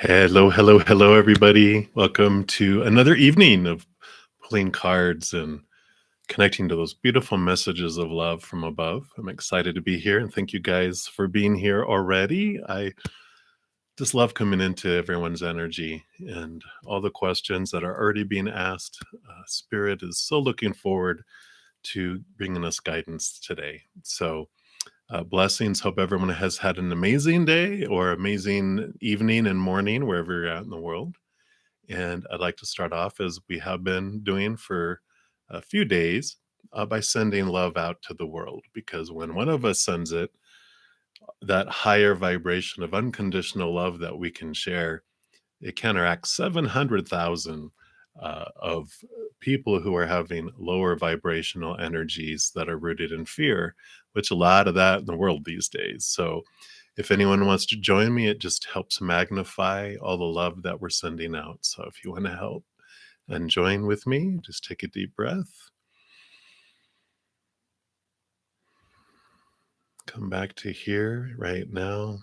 Hello, hello, hello, everybody. Welcome to another evening of pulling cards and connecting to those beautiful messages of love from above. I'm excited to be here and thank you guys for being here already. I just love coming into everyone's energy and all the questions that are already being asked. Spirit is so looking forward to bringing us guidance today. So, blessings. Hope everyone has had an amazing day or amazing evening and morning wherever you're at in the world. And I'd like to start off as we have been doing for a few days by sending love out to the world. Because when one of us sends it, that higher vibration of unconditional love that we can share, it counteracts 700,000 of people who are having lower vibrational energies that are rooted in fear, which a lot of that in the world these days. So if anyone wants to join me, it just helps magnify all the love that we're sending out. So if you want to help and join with me, just take a deep breath. Come back to here right now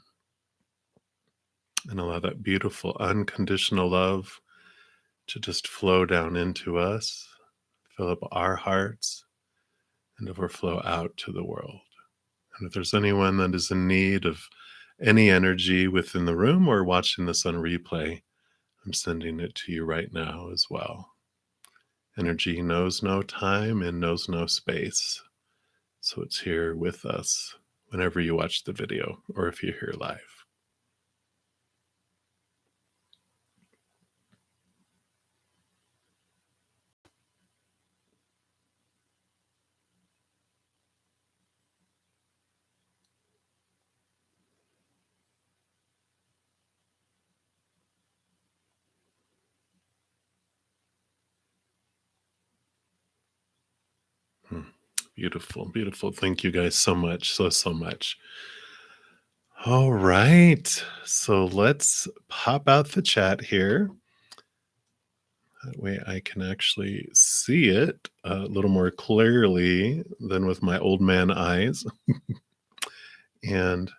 and allow that beautiful unconditional love to just flow down into us, fill up our hearts, and overflow out to the world. And if there's anyone that is in need of any energy within the room or watching this on replay, I'm sending it to you right now as well. Energy knows no time and knows no space. So it's here with us whenever you watch the video or if you're here live. Beautiful, beautiful. Thank you guys so much, so much. All right. So let's pop out the chat here. That way I can actually see it a little more clearly than with my old man eyes. And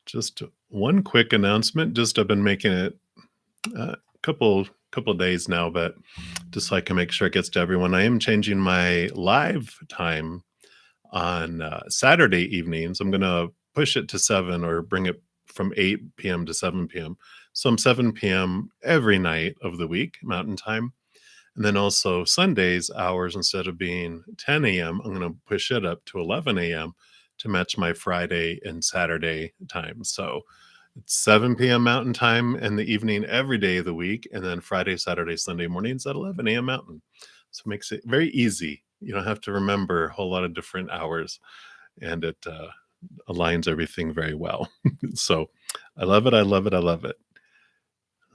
just one quick announcement. Just I've been making it a couple of days now, but just so I can make sure it gets to everyone, I am changing my live time on Saturday evenings. I'm going to push it to 7 or bring it from 8 p.m. to 7 p.m. So I'm 7 p.m. every night of the week, Mountain Time. And then also Sundays hours, instead of being 10 a.m., I'm going to push it up to 11 a.m. to match my Friday and Saturday time. So it's 7 p.m. Mountain Time in the evening every day of the week. And then Friday, Saturday, Sunday mornings at 11 a.m. Mountain. So it makes it very easy. You don't have to remember a whole lot of different hours. And it aligns everything very well. So I love it. I love it. I love it.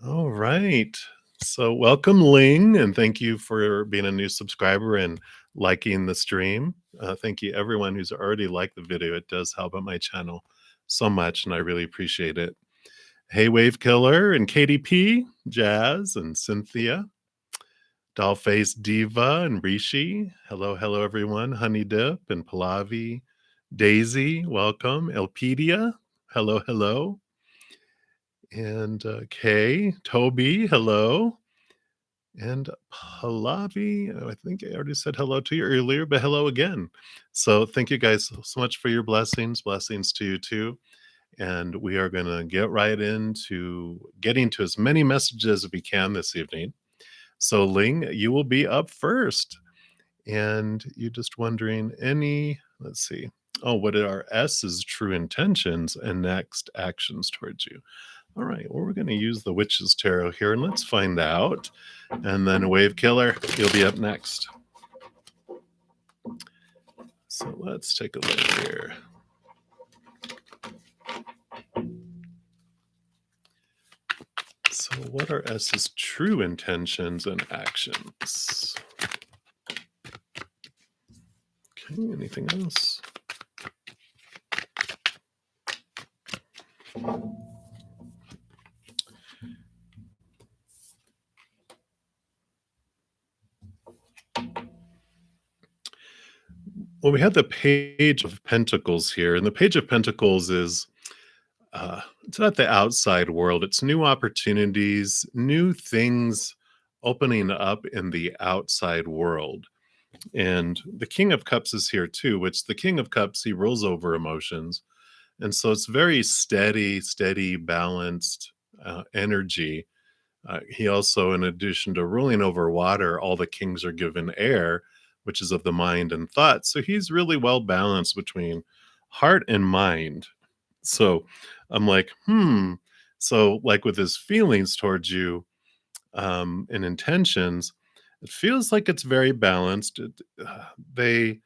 All right. So welcome, Ling, and thank you for being a new subscriber and liking the stream. Thank you, everyone who's already liked the video. It does help out my channel so much, and I really appreciate it. Hey, Wave Killer and KDP, Jazz and Cynthia, Dollface Diva and Rishi. Hello, hello, everyone. Honey Dip and Pallavi, Daisy, welcome. Elpedia, hello, hello. And Kay, Toby, hello. And Pallavi, I think I already said hello to you earlier, but hello again. So thank you guys so much for your blessings. Blessings to you too. And we are going to get right into getting to as many messages as we can this evening. So Ling, you will be up first. And you're just wondering let's see. Oh, what are S's true intentions and next actions towards you? All right, well, we're going to use the Witch's Tarot here, and let's find out. And then Wave Killer, you'll be up next. So let's take a look here. So what are S's true intentions and actions? Okay, anything else? Well, we have the Page of Pentacles here, and the Page of Pentacles is it's not the outside world, it's new opportunities, new things opening up in the outside world. And the King of Cups is here too, which the King of Cups, he rules over emotions. And so it's very steady, balanced energy. He also, in addition to ruling over water, all the kings are given air, which is of the mind and thought. So he's really well balanced between heart and mind. So I'm like, hmm. So, like with his feelings towards you and intentions, it feels like it's very balanced. They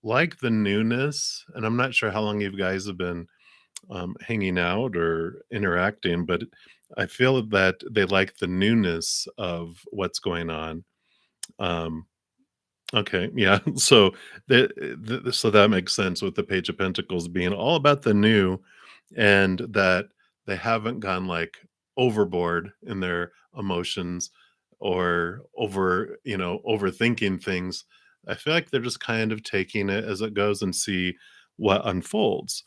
like the newness, and I'm not sure how long you guys have been hanging out or interacting, but I feel that they like the newness of what's going on. Um, okay, yeah. So so that makes sense with the Page of Pentacles being all about the new, and that they haven't gone like overboard in their emotions or overthinking things. I feel like they're just kind of taking it as it goes and see what unfolds.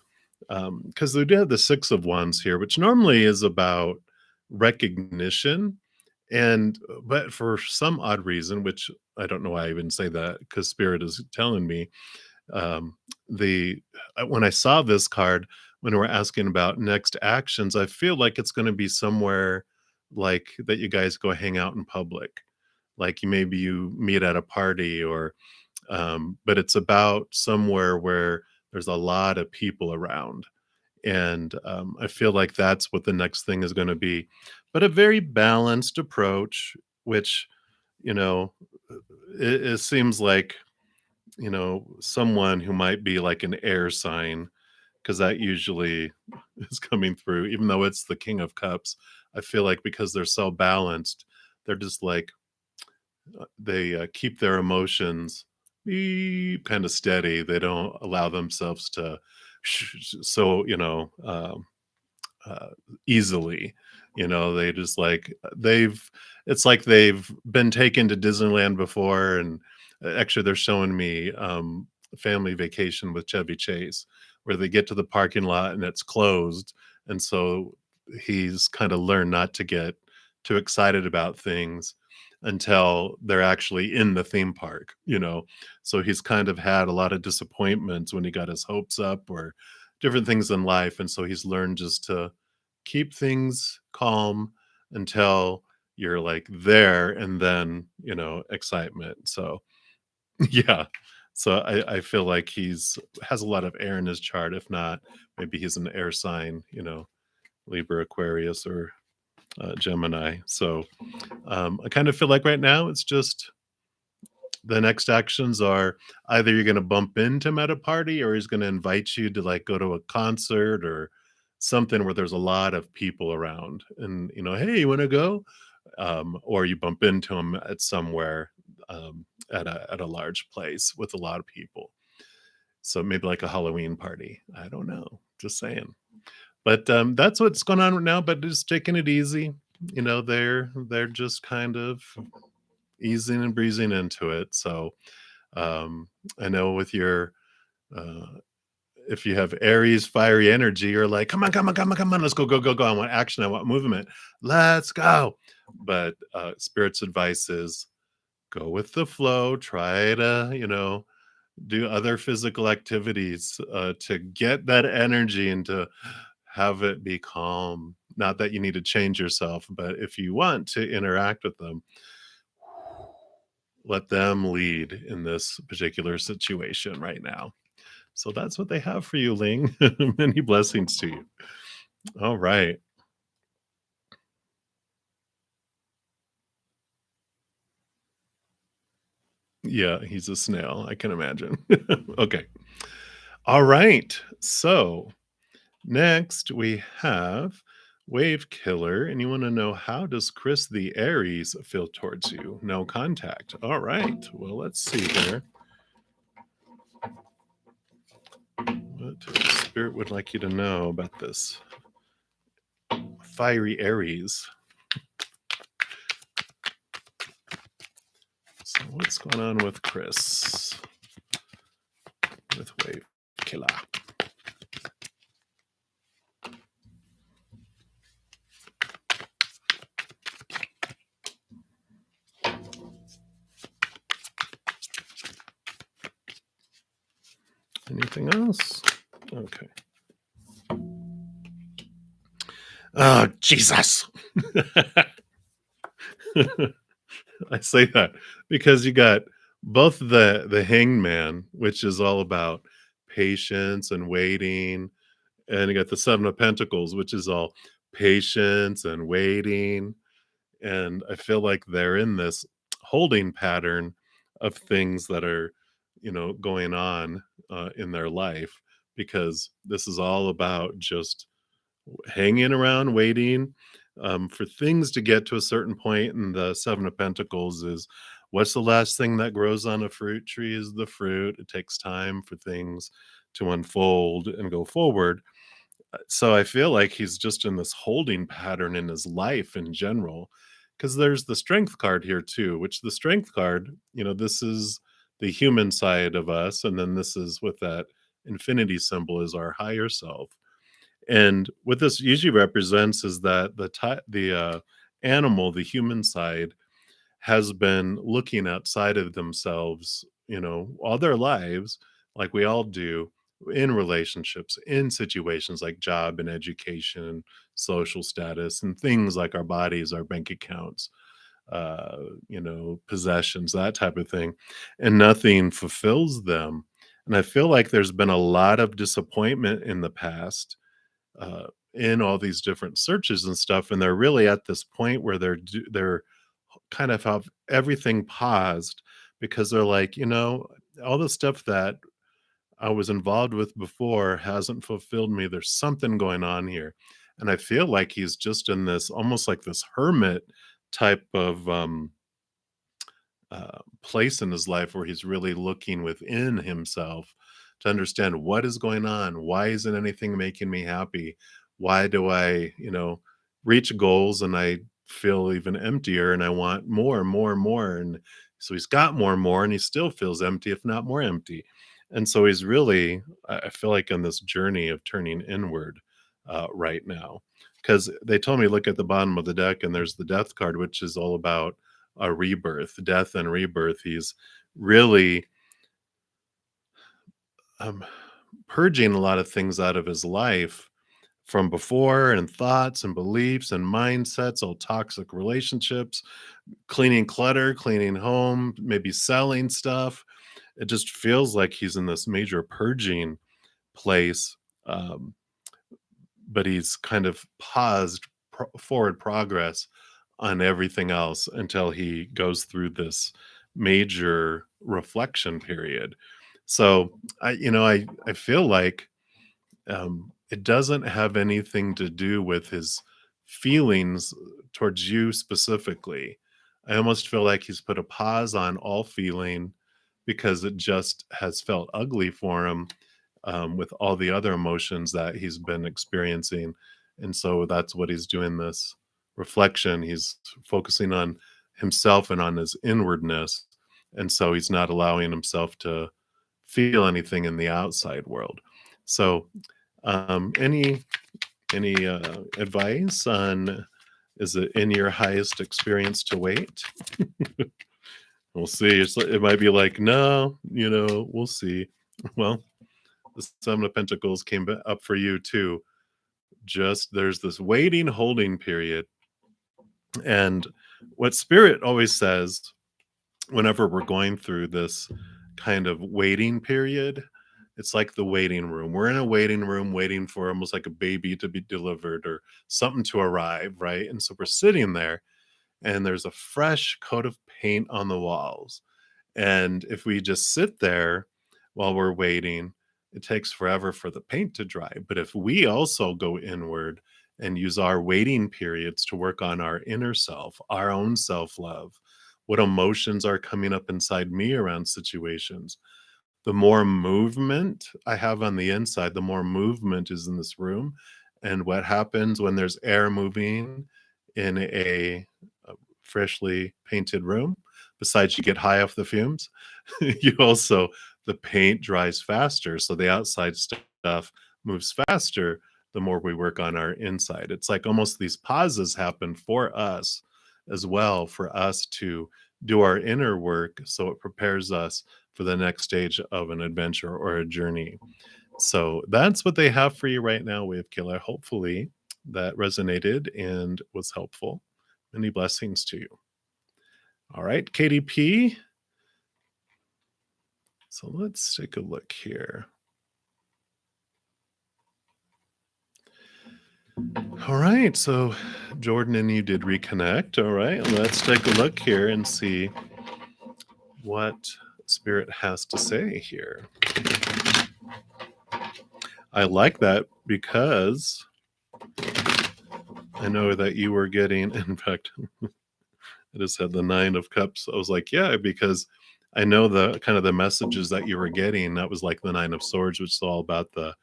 Because we do have the Six of Wands here, which normally is about recognition, and but for some odd reason, which I don't know why I even say that, because Spirit is telling me, um, the when I saw this card, when we're asking about next actions, I feel like it's gonna be somewhere like that you guys go hang out in public. Like, you meet at a party, or but it's about somewhere where there's a lot of people around, and I feel like that's what the next thing is going to be, but a very balanced approach, which, you know it seems like, someone who might be like an air sign, because that usually is coming through, even though it's the King of Cups. I feel like because they're so balanced, they're just like, they keep their emotions kind of steady. They don't allow themselves to so uh, easily. They just like they've it's like they've been taken to Disneyland before, and actually they're showing me Family Vacation with Chevy Chase, where they get to the parking lot and it's closed, and so he's kind of learned not to get too excited about things until they're actually in the theme park. So he's kind of had a lot of disappointments when he got his hopes up, or different things in life, and so he's learned just to keep things calm until you're like there, and then excitement. So yeah. So I feel like he's has a lot of air in his chart. If not, maybe he's an air sign, Libra, Aquarius, or Gemini. So I kind of feel like right now it's just the next actions are either you're going to bump into him at a party, or he's going to invite you to like go to a concert or something where there's a lot of people around, and hey, you want to go, or you bump into him at somewhere, at a large place with a lot of people. So maybe like a Halloween party, I don't know, just saying. But that's what's going on right now, but just taking it easy. They're just kind of easing and breezing into it. So um, I know with your uh, if you have Aries fiery energy, you're like, come on, come on, come on, come on, let's go, go, go, go. I want action, I want movement. Let's go. But Spirit's advice is go with the flow, try to, do other physical activities to get that energy and to have it be calm. Not that you need to change yourself, but if you want to interact with them, let them lead in this particular situation right now. So that's what they have for you, Ling. Many blessings to you. All right. Yeah, he's a snail. I can imagine. Okay. All right. So next we have Wave Killer, and you want to know, how does Chris the Aries feel towards you? No contact. All right. Well, let's see here. What Spirit would like you to know about this fiery Aries? So what's going on with Chris with Wave Killer? Anything else? Okay. Oh, Jesus. I say that because you got both the hangman, which is all about patience and waiting, and you got the seven of pentacles, which is all patience and waiting. And I feel like they're in this holding pattern of things that are, going on in their life, because this is all about just hanging around waiting for things to get to a certain point. And the seven of pentacles is, what's the last thing that grows on a fruit tree? Is the fruit. It takes time for things to unfold and go forward. So I feel like he's just in this holding pattern in his life in general, because there's the strength card here too, which the strength card, this is the human side of us, and then this is with that infinity symbol is our higher self. And what this usually represents is that the animal, the human side, has been looking outside of themselves, all their lives, like we all do, in relationships, in situations like job and education, social status, and things like our bodies, our bank accounts, possessions, that type of thing. And nothing fulfills them. And I feel like there's been a lot of disappointment in the past, in all these different searches and stuff, and they're really at this point where they're kind of have everything paused, because they're like, all the stuff that I was involved with before hasn't fulfilled me. There's something going on here. And I feel like he's just in this almost like this hermit type of place in his life, where he's really looking within himself to understand what is going on. Why isn't anything making me happy? Why do I, reach goals and I feel even emptier, and I want more and more and more? And so he's got more and more, and he still feels empty, if not more empty. And so he's really, I feel like, on this journey of turning inward right now. Because they told me, look at the bottom of the deck, and there's the death card, which is all about a rebirth, death and rebirth. He's really um, purging a lot of things out of his life from before, and thoughts and beliefs and mindsets, all toxic relationships, cleaning clutter, cleaning home, maybe selling stuff. It just feels like he's in this major purging place. Um, but he's kind of paused forward progress on everything else until he goes through this major reflection period. So I feel like it doesn't have anything to do with his feelings towards you specifically. I almost feel like he's put a pause on all feeling, because it just has felt ugly for him, with all the other emotions that he's been experiencing. And so that's what he's doing, this reflection. He's focusing on himself and on his inwardness. And so he's not allowing himself to feel anything in the outside world. So, any advice on, is it in your highest experience to wait? We'll see. It might be like, no, we'll see. Well, the seven of pentacles came up for you too. Just there's this waiting holding period. And what spirit always says, whenever we're going through this kind of waiting period, it's like the waiting room. We're in a waiting room waiting for almost like a baby to be delivered or something to arrive, right? And so we're sitting there, and there's a fresh coat of paint on the walls. And if we just sit there while we're waiting, it takes forever for the paint to dry. But if we also go inward and use our waiting periods to work on our inner self, our own self love, what emotions are coming up inside me around situations, the more movement I have on the inside, the more movement is in this room. And what happens when there's air moving in a freshly painted room? Besides, you get high off the fumes. You also, the paint dries faster, so the outside stuff moves faster the more we work on our inside. It's like almost these pauses happen for us as well, for us to do our inner work, so it prepares us for the next stage of an adventure or a journey. So that's what they have for you right now, Wave Killer. Hopefully that resonated and was helpful. Many blessings to you. All right, KDP. So let's take a look here. All right, so Jordan and you did reconnect. All right, let's take a look here and see what Spirit has to say here. I like that because I know that you were getting, in fact, I just had the 9 of Cups. I was like, yeah, because I know the kind of the messages that you were getting. That was like the 9 of Swords, which is all about the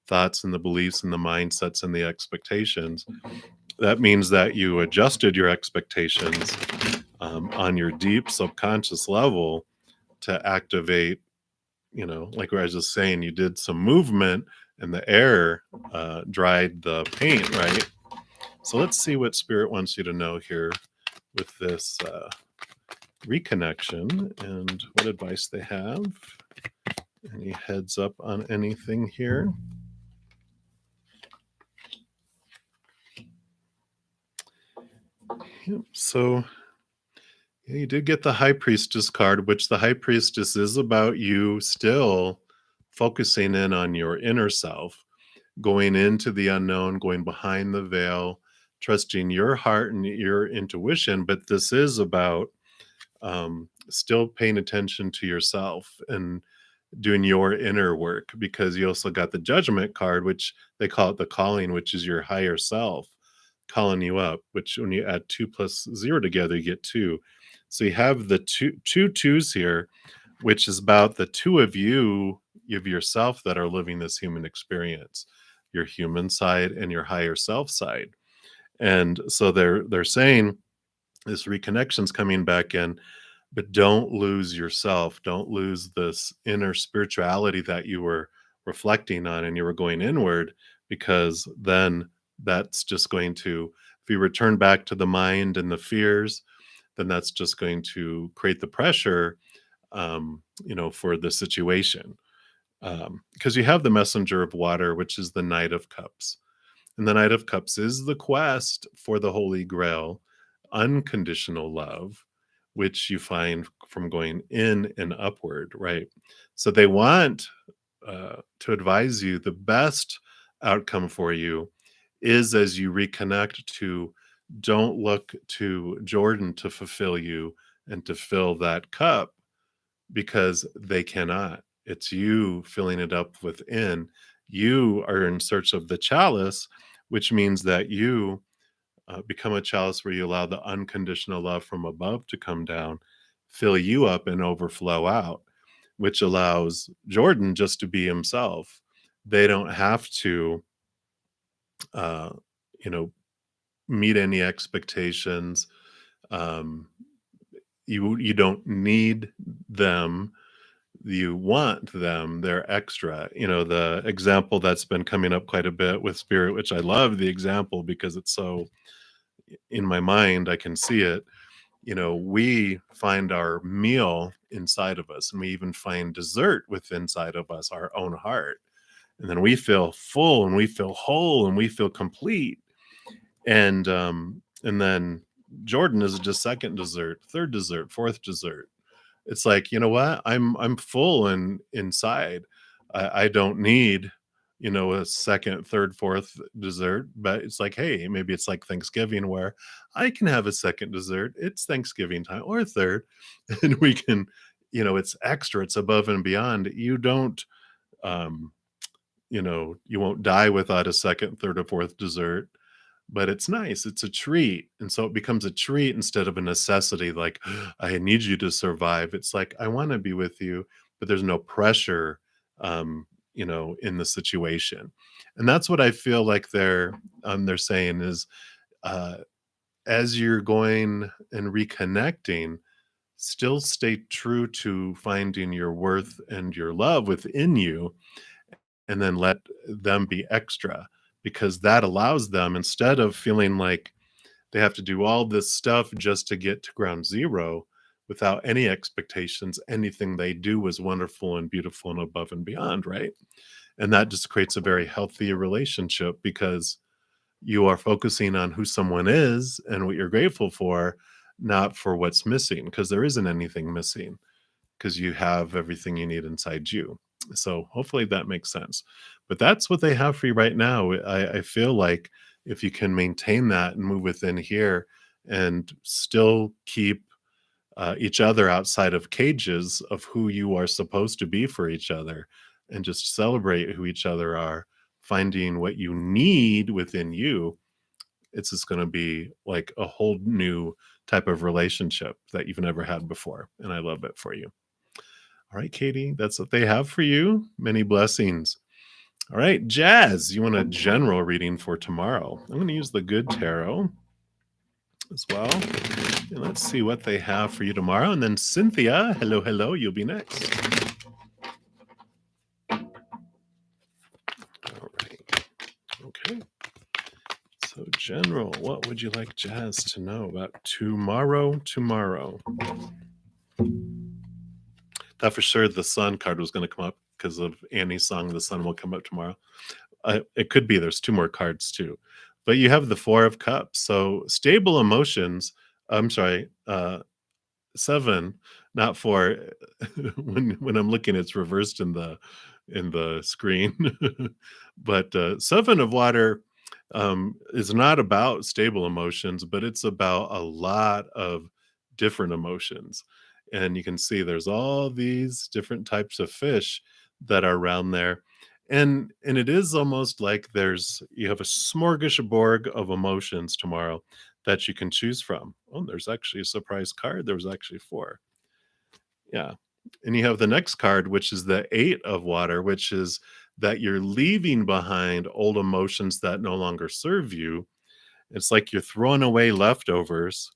thoughts and the beliefs and the mindsets and the expectations. That means that you adjusted your expectations on your deep subconscious level to activate, like I was just saying, you did some movement and the air dried the paint, right? So let's see what Spirit wants you to know here with this reconnection and what advice they have. Any heads up on anything here? Yep. So yeah, you did get the High Priestess card, which the High Priestess is about you still focusing in on your inner self, going into the unknown, going behind the veil, trusting your heart and your intuition. But this is about still paying attention to yourself and doing your inner work, because you also got the Judgment card, which they call it the calling, which is your higher self calling you up, which when you add 2 plus 0 together, you get 2. So you have the two twos here, which is about the two of you of yourself that are living this human experience, your human side and your higher self side. And so they're saying this reconnection's coming back in, but don't lose yourself. Don't lose this inner spirituality that you were reflecting on and you were going inward, because then that's just going to, if you return back to the mind and the fears, then that's just going to create the pressure, for the situation. Because you have the messenger of water, which is the Knight of Cups. And the Knight of Cups is the quest for the Holy Grail, unconditional love, which you find from going in and upward, right? So they want to advise you the best outcome for you is as you reconnect to, don't look to Jordan to fulfill you and to fill that cup, because they cannot. It's you filling it up within. You are in search of the chalice, which means that you become a chalice where you allow the unconditional love from above to come down, fill you up, and overflow out, which allows Jordan just to be himself. They don't have to, uh, you know, meet any expectations. Um, you don't need them, you want them, they're extra. The example that's been coming up quite a bit with Spirit, which I love the example because it's so in my mind, I can see it. We find our meal inside of us, and we even find dessert within inside of us, our own heart. And then we feel full and we feel whole and we feel complete. And then Jordan is just second dessert, third dessert, fourth dessert. It's like, you know what? I'm full and inside. I don't need, a second, third, fourth dessert. But it's like, hey, maybe it's like Thanksgiving where I can have a second dessert. It's Thanksgiving time, or a third, and we can, it's extra, it's above and beyond. You don't um, you won't die without a second, third, or fourth dessert, but it's nice. It's a treat. And so it becomes a treat instead of a necessity, like, I need you to survive. It's like, I want to be with you, but there's no pressure, in the situation. And that's what I feel like they're saying is, uh, as you're going and reconnecting, still stay true to finding your worth and your love within you, and then let them be extra, because that allows them, instead of feeling like they have to do all this stuff just to get to ground zero without any expectations. Anything they do is wonderful and beautiful and above and beyond, right? And that just creates a very healthy relationship because you are focusing on who someone is and what you're grateful for, not for what's missing, because there isn't anything missing because you have everything you need inside you. So hopefully that makes sense. But that's what they have for you right now. I feel like if you can maintain that and move within here and still keep each other outside of cages of who you are supposed to be for each other and just celebrate who each other are, finding what you need within you, it's just going to be like a whole new type of relationship that you've never had before. And I love it for you. All right, Katie, that's what they have for you. Many blessings. All right, Jazz, you want a general reading for tomorrow? I'm going to use the Good Tarot as well. And let's see what they have for you tomorrow. And then Cynthia, hello, hello, you'll be next. All right. Okay. So, general, what would you like Jazz to know about tomorrow? Thought for sure the sun card was going to come up because of Annie's song, The Sun Will Come Up Tomorrow. It could be there's two more cards too. But you have the Four of Cups. So stable emotions, I'm sorry, seven, not four. When I'm looking, it's reversed in the screen. But seven of water is not about stable emotions, but it's about a lot of different emotions. And you can see there's all these different types of fish that are around there. And it is almost like you have a smorgasbord of emotions tomorrow that you can choose from. Oh, there's actually a surprise card. There was actually four. Yeah. And you have the next card, which is the Eight of Water, which is that you're leaving behind old emotions that no longer serve you. It's like you're throwing away leftovers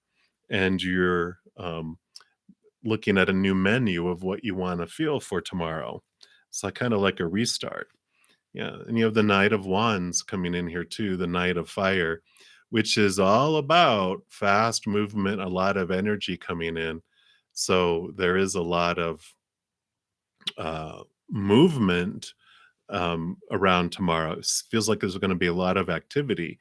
and you're looking at a new menu of what you want to feel for tomorrow. It's like kind of like a restart. Yeah. And you have the Knight of Wands coming in here too, the Knight of Fire, which is all about fast movement, a lot of energy coming in. So there is a lot of movement around tomorrow. It feels like there's going to be a lot of activity.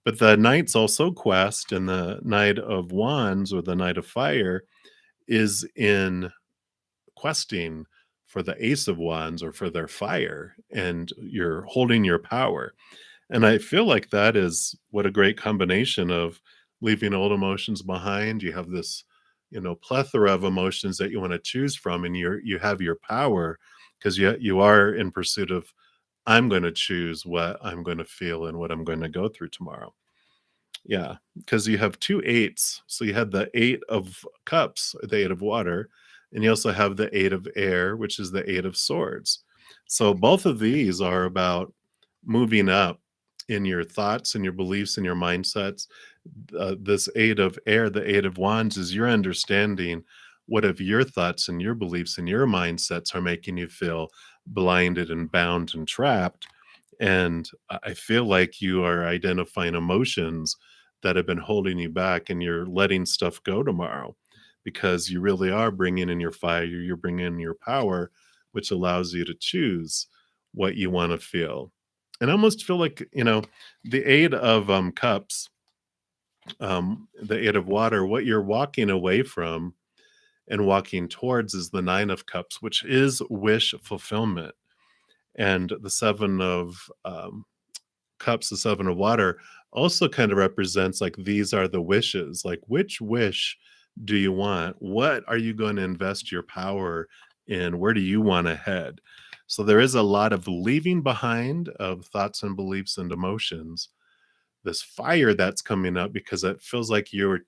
But the Knights also quest, and the Knight of Wands or the Knight of Fire is in questing for the Ace of Wands or for their fire, and you're holding your power. And I feel like that is what a great combination of leaving old emotions behind. You have this, plethora of emotions that you want to choose from, and you have your power because you are in pursuit of I'm going to choose what I'm going to feel and what I'm going to go through tomorrow. Yeah, because you have two eights. So you had the Eight of Cups, the Eight of Water, and you also have the Eight of Air, which is the Eight of Swords. So both of these are about moving up in your thoughts and your beliefs and your mindsets. This Eight of Air, the Eight of Wands, is your understanding what of your thoughts and your beliefs and your mindsets are making you feel blinded and bound and trapped. And I feel like you are identifying emotions that have been holding you back and you're letting stuff go tomorrow because you really are bringing in your fire, you're bringing in your power, which allows you to choose what you want to feel. And I almost feel like, the Eight of Cups, the Eight of Water, what you're walking away from and walking towards is the Nine of Cups, which is wish fulfillment. And the Seven of Cups, the Seven of Water, also kind of represents like these are the wishes. Like, which wish do you want? What are you going to invest your power in? Where do you want to head? So there is a lot of leaving behind of thoughts and beliefs and emotions. This fire that's coming up because it feels like you're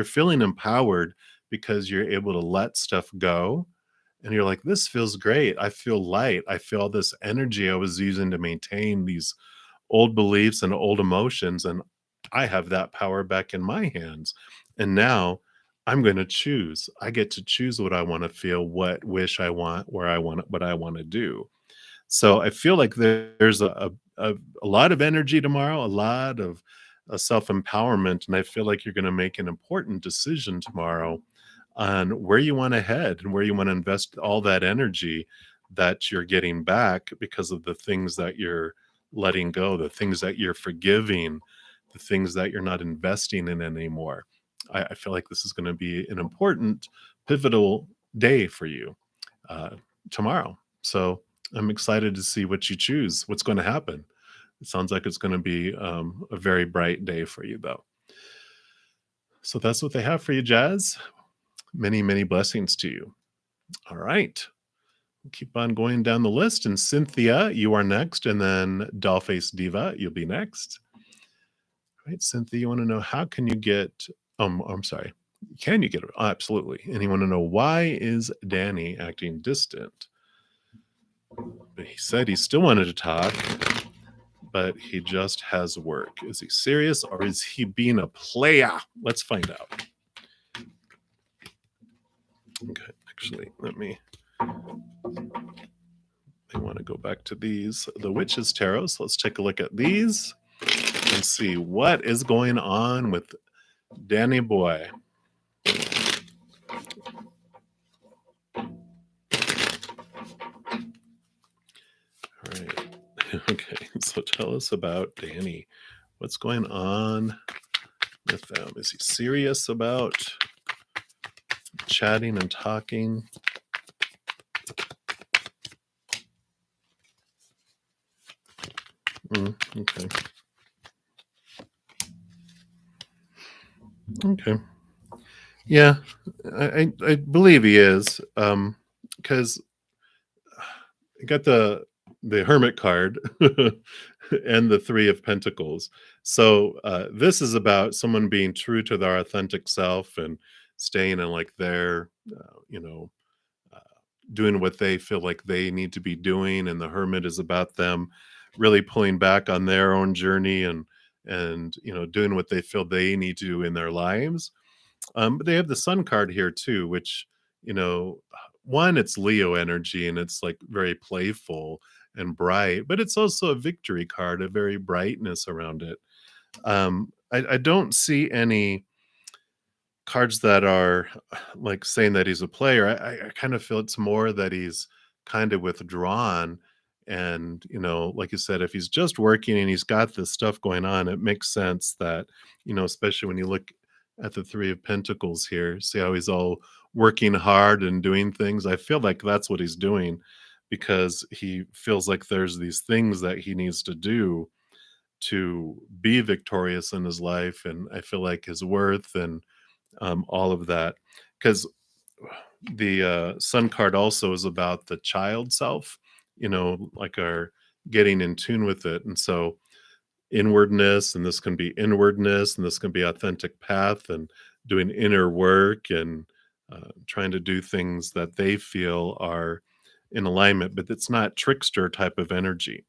feeling empowered because you're able to let stuff go. And you're like, this feels great. I feel light. I feel this energy I was using to maintain these old beliefs and old emotions. And I have that power back in my hands. And now I'm going to choose. I get to choose what I want to feel, what wish I want, where I want it, what I want to do. So I feel like there's a lot of energy tomorrow, a lot of self empowerment. And I feel like you're going to make an important decision tomorrow on where you want to head and where you want to invest all that energy that you're getting back because of the things that you're letting go, the things that you're forgiving, the things that you're not investing in anymore. I feel like this is going to be an important, pivotal day for you uh, tomorrow. So I'm excited to see what you choose, what's going to happen. It sounds like it's going to be a very bright day for you, though. So that's what they have for you, Jazz. Many, many blessings to you. All right. Keep on going down the list. And Cynthia, you are next. And then Dollface Diva, you'll be next. All right, Cynthia, you want to know how can you get, I'm sorry. Can you get it? Absolutely. And you want to know why is Danny acting distant? But he said he still wanted to talk, but he just has work. Is he serious or is he being a player? Let's find out. Okay, actually, I want to go back to these, the Witch's Tarot. So let's take a look at these and see what is going on with Danny Boy. All right. Okay, so tell us about Danny. What's going on with them? Is he serious about chatting and talking? Okay. Okay. Yeah, I believe he is. Because I got the Hermit card and the Three of Pentacles. So this is about someone being true to their authentic self and staying in like their, uh, doing what they feel like they need to be doing. And the Hermit is about them really pulling back on their own journey and doing what they feel they need to do in their lives. But they have the Sun card here too, which, you know, one, it's Leo energy and it's like very playful and bright, but it's also a victory card, a very brightness around it. I don't see any cards that are like saying that he's a player. I kind of feel it's more that he's kind of withdrawn. And, like you said, if he's just working and he's got this stuff going on, it makes sense that, especially when you look at the Three of Pentacles here, see how he's all working hard and doing things. I feel like that's what he's doing because he feels like there's these things that he needs to do to be victorious in his life. And I feel like his worth and all of that. Because the Sun card also is about the child self, like our getting in tune with it. And so inwardness, and this can be inwardness, and this can be authentic path and doing inner work and trying to do things that they feel are in alignment, but it's not trickster type of energy.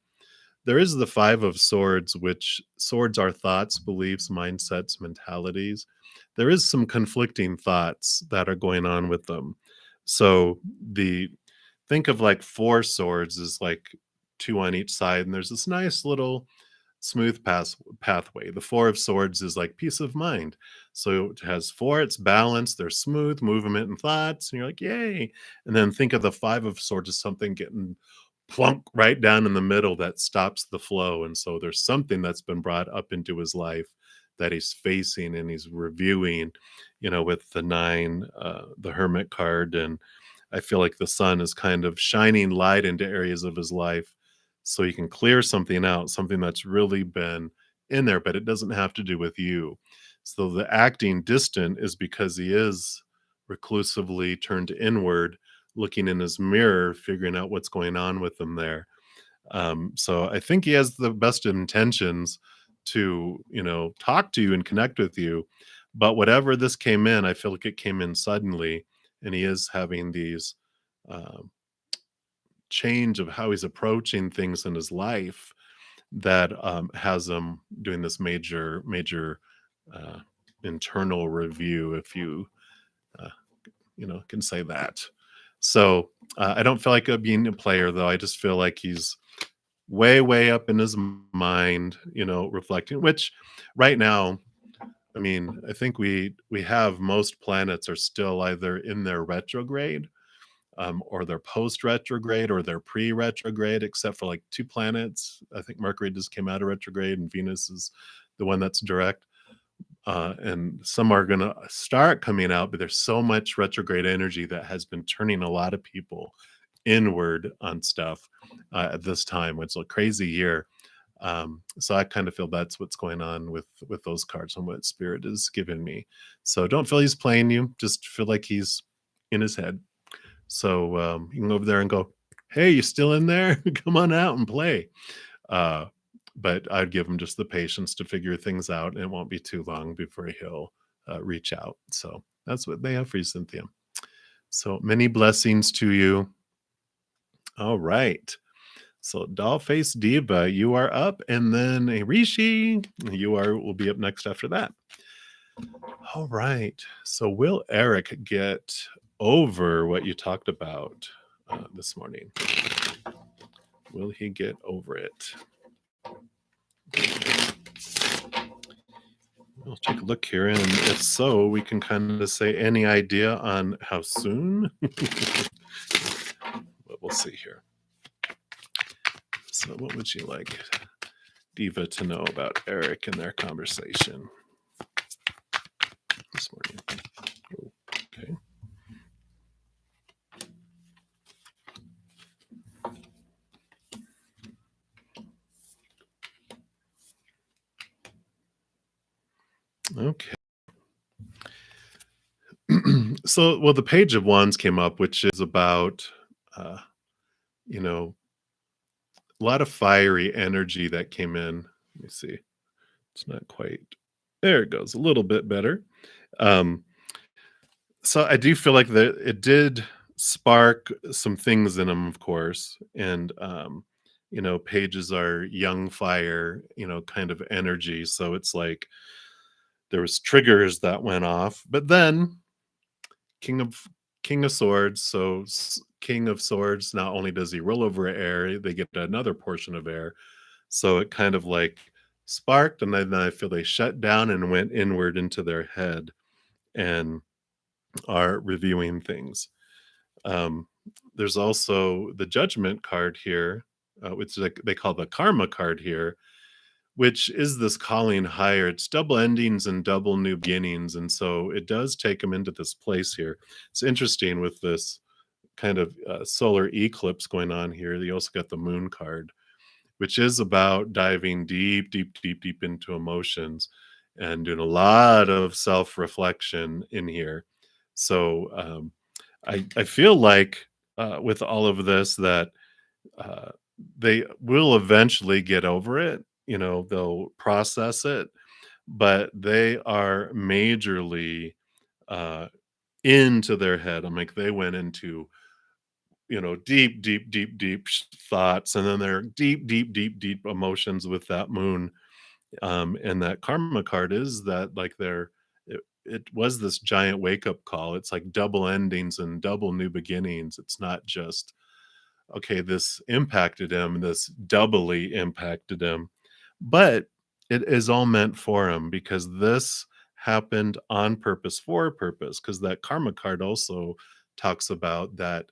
There is the Five of Swords, which swords are thoughts, beliefs, mindsets, mentalities. There is some conflicting thoughts that are going on with them. So the think of like four swords is like two on each side, and there's this nice little smooth pathway. The Four of Swords is like peace of mind. So it has four, it's balanced, there's smooth movement and thoughts, and you're like, yay. And then think of the Five of Swords as something getting plunk right down in the middle that stops the flow. And so there's something that's been brought up into his life that he's facing and he's reviewing, with the nine, the Hermit card. And I feel like the sun is kind of shining light into areas of his life so he can clear something out, something that's really been in there, but it doesn't have to do with you. So the acting distant is because he is reclusively turned inward, looking in his mirror, figuring out what's going on with him there. So I think he has the best intentions to, talk to you and connect with you. But whatever this came in, I feel like it came in suddenly, and he is having these uh, change of how he's approaching things in his life that has him doing this major uh, internal review, if you uh, can say that. So I don't feel like being a player, though. I just feel like he's way up in his mind, reflecting. Which right now, I mean, I think we have most planets are still either in their retrograde, or they're post retrograde or they're pre retrograde, except for like two planets. I think Mercury just came out of retrograde, and Venus is the one that's direct. And some are going to start coming out, but there's so much retrograde energy that has been turning a lot of people inward on stuff at this time. It's a crazy year. So I kind of feel that's what's going on with those cards and what spirit is giving me. So don't feel he's playing you. Just feel like he's in his head. So you can go over there and go, "Hey, you still in there? Come on out and play." Uh, but I'd give him just the patience to figure things out, and it won't be too long before he'll reach out. So that's what they have for you, Cynthia. So many blessings to you. All right. So Dollface Diva, you are up, and then Rishi, you are will be up next after that. All right. So will Eric get over what you talked about this morning? Will he get over it? We'll take a look here, and if so, we can kind of say any idea on how soon. But we'll see here. So, what would you like Diva to know about Eric and their conversation this morning? Okay. Okay. So, well, the Page of Wands came up, which is about, uh, you know, a lot of fiery energy that came in. Let me see. It's not quite. There it goes. A little bit better. Um, so I do feel like that it did spark some things in him, of course. And pages are young fire, kind of energy. So it's like there was triggers that went off. But then King of King of Swords. So King of Swords, not only does he roll over air, they get another portion of air. So it kind of like sparked, and then I feel they shut down and went inward into their head and are reviewing things. Um, there's also the Judgment card here, which they call the Karma card here, which is this calling higher. It's double endings and double new beginnings, and so it does take them into this place here. It's interesting with this kind of solar eclipse going on here. You also got the Moon card, which is about diving deep, deep, deep, deep into emotions and doing a lot of self reflection in here. So I feel like with all of this that uh, they will eventually get over it. They'll process it, but they are majorly uh, into their head. I'm like, they went into deep, deep, deep, deep thoughts, and then they're deep, deep, deep, deep emotions with that moon. And that karma card is that like it was this giant wake up call. It's like double endings and double new beginnings. It's not just okay, this impacted him, this doubly impacted him, but it is all meant for him because this happened on purpose for a purpose. Because that karma card also talks about that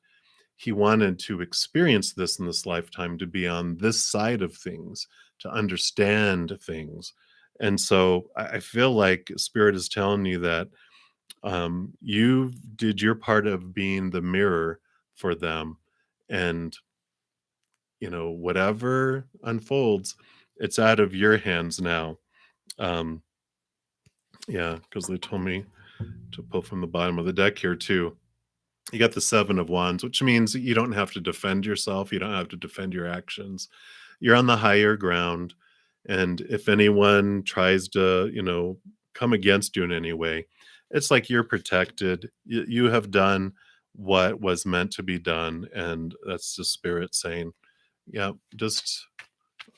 he wanted to experience this in this lifetime, to be on this side of things, to understand things. And so I feel like spirit is telling you that you did your part of being the mirror for them. And, whatever unfolds, it's out of your hands now. Um, yeah, because they told me to pull from the bottom of the deck here too. You got the Seven of Wands, which means you don't have to defend yourself. You don't have to defend your actions. You're on the higher ground. And if anyone tries to, come against you in any way, it's like you're protected. You have done what was meant to be done. And that's the spirit saying, yeah, just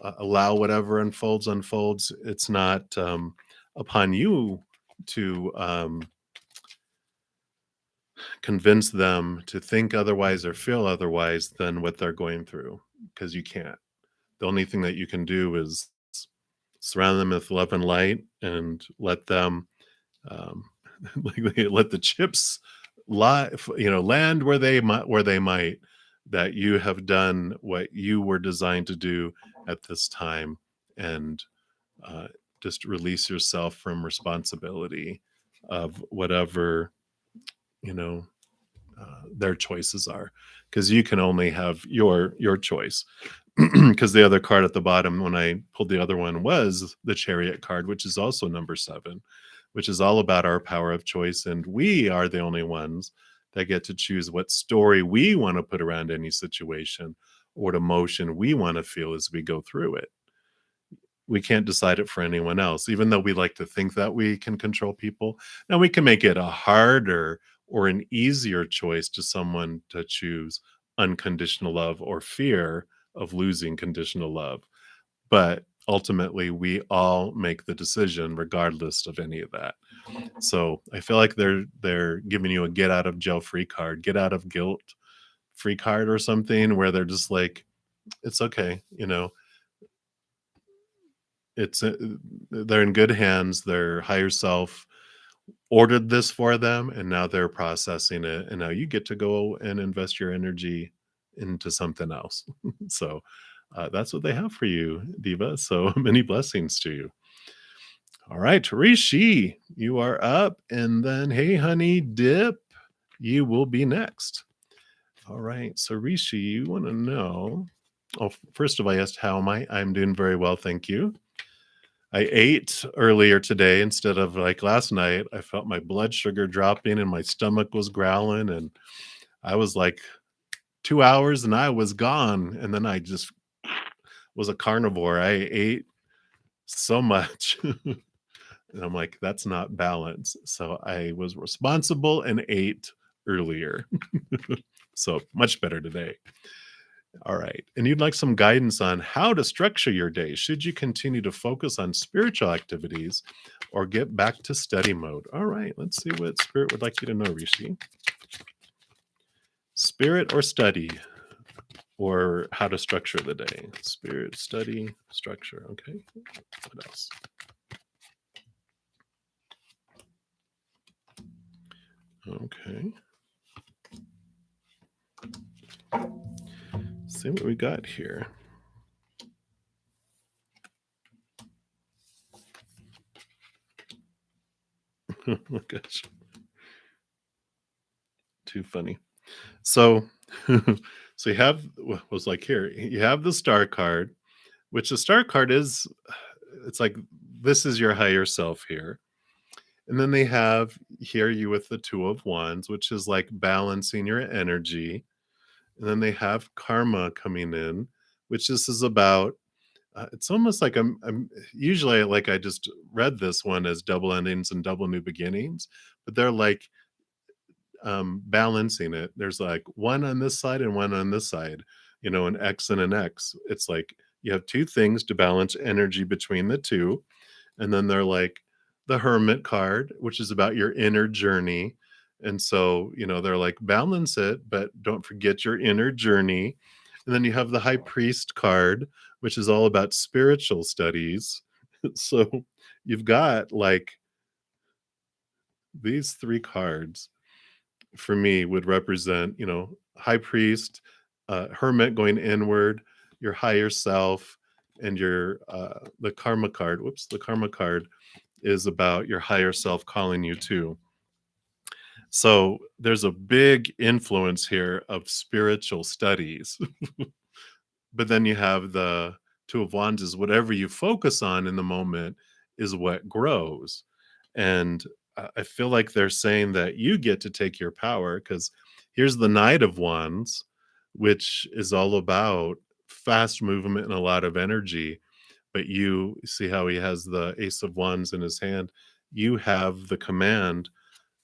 allow whatever unfolds. It's not upon you to convince them to think otherwise or feel otherwise than what they're going through, because you can't. The only thing that you can do is surround them with love and light and let them um, like they let the chips lie, land where they might. That you have done what you were designed to do at this time, and uh, just release yourself from responsibility of whatever you know their choices are, because you can only have your choice. Because the other card at the bottom, when I pulled the other one, was the Chariot card, which is also number 7, which is all about our power of choice. And we are the only ones that get to choose what story we want to put around any situation, or what emotion we want to feel as we go through it. We can't decide it for anyone else, even though we like to think that we can control people. Now, we can make it a harder or an easier choice to someone to choose unconditional love or fear of losing conditional love. But ultimately, we all make the decision regardless of any of that. So I feel like they're giving you a get out of jail free card, get out of guilt free card or something, where they're just like, it's okay, it's they're in good hands. Their higher self ordered this for them, and now they're processing it, and now you get to go and invest your energy into something else. So that's what they have for you, Diva. So many blessings to you. All right, Rishi, you are up, and then hey, honey dip, you will be next. All right, so Rishi, you want to know, oh, first of all, I asked how am I. I'm doing very well, thank you. I ate earlier today instead of like last night. I felt my blood sugar dropping and my stomach was growling, and I was like 2 hours and I was gone, and then I just was a carnivore. I ate so much. And I'm like, that's not balance. So I was responsible and ate earlier. So much better today. All right. And you'd like some guidance on how to structure your day. Should you continue to focus on spiritual activities or get back to study mode? All right. Let's see what Spirit would like you to know, Rishi. Spirit or study, or how to structure the day? Spirit, study, structure. Okay. What else? Okay. Let's see what we got here. Oh my gosh. Too funny. So so you have was like here, you have the star card, which the star card is, it's like this is your higher self here. And then they have here you with the 2 of wands, which is like balancing your energy. And then they have karma coming in, which this is about, it's almost like I'm usually like I just read this one as double endings and double new beginnings, but they're like balancing it. There's like one on this side and one on this side, an X and an X. It's like you have 2 things to balance energy between the 2. And then they're like the Hermit card, which is about your inner journey. And so, they're like balance it, but don't forget your inner journey. And then you have the High Priest card, which is all about spiritual studies. So you've got like these 3 cards for me would represent, high priest, hermit going inward, your higher self, and your the karma card. Whoops, the karma card is about your higher self calling you to. So there's a big influence here of spiritual studies. But then you have the 2 of wands is whatever you focus on in the moment is what grows. And I feel like they're saying that you get to take your power, because here's the Knight of Wands, which is all about fast movement and a lot of energy. But you see how he has the Ace of Wands in his hand. You have the command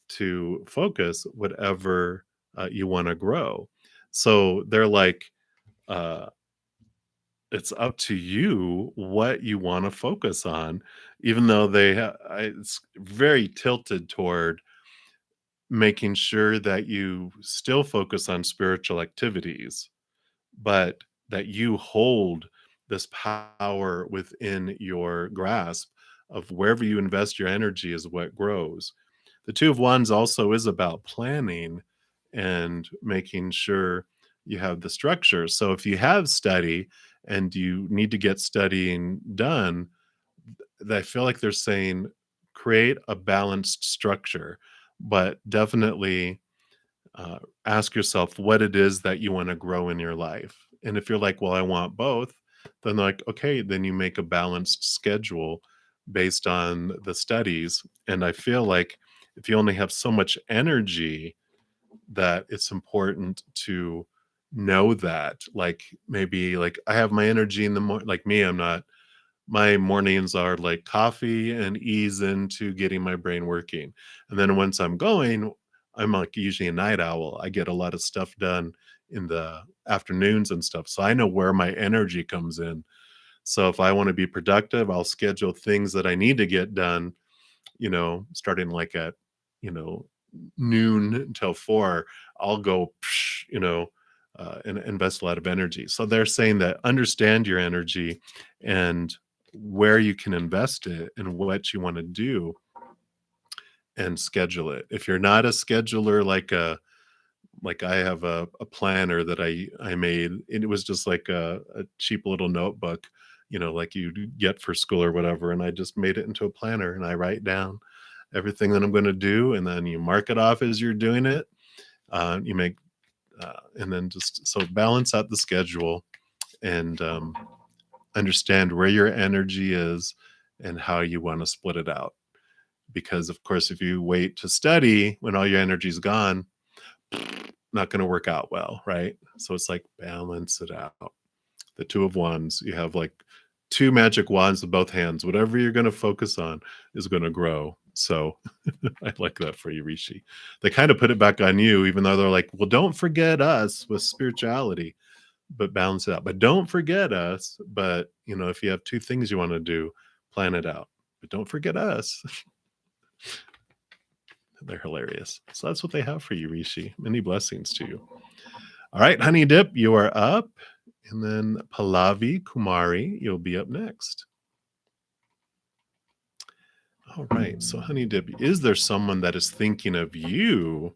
to focus whatever you want to grow. So they're like, uh, it's up to you what you want to focus on, even though it's very tilted toward making sure that you still focus on spiritual activities, but that you hold this power within your grasp of wherever you invest your energy is what grows. The Two of Wands also is about planning and making sure you have the structure. So if you have study and you need to get studying done, I feel like they're saying create a balanced structure, but definitely ask yourself what it is that you want to grow in your life. And if you're like, well, I want both, then like, okay, then you make a balanced schedule based on the studies. And I feel like if you only have so much energy, that it's important to know that. Like maybe like I have my energy in the morning, like me, I'm not, my mornings are like coffee and ease into getting my brain working. And then once I'm going, I'm like usually a night owl. I get a lot of stuff done in the afternoons and stuff. So I know where my energy comes in. So if I want to be productive, I'll schedule things that I need to get done, starting like at, you know, noon until 4. I'll go, and invest a lot of energy. So they're saying that understand your energy and where you can invest it and what you want to do and schedule it. If you're not a scheduler, like I have a planner that I made. It was just like a cheap little notebook, like you get for school or whatever. And I just made it into a planner and I write down everything that I'm going to do, and then you mark it off as you're doing it. You make and then just so balance out the schedule and understand where your energy is and how you want to split it out. Because of course, if you wait to study when all your energy's gone, not going to work out well, right? So it's like balance it out. The Two of Wands, you have like two magic wands with both hands. Whatever you're going to focus on is going to grow. So I like that for you, Rishi. They kind of put it back on you, even though they're like, well, don't forget us with spirituality, but balance it out. But don't forget us. But, if you have two things you want to do, plan it out. But don't forget us. They're hilarious. So that's what they have for you, Rishi. Many blessings to you. All right, Honey Dip, you are up. And then Pallavi Kumari, you'll be up next. All right, so Honey Dip, is there someone that is thinking of you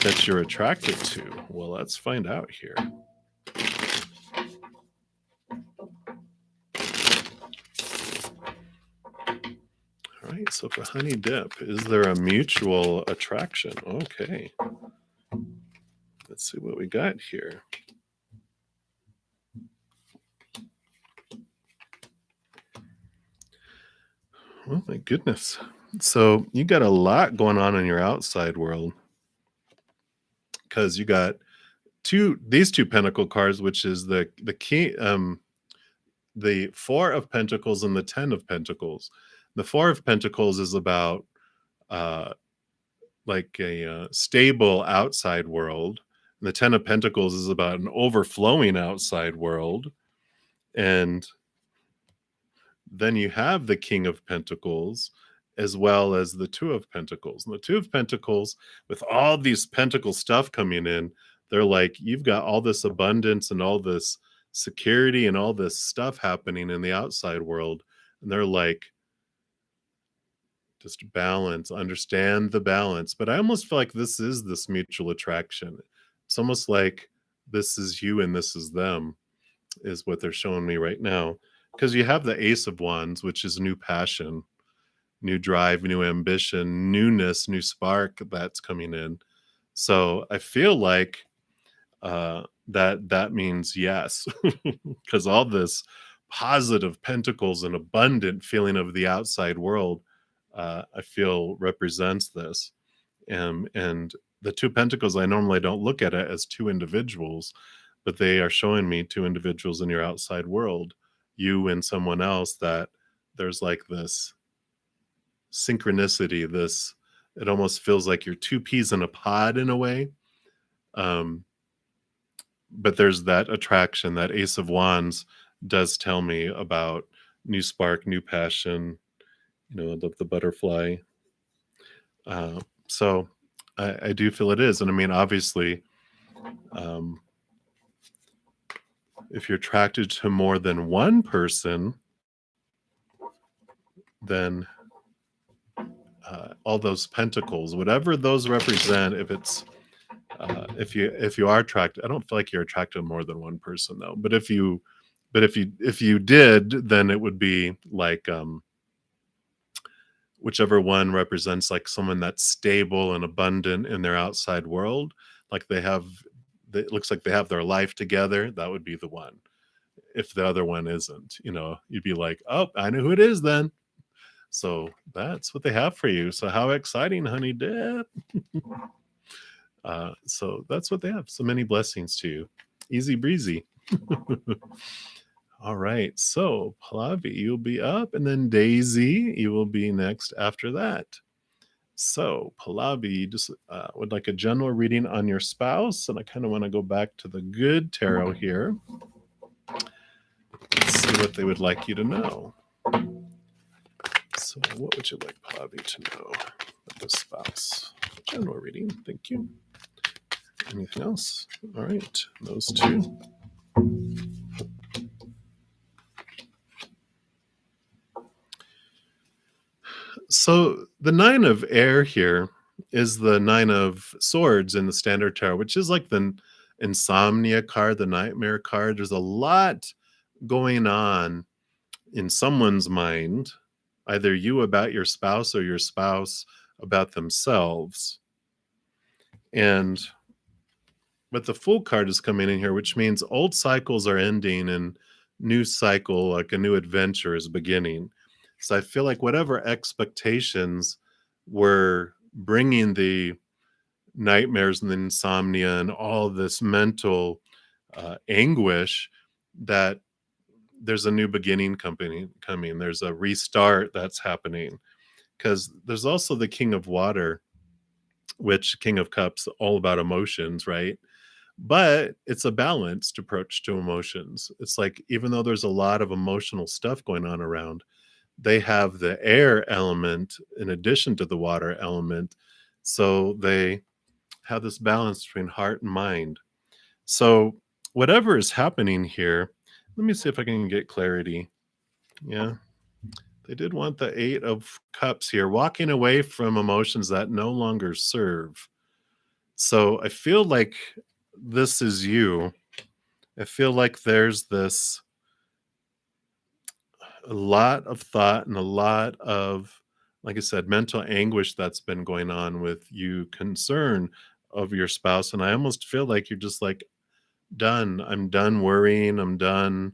that you're attracted to? Well, let's find out here. All right, so for Honey Dip, is there a mutual attraction? Okay. Let's see what we got here. Oh my goodness. So you got a lot going on in your outside world because you got these two pentacle cards, which is the key, the Four of Pentacles and the 10 of Pentacles. The Four of Pentacles is about like a stable outside world. And the 10 of Pentacles is about an overflowing outside world. And then you have the King of Pentacles as well as the Two of Pentacles. And the Two of Pentacles, with all these pentacle stuff coming in, they're like, you've got all this abundance and all this security and all this stuff happening in the outside world. And they're like, just balance, understand the balance. But I almost feel like this is this mutual attraction. It's almost like this is you and this is them, is what they're showing me right now. Because you have the Ace of Wands, which is new passion, new drive, new ambition, newness, new spark that's coming in. So I feel like that means yes, because all this positive pentacles and abundant feeling of the outside world, I feel represents this. And the two pentacles, I normally don't look at it as two individuals, but they are showing me two individuals in your outside world, you and someone else, that there's like this synchronicity, it almost feels like you're two peas in a pod in a way. But there's that attraction. That Ace of Wands does tell me about new spark, new passion, the butterfly. So I do feel it is. And I mean, obviously, if you're attracted to more than one person, then all those pentacles, whatever those represent, if it's if you are attracted, I don't feel like you're attracted to more than one person though. But if you did, then it would be like whichever one represents like someone that's stable and abundant in their outside world, like it looks like they have their life together, that would be the one. If the other one isn't, you'd be like, oh, I know who it is then. So that's what they have for you. So how exciting, honey dip. So that's what they have. So many blessings to you. Easy breezy. All right. So Pallavi, you'll be up, and then Daisy, you will be next after that. So Pallavi, just would like a general reading on your spouse, and I kind of want to go back to the good tarot here. Let's see what they would like you to know. So what would you like Pallavi to know about the spouse? General reading. Thank you. Anything else? All right. Those two. So the nine of air here is the nine of swords in the standard tarot, which is like the insomnia card, the nightmare card. There's a lot going on in someone's mind, either you about your spouse or your spouse about themselves. But the Fool card is coming in here, which means old cycles are ending and new cycle, like a new adventure, is beginning. So I feel like whatever expectations were bringing the nightmares and the insomnia and all this mental anguish, that there's a new beginning coming. There's a restart that's happening, because there's also the King of Water, which King of Cups, all about emotions, right? But it's a balanced approach to emotions. It's like, even though there's a lot of emotional stuff going on around, they have the air element in addition to the water element. So they have this balance between heart and mind. So whatever is happening here, let me see if I can get clarity. Yeah. They did want the 8 of Cups here, walking away from emotions that no longer serve. So I feel like this is you. I feel like there's this a lot of thought and a lot of, like I said, mental anguish that's been going on with you, concern of your spouse. And I almost feel like you're just like, done. I'm done worrying. I'm done.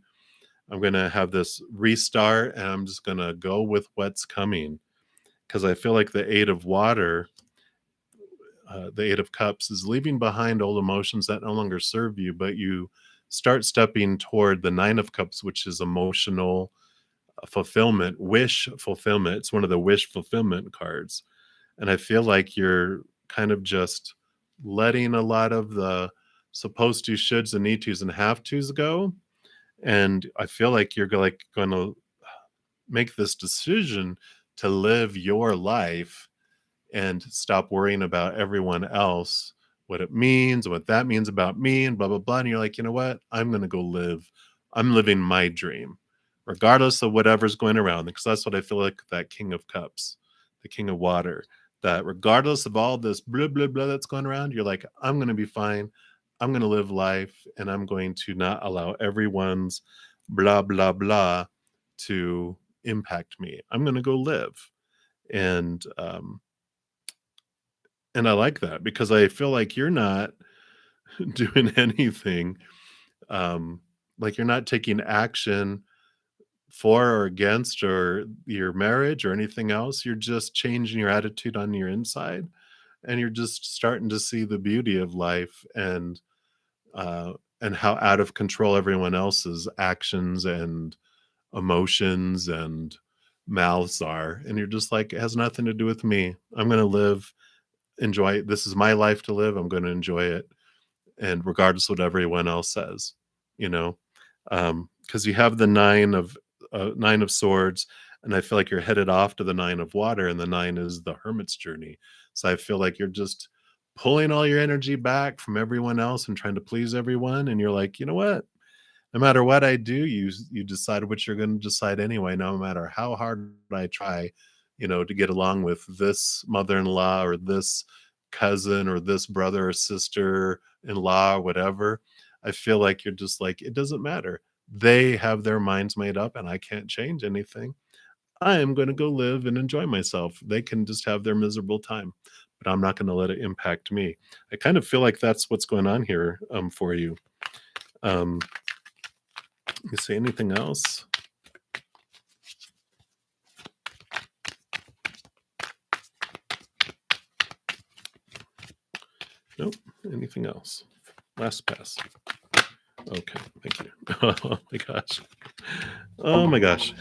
I'm going to have this restart, and I'm just going to go with what's coming. Because I feel like the 8 of Water, the 8 of Cups, is leaving behind old emotions that no longer serve you, but you start stepping toward the 9 of Cups, which is emotional fulfillment, wish fulfillment. It's one of the wish fulfillment cards. And I feel like you're kind of just letting a lot of the supposed to, shoulds, and need tos and have tos go. And I feel like you're like going to make this decision to live your life and stop worrying about everyone else, what it means, what that means about me, and blah, blah, blah. And you're like, you know what? I'm going to go live. I'm living my dream, regardless of whatever's going around. Because that's what I feel like that King of Cups, the King of Water, that regardless of all this blah, blah, blah that's going around, you're like, I'm going to be fine. I'm going to live life, and I'm going to not allow everyone's blah, blah, blah to impact me. I'm going to go live. And I like that, because I feel like you're not doing anything, like you're not taking action for or against or your marriage or anything else. You're just changing your attitude on your inside, and you're just starting to see the beauty of life, and how out of control everyone else's actions and emotions and mouths are. And you're just like, it has nothing to do with me. I'm going to live, enjoy it. This is my life to live. I'm going to enjoy it. And regardless of what everyone else says, you know, because you have the 9 of Swords, and I feel like you're headed off to the 9 of Water, and the 9 is the Hermit's journey. So I feel like you're just pulling all your energy back from everyone else and trying to please everyone. And you're like, you know what? No matter what I do, you decide what you're going to decide anyway, no matter how hard I try, to get along with this mother-in-law or this cousin or this brother or sister-in-law or whatever. I feel like you're just like, it doesn't matter. They have their minds made up and I can't change anything. I am going to go live and enjoy myself. They can just have their miserable time, but I'm not going to let it impact me. I kind of feel like that's what's going on here for you. Um, you say anything else? Nope. Anything else? Last pass. Okay. Thank you. Oh my gosh. Oh my gosh.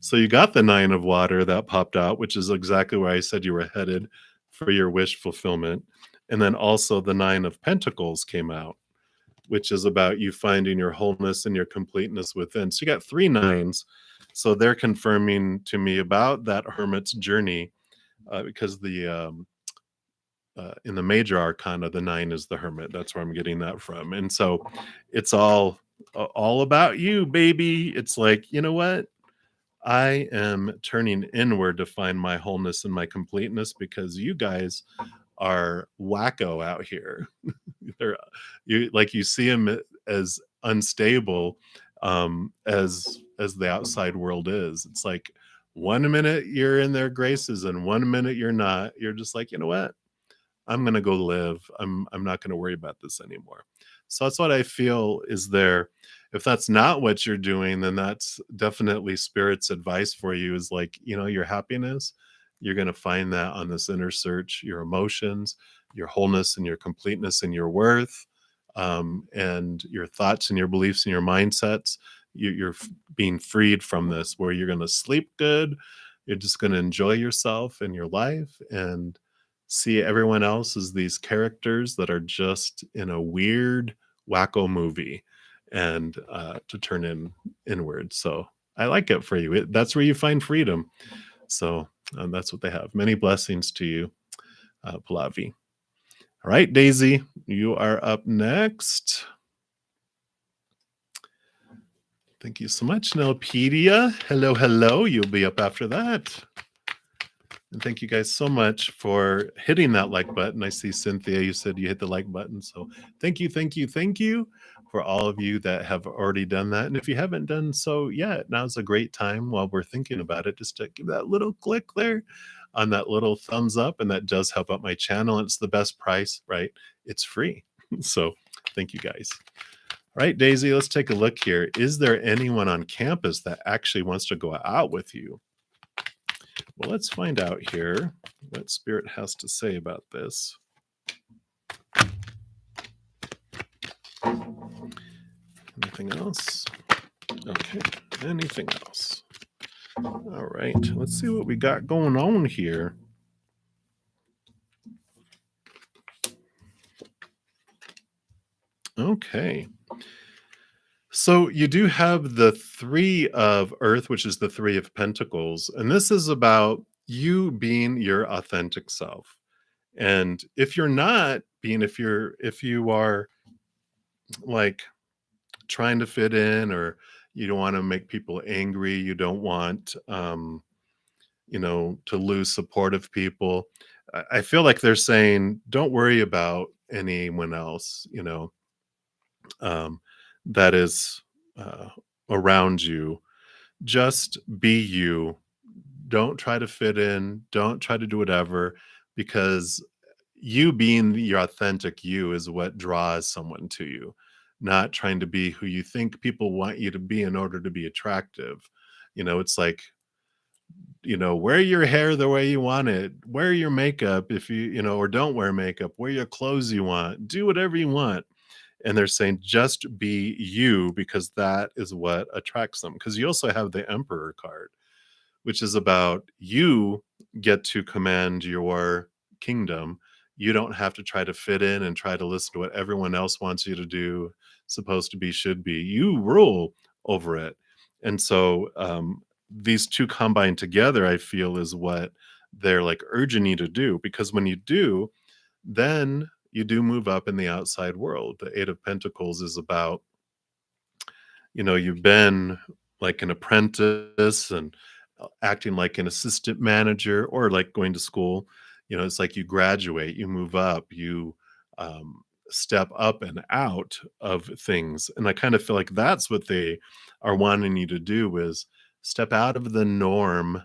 So you got the 9 of water that popped out, which is exactly where I said you were headed for your wish fulfillment. And then also the 9 of pentacles came out, which is about you finding your wholeness and your completeness within. So you got 3 nines. So they're confirming to me about that hermit's journey, because in the major arcana, the 9 is the hermit. That's where I'm getting that from. And so it's all about you, baby. It's like, you know what? I am turning inward to find my wholeness and my completeness because you guys are wacko out here. They're you see them as unstable, as the outside world is. It's like one minute you're in their graces and one minute you're not. You're just like, you know what? I'm gonna go live. I'm not gonna worry about this anymore. So that's what I feel is there. If that's not what you're doing, then that's definitely spirit's advice for you is like, your happiness, you're gonna find that on this inner search, your emotions, your wholeness and your completeness and your worth, and your thoughts and your beliefs and your mindsets. You're being freed from this where you're gonna sleep good, you're just gonna enjoy yourself and your life and see everyone else as these characters that are just in a weird wacko movie and to turn inward. So I like it for you. That's where you find freedom. So that's what they have. Many blessings to you, Pallavi. All right, Daisy, you are up next. Thank you so much, Nelpedia. Hello, hello. You'll be up after that. And thank you guys so much for hitting that like button. I see Cynthia, you said you hit the like button. So thank you, thank you, thank you for all of you that have already done that. And if you haven't done so yet, now's a great time while we're thinking about it, just to give that little click there on that little thumbs up. And that does help out my channel. And it's the best price, right? It's free. So thank you guys. All right, Daisy, let's take a look here. Is there anyone on campus that actually wants to go out with you? Well, let's find out here what Spirit has to say about this. Anything else? Okay, anything else? All right, let's see what we got going on here. Okay. So you do have the 3 of Earth, which is the 3 of Pentacles, and this is about you being your authentic self. And if you're not being, if you are like trying to fit in, or you don't want to make people angry, you don't want to lose supportive people. I feel like they're saying, don't worry about anyone else, um, that is uh, around you. Just be you. Don't try to fit in. Don't try to do whatever, because you being your authentic you is what draws someone to you, not trying to be who you think people want you to be in order to be attractive. It's like, wear your hair the way you want it, wear your makeup if or don't wear makeup, wear your clothes you want, do whatever you want. And they're saying just be you, because that is what attracts them. Because you also have the Emperor card, which is about you get to command your kingdom. You don't have to try to fit in and try to listen to what everyone else wants you to do, supposed to be, should be. You rule over it. And so these two combined together, I feel, is what they're like urging you to do. Because when you do, then you do move up in the outside world. The Eight of Pentacles is about, you've been like an apprentice and acting like an assistant manager or like going to school. It's like you graduate, you move up, you um, step up and out of things. And I kind of feel like that's what they are wanting you to do is step out of the norm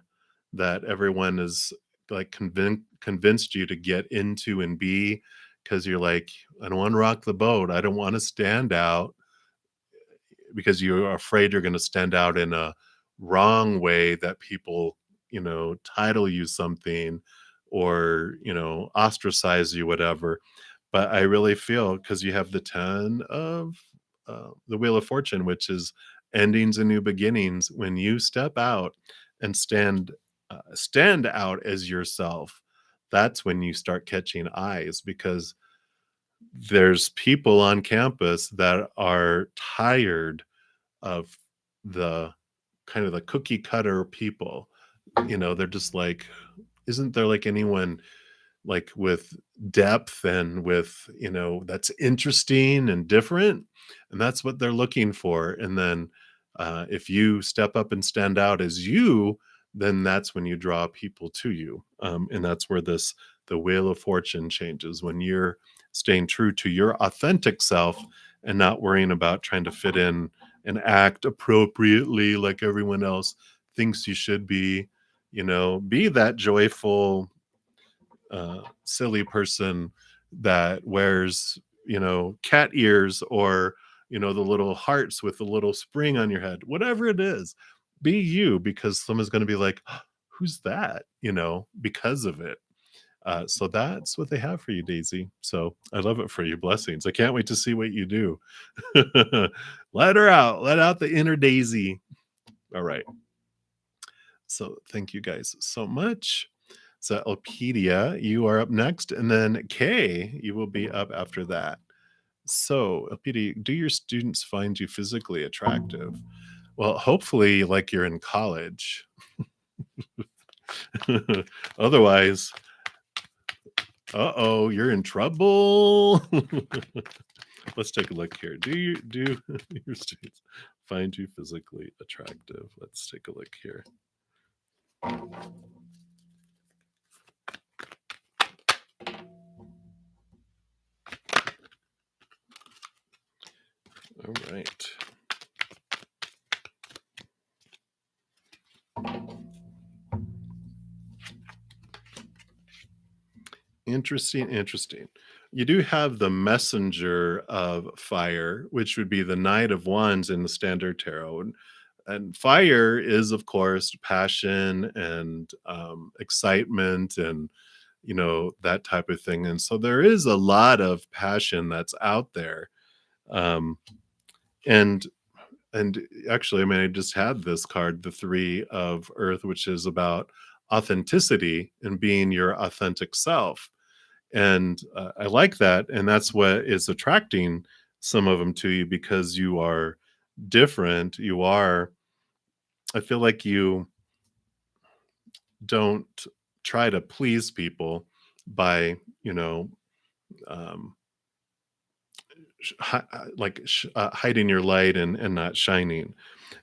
that everyone is like convinced you to get into and be, because you're like, I don't want to rock the boat. I don't want to stand out because you're afraid you're going to stand out in a wrong way that people, title you something or, ostracize you, whatever. But I really feel because you have the 10 of the Wheel of Fortune, which is endings and new beginnings. When you step out and stand out as yourself, that's when you start catching eyes, because there's people on campus that are tired of the kind of the cookie cutter people. They're just like, isn't there like anyone like with depth and with, that's interesting and different? And that's what they're looking for. And then if you step up and stand out as you, then that's when you draw people to you. And that's where the Wheel of Fortune changes, when you're staying true to your authentic self and not worrying about trying to fit in and act appropriately like everyone else thinks you should be. Be that joyful, silly person that wears, cat ears, or, the little hearts with the little spring on your head, whatever it is. Be you, because someone's going to be like, who's that, because of it. So that's what they have for you, Daisy. So I love it for you. Blessings. I can't wait to see what you do. Let her out. Let out the inner Daisy. All right. So thank you guys so much. So Elpedia, you are up next, and then Kay, you will be up after that. So Elpedia, do your students find you physically attractive? Well, hopefully, like you're in college. Otherwise, you're in trouble. Let's take a look here. Do your students find you physically attractive? Let's take a look here. All right. Interesting, interesting. You do have the messenger of fire, which would be the Knight of Wands in the Standard Tarot. And fire is, of course, passion and excitement and, that type of thing. And so there is a lot of passion that's out there. Um, and and actually, I mean, I just had this card, the Three of Earth, which is about authenticity and being your authentic self. And I like that, and that's what is attracting some of them to you, because you are different. I feel like you don't try to please people by, um, hiding your light and not shining,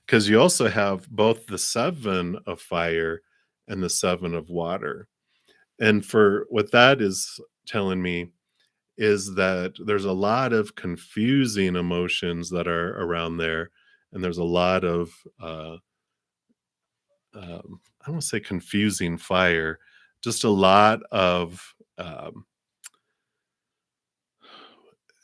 because you also have both the Seven of Fire and the Seven of Water. And for what that is telling me is that there's a lot of confusing emotions that are around there, and there's a lot of I don't want to say confusing fire, just a lot of I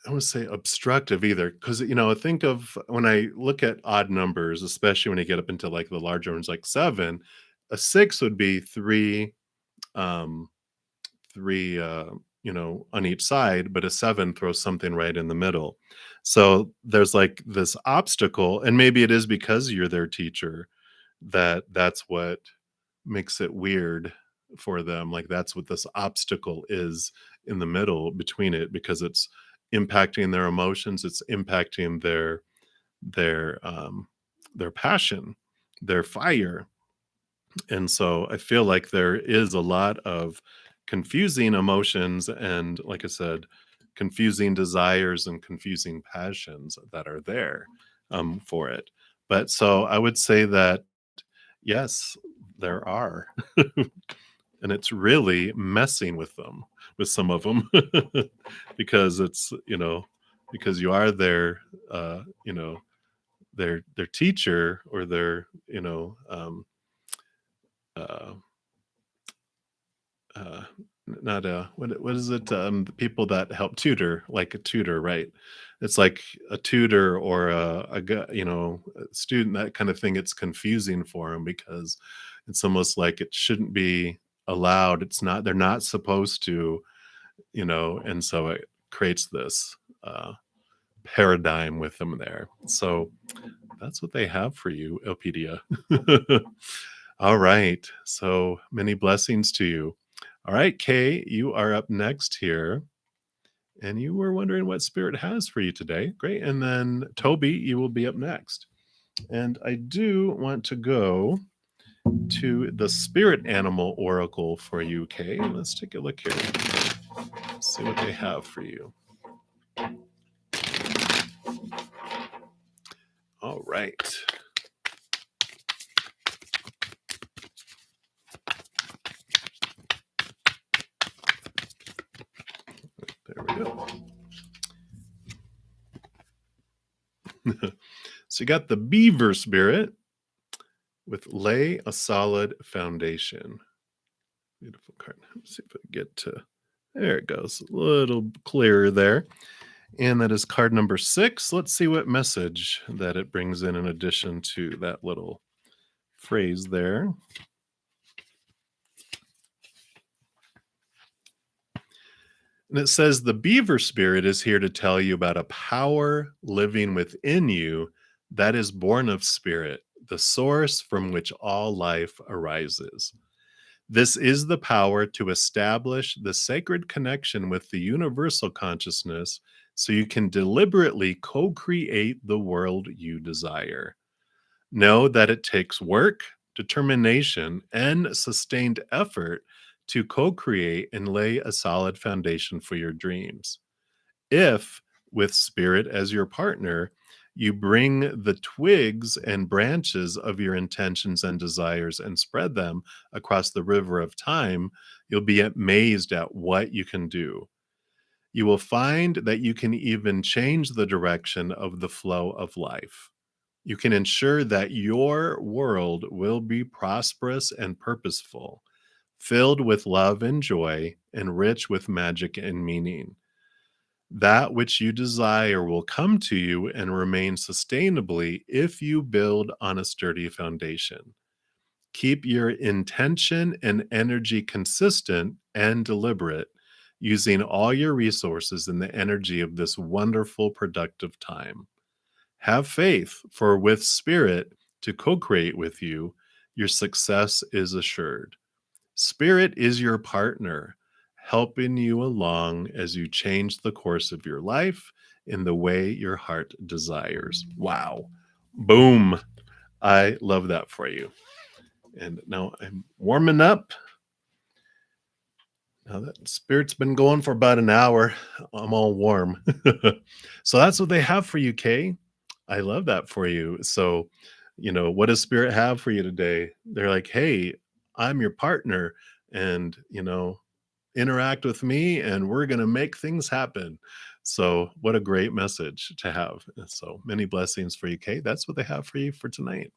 want to say obstructive either, because I think of when I look at odd numbers, especially when you get up into like the larger ones, like seven. A six would be um, three, on each side, but a seven throws something right in the middle. So there's like this obstacle, and maybe it is because you're their teacher that's what makes it weird for them. Like that's what this obstacle is in the middle between it, because it's impacting their emotions, it's impacting their passion, their fire. And so I feel like there is a lot of confusing emotions and, like I said, confusing desires and confusing passions that are there for it. But so I would say that yes, there are. And it's really messing with them, with some of them, because it's, because you are their teacher, or their, uh, uh, not what is it? The people that help tutor, like a tutor, right? It's like a tutor or a student, that kind of thing. It's confusing for them because it's almost like it shouldn't be allowed. It's not. They're not supposed to, and so it creates this paradigm with them there. So that's what they have for you, Elpedia. All right. So many blessings to you. All right, Kay, you are up next here. And you were wondering what spirit has for you today. Great. And then Toby, you will be up next. And I do want to go to the spirit animal oracle for you, Kay. Let's take a look here. See what they have for you. All right. There we go. So you got the beaver spirit with lay a solid foundation. Beautiful card. Let's see if I get to, there it goes. A little clearer there. And that is card number 6. Let's see what message that it brings in addition to that little phrase there. And it says, the beaver spirit is here to tell you about a power living within you that is born of spirit, the source from which all life arises. This is the power to establish the sacred connection with the universal consciousness so you can deliberately co create the world you desire. Know that it takes work, determination, and sustained effort to co create and lay a solid foundation for your dreams. If, with spirit as your partner, you bring the twigs and branches of your intentions and desires and spread them across the river of time, you'll be amazed at what you can do. You will find that you can even change the direction of the flow of life. You can ensure that your world will be prosperous and purposeful, filled with love and joy, and rich with magic and meaning. That which you desire will come to you and remain sustainably if you build on a sturdy foundation. Keep your intention and energy consistent and deliberate, using all your resources in the energy of this wonderful, productive time. Have faith, for with spirit to co create with you, your success is assured. Spirit is your partner, helping you along as you change the course of your life in the way your heart desires. Wow. Boom. I love that for you. And now I'm warming up. Now that spirit's been going for about an hour. I'm all warm. So that's what they have for you, Kay. I love that for you. So, what does spirit have for you today? They're like, hey, I'm your partner, and, interact with me, and we're going to make things happen. So, what a great message to have. And so, many blessings for you, Kay. That's what they have for you for tonight.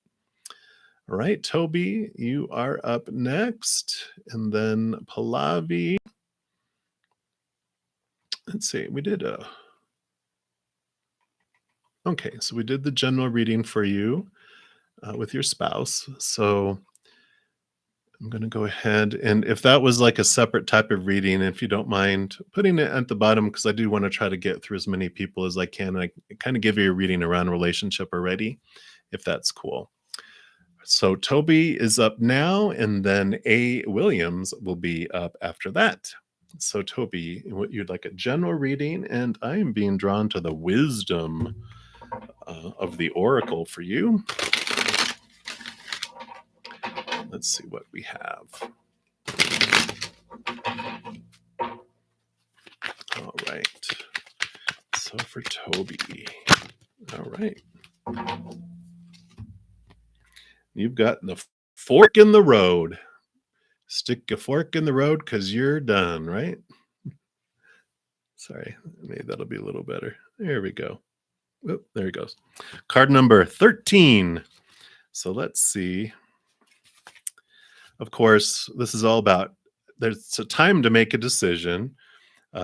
All right, Toby, you are up next. And then Pallavi. Let's see, we did okay, so we did the general reading for you with your spouse. So I'm going to go ahead, and if that was like a separate type of reading, if you don't mind putting it at the bottom, because I do want to try to get through as many people as I can. I kind of give you a reading around relationship already, if that's cool. So Toby is up now, and then A. Williams will be up after that. So Toby, what you'd like a general reading, and I am being drawn to the wisdom of the oracle for you. Let's see what we have. All right. So for Toby. All right. You've got the fork in the road. Stick a fork in the road because you're done, right? Sorry, maybe that'll be a little better. There we go. Oop, there he goes. Card number 13. So let's see. Of course, this is all about there's a time to make a decision,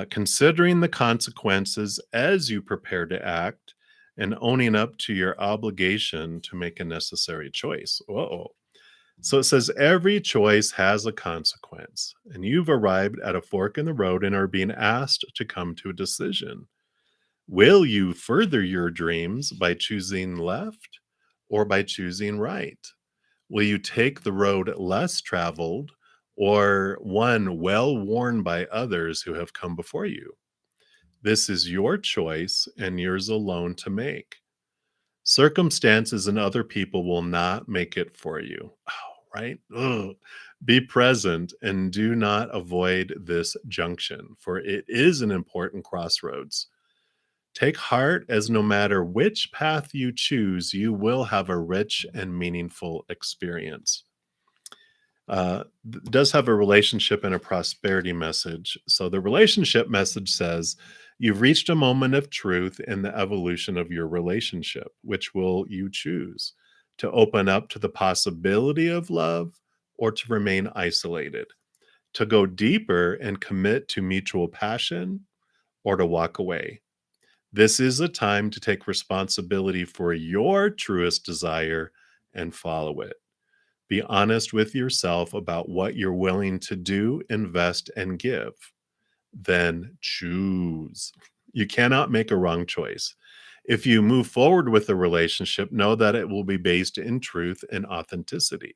considering the consequences as you prepare to act, and owning up to your obligation to make a necessary choice. Whoa. So it says every choice has a consequence, and you've arrived at a fork in the road and are being asked to come to a decision. Will you further your dreams by choosing left or by choosing right? Will you take the road less traveled or one well worn by others who have come before you? This is your choice and yours alone to make. Circumstances and other people will not make it for you. Oh, right? Ugh. Be present and do not avoid this junction, for it is an important crossroads. Take heart, as no matter which path you choose, you will have a rich and meaningful experience. Does have a relationship and a prosperity message. So the relationship message says, you've reached a moment of truth in the evolution of your relationship. Which will you choose? To open up to the possibility of love or to remain isolated? To go deeper and commit to mutual passion or to walk away? This is a time to take responsibility for your truest desire and follow it. Be honest with yourself about what you're willing to do, invest, and give. Then choose. You cannot make a wrong choice. If you move forward with a relationship, know that it will be based in truth and authenticity.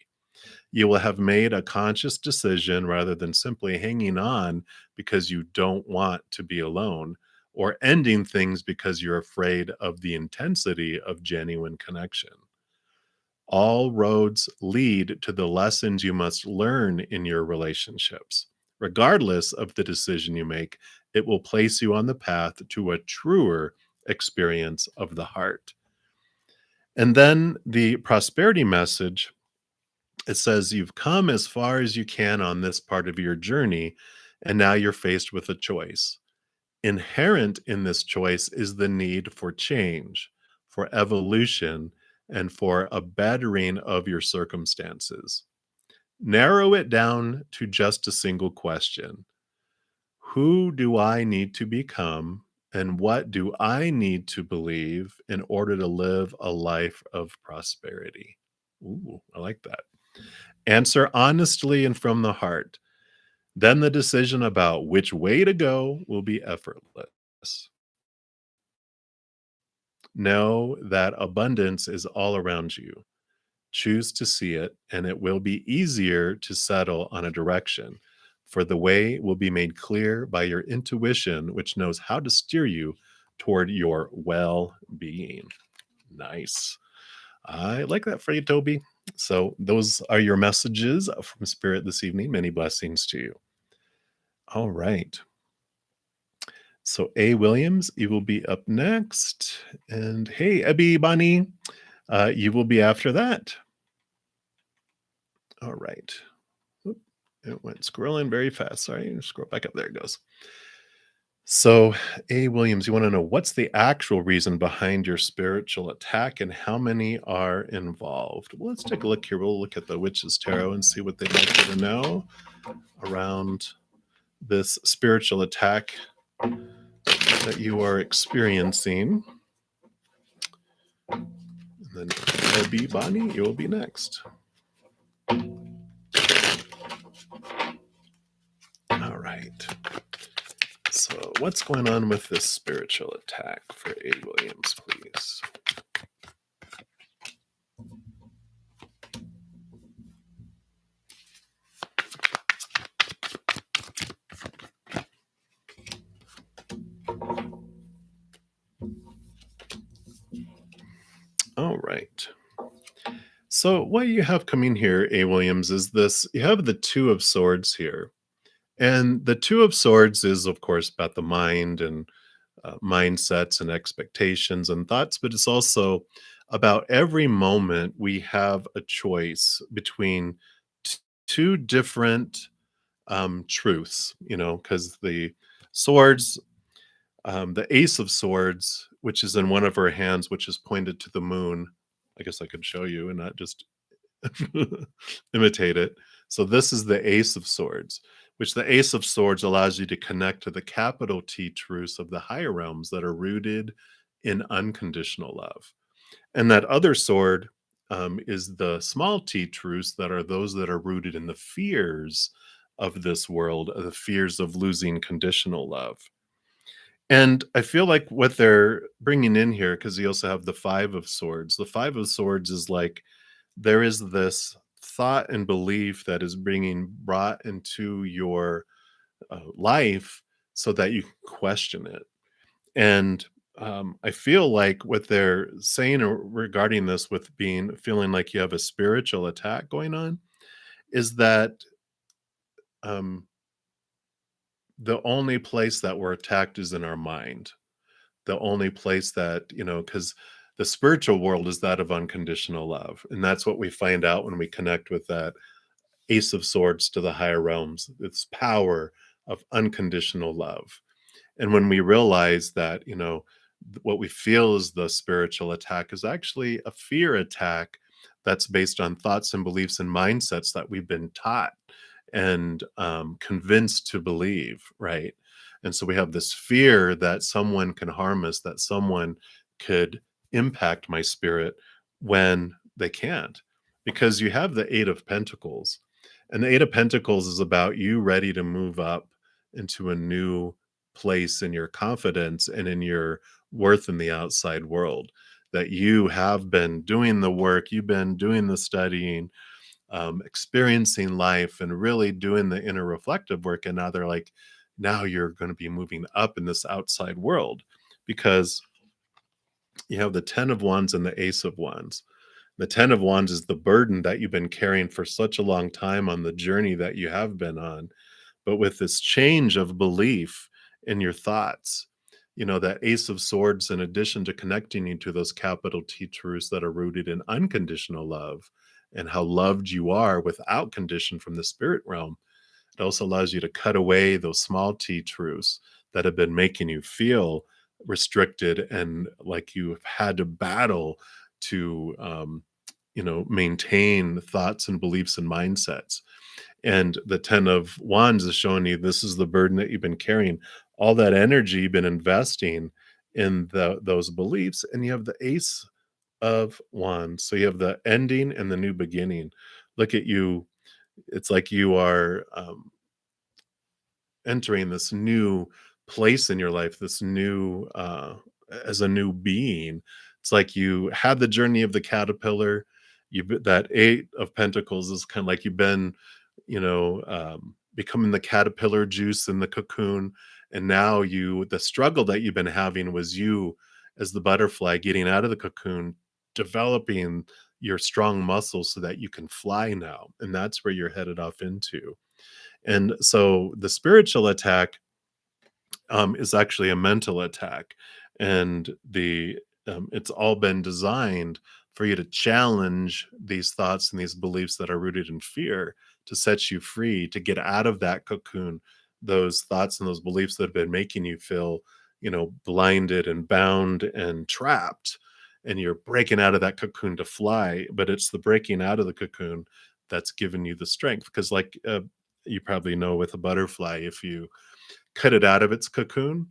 You will have made a conscious decision rather than simply hanging on because you don't want to be alone or ending things because you're afraid of the intensity of genuine connection. All roads lead to the lessons you must learn in your relationships. Regardless of the decision you make, it will place you on the path to a truer experience of the heart. And then the prosperity message, it says, you've come as far as you can on this part of your journey, and now you're faced with a choice. Inherent in this choice is the need for change, for evolution, and for a bettering of your circumstances. Narrow it down to just a single question. Who do I need to become, and what do I need to believe in order to live a life of prosperity? Ooh, I like that. Answer honestly and from the heart. Then the decision about which way to go will be effortless. Know that abundance is all around you. Choose to see it, and it will be easier to settle on a direction, for the way will be made clear by your intuition, which knows how to steer you toward your well being. Nice. I like that for you, Toby. So, those are your messages from Spirit this evening. Many blessings to you. All right. So, A. Williams, you will be up next. And hey, Ebby Bunny, you will be after that. All right. Oop, it went scrolling very fast. Sorry, scroll back up. There it goes. So, A. Williams, you want to know what's the actual reason behind your spiritual attack and how many are involved? Well, let's take a look here. We'll look at the Witch's Tarot and see what they'd like you to know around this spiritual attack that you are experiencing. And then LB Bonnie, you will be next. All right. So, what's going on with this spiritual attack for A. Williams, please? All right. So, what you have coming here, A. Williams, is this you have the Two of Swords here. And the Two of Swords is, of course, about the mind and mindsets and expectations and thoughts, but it's also about every moment we have a choice between t- two different truths, because the swords, the ace of swords, which is in one of her hands, which is pointed to the moon. I guess I could show you and not just imitate it. So this is the ace of swords, which the ace of swords allows you to connect to the capital T truths of the higher realms that are rooted in unconditional love. And that other sword is the small t truths that are those that are rooted in the fears of this world, the fears of losing conditional love. And I feel like what they're bringing in here, because you also have the five of swords. The five of swords is like there is this thought and belief that is being brought into your life so that you can question it. And I feel like what they're saying regarding this with being feeling like you have a spiritual attack going on is that um, the only place that we're attacked is in our mind. The only place that, because the spiritual world is that of unconditional love. And that's what we find out when we connect with that ace of swords to the higher realms, this power of unconditional love. And when we realize that, what we feel is the spiritual attack is actually a fear attack that's based on thoughts and beliefs and mindsets that we've been taught and convinced to believe, right? And so we have this fear that someone can harm us, that someone could impact my spirit when they can't. Because you have the Eight of Pentacles, and the Eight of Pentacles is about you ready to move up into a new place in your confidence and in your worth in the outside world. That you have been doing the work, you've been doing the studying, experiencing life, and really doing the inner reflective work. And now they're like, now you're going to be moving up in this outside world because you have the 10 of Wands and the Ace of Wands. The 10 of Wands is the burden that you've been carrying for such a long time on the journey that you have been on. But with this change of belief in your thoughts, that Ace of Swords, in addition to connecting you to those capital T truths that are rooted in unconditional love and how loved you are without condition from the spirit realm, it also allows you to cut away those small t truths that have been making you feel restricted and like you've had to battle to, maintain thoughts and beliefs and mindsets. And the 10 of Wands is showing you this is the burden that you've been carrying, all that energy you've been investing in those beliefs. And you have the Ace of Wands. So you have the ending and the new beginning. Look at you. It's like you are entering this new place in your life, this new as a new being. It's like you had the journey of the caterpillar. That Eight of Pentacles is kind of like you've been, becoming the caterpillar juice in the cocoon, and now the struggle that you've been having was you as the butterfly getting out of the cocoon, developing your strong muscles so that you can fly now, and that's where you're headed off into. And so the spiritual attack is actually a mental attack, and the it's all been designed for you to challenge these thoughts and these beliefs that are rooted in fear, to set you free, to get out of that cocoon, those thoughts and those beliefs that have been making you feel, blinded and bound and trapped. And you're breaking out of that cocoon to fly, but it's the breaking out of the cocoon that's given you the strength. Because, like, you probably know with a butterfly, if you cut it out of its cocoon,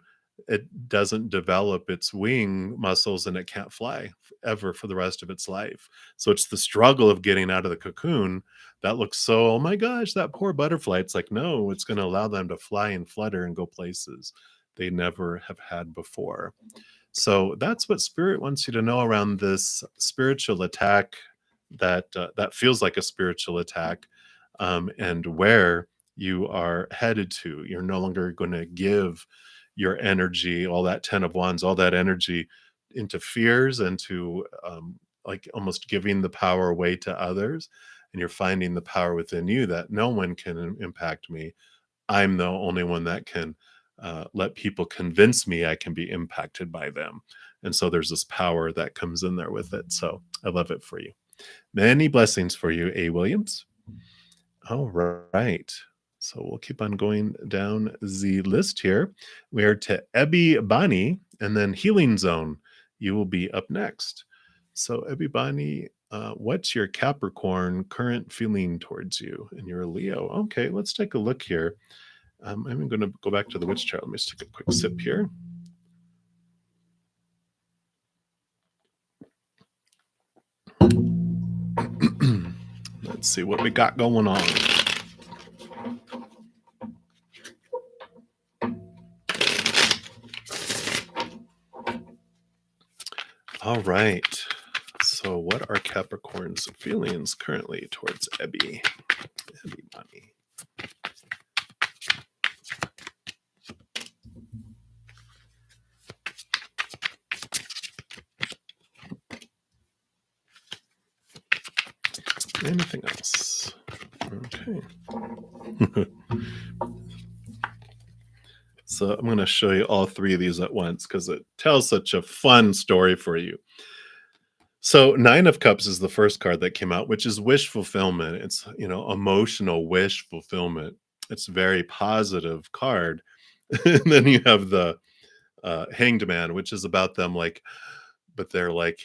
it doesn't develop its wing muscles and it can't fly ever for the rest of its life. So it's the struggle of getting out of the cocoon that looks so, oh my gosh, that poor butterfly. It's like, no, it's going to allow them to fly and flutter and go places they never have had before. So that's what spirit wants you to know around this spiritual attack that feels like a spiritual attack, and where you are headed to. You're no longer going to give your energy, all that 10 of Wands, all that energy into fears and to like almost giving the power away to others. And you're finding the power within you that no one can impact me. I'm the only one that can let people convince me I can be impacted by them. And so there's this power that comes in there with it. So I love it for you. Many blessings for you, A. Williams. All right. So we'll keep on going down the list here. We're to Ebby Bani and then Healing Zone. You will be up next. So, Ebby Bani, what's your Capricorn current feeling towards you? And you're a Leo. Okay, let's take a look here. I'm going to go back to the witch chart. Let me just take a quick sip here. Let's see what we got going on. All right. So, what are Capricorn's feelings currently towards Ebby? Ebby Bani. Anything else? Okay. So I'm going to show you all three of these at once because it tells such a fun story for you. So Nine of Cups is the first card that came out, which is wish fulfillment. It's, emotional wish fulfillment. It's a very positive card. And then you have the Hanged Man, which is about them but they're like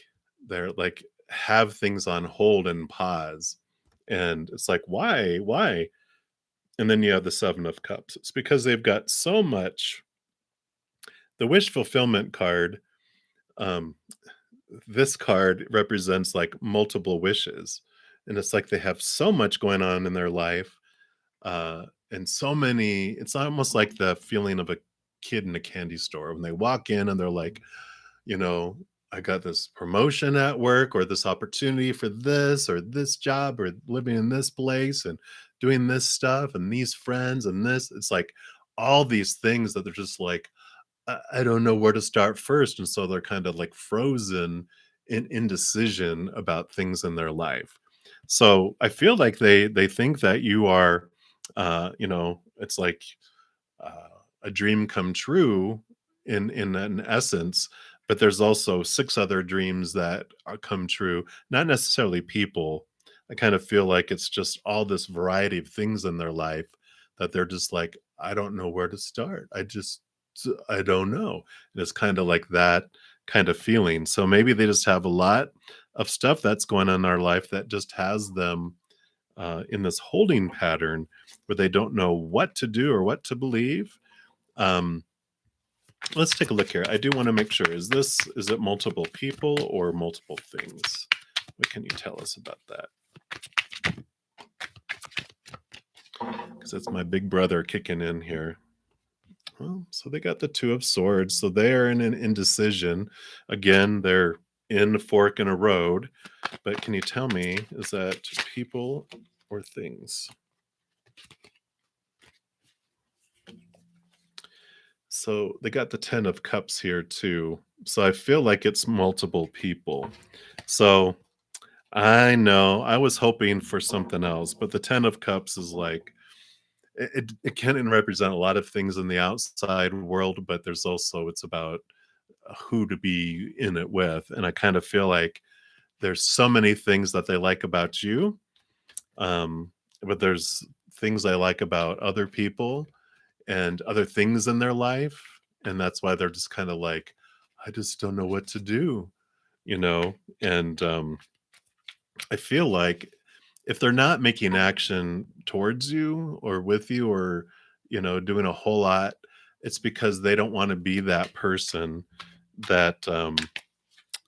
have things on hold and pause. And it's like, why? And then you have the Seven of Cups. It's because they've got so much. The wish fulfillment card, um, this card represents like multiple wishes. And it's like they have so much going on in their life. And so many, it's almost like the feeling of a kid in a candy store when they walk in and they're like, you know, I got this promotion at work or this opportunity for this or this job or living in this place and doing this stuff and these friends and this. It's like all these things that they're just like, I don't know where to start first. And so they're kind of like frozen in indecision about things in their life. So I feel like they think that you are, it's like a dream come true in an essence, but there's also six other dreams that are come true, not necessarily people. I kind of feel like it's just all this variety of things in their life that they're just like, I don't know where to start. I don't know. And it's kind of like that kind of feeling. So maybe they just have a lot of stuff that's going on in our life that just has them in this holding pattern where they don't know what to do or what to believe. Um, let's take a look here. I do want to make sure, is it multiple people or multiple things? What can you tell us about that? Because it's my big brother kicking in here. Well, so they got the Two of Swords. So they are in an indecision. Again, they're in a fork in a road. But can you tell me, is that people or things? So they got the Ten of Cups here too. So I feel like it's multiple people. So I know I was hoping for something else, but the Ten of Cups is like it can represent a lot of things in the outside world, but there's also it's about who to be in it with. And I kind of feel like there's so many things that they like about you, but there's things I like about other people and other things in their life. And that's why they're just kind of like, I just don't know what to do, you know? And I feel like if they're not making action towards you or with you or, doing a whole lot, it's because they don't want to be that person that,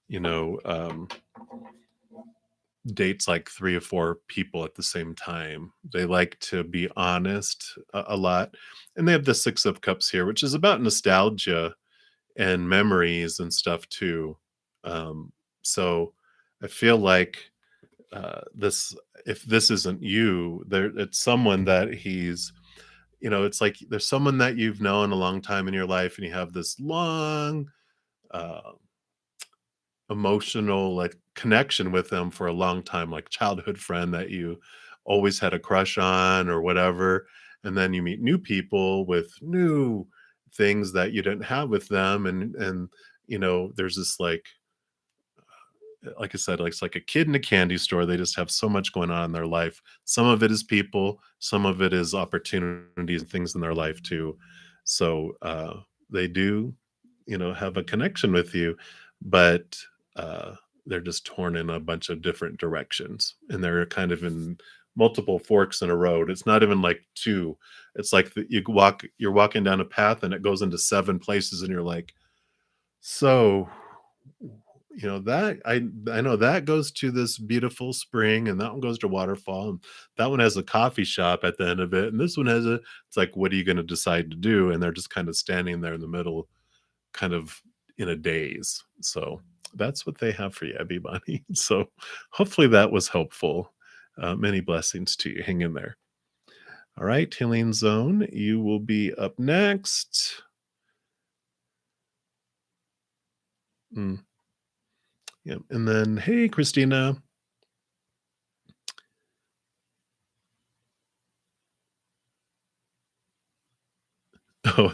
you know, um, dates like 3 or 4 people at the same time. They like to be honest a lot. And they have the 6 of Cups here, which is about nostalgia and memories and stuff too. So I feel like this if this isn't you, there it's someone that it's like there's someone that you've known a long time in your life and you have this long uh emotional like connection with them for a long time, like childhood friend that you always had a crush on or whatever. And then you meet new people with new things that you didn't have with them, and there's this like I said, like it's like a kid in a candy store. They just have so much going on in their life. Some of it is people, some of it is opportunities and things in their life too. So they do, have a connection with you, but uh, they're just torn in a bunch of different directions, and they're kind of in multiple forks in a road. It's not even like two. It's like you're walking down a path, and it goes into seven places, and you're like, so, that I know that goes to this beautiful spring, and that one goes to waterfall, and that one has a coffee shop at the end of it, and this one has a it's like, what are you gonna decide to do? And they're just kind of standing there in the middle, kind of in a daze. So that's what they have for you, everybody. So hopefully that was helpful. Many blessings to you. Hang in there. All right, Healing Zone, you will be up next. Mm, yeah. And then, hey, Christina. Oh,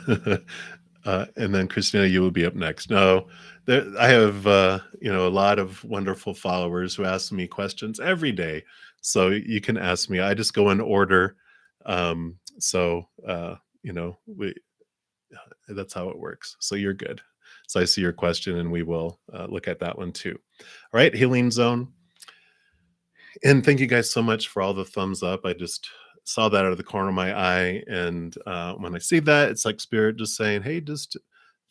and then Christina, you will be up next. No, I have a lot of wonderful followers who ask me questions every day, so you can ask me. I just go in order. So that's how it works. So you're good. So I see your question, and we will look at that one too. All right, Healing Zone. And thank you guys so much for all the thumbs up. I just saw that out of the corner of my eye. And when I see that, it's like spirit just saying, hey, just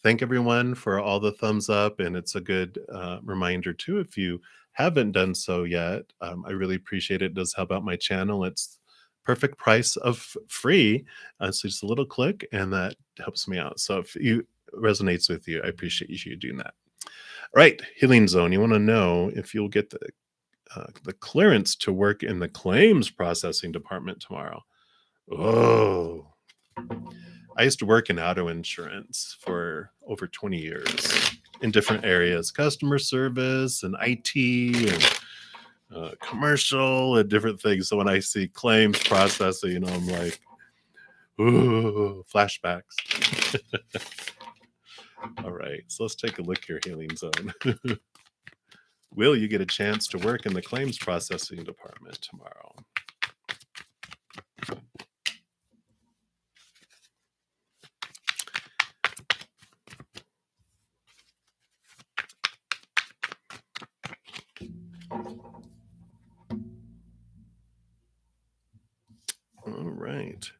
thank everyone for all the thumbs up. And it's a good reminder, too, if you haven't done so yet. I really appreciate it. It does help out my channel. It's perfect price of free. So just a little click, and that helps me out. So if you resonates with you, I appreciate you doing that. All right, Healing Zone. You want to know if you'll get the clearance to work in the claims processing department tomorrow. Oh, I used to work in auto insurance for over 20 years in different areas, customer service and IT and commercial and different things. So when I see claims processing, I'm like, ooh, flashbacks. All right, so let's take a look here, Healing Zone. Will you get a chance to work in the claims processing department tomorrow? All right.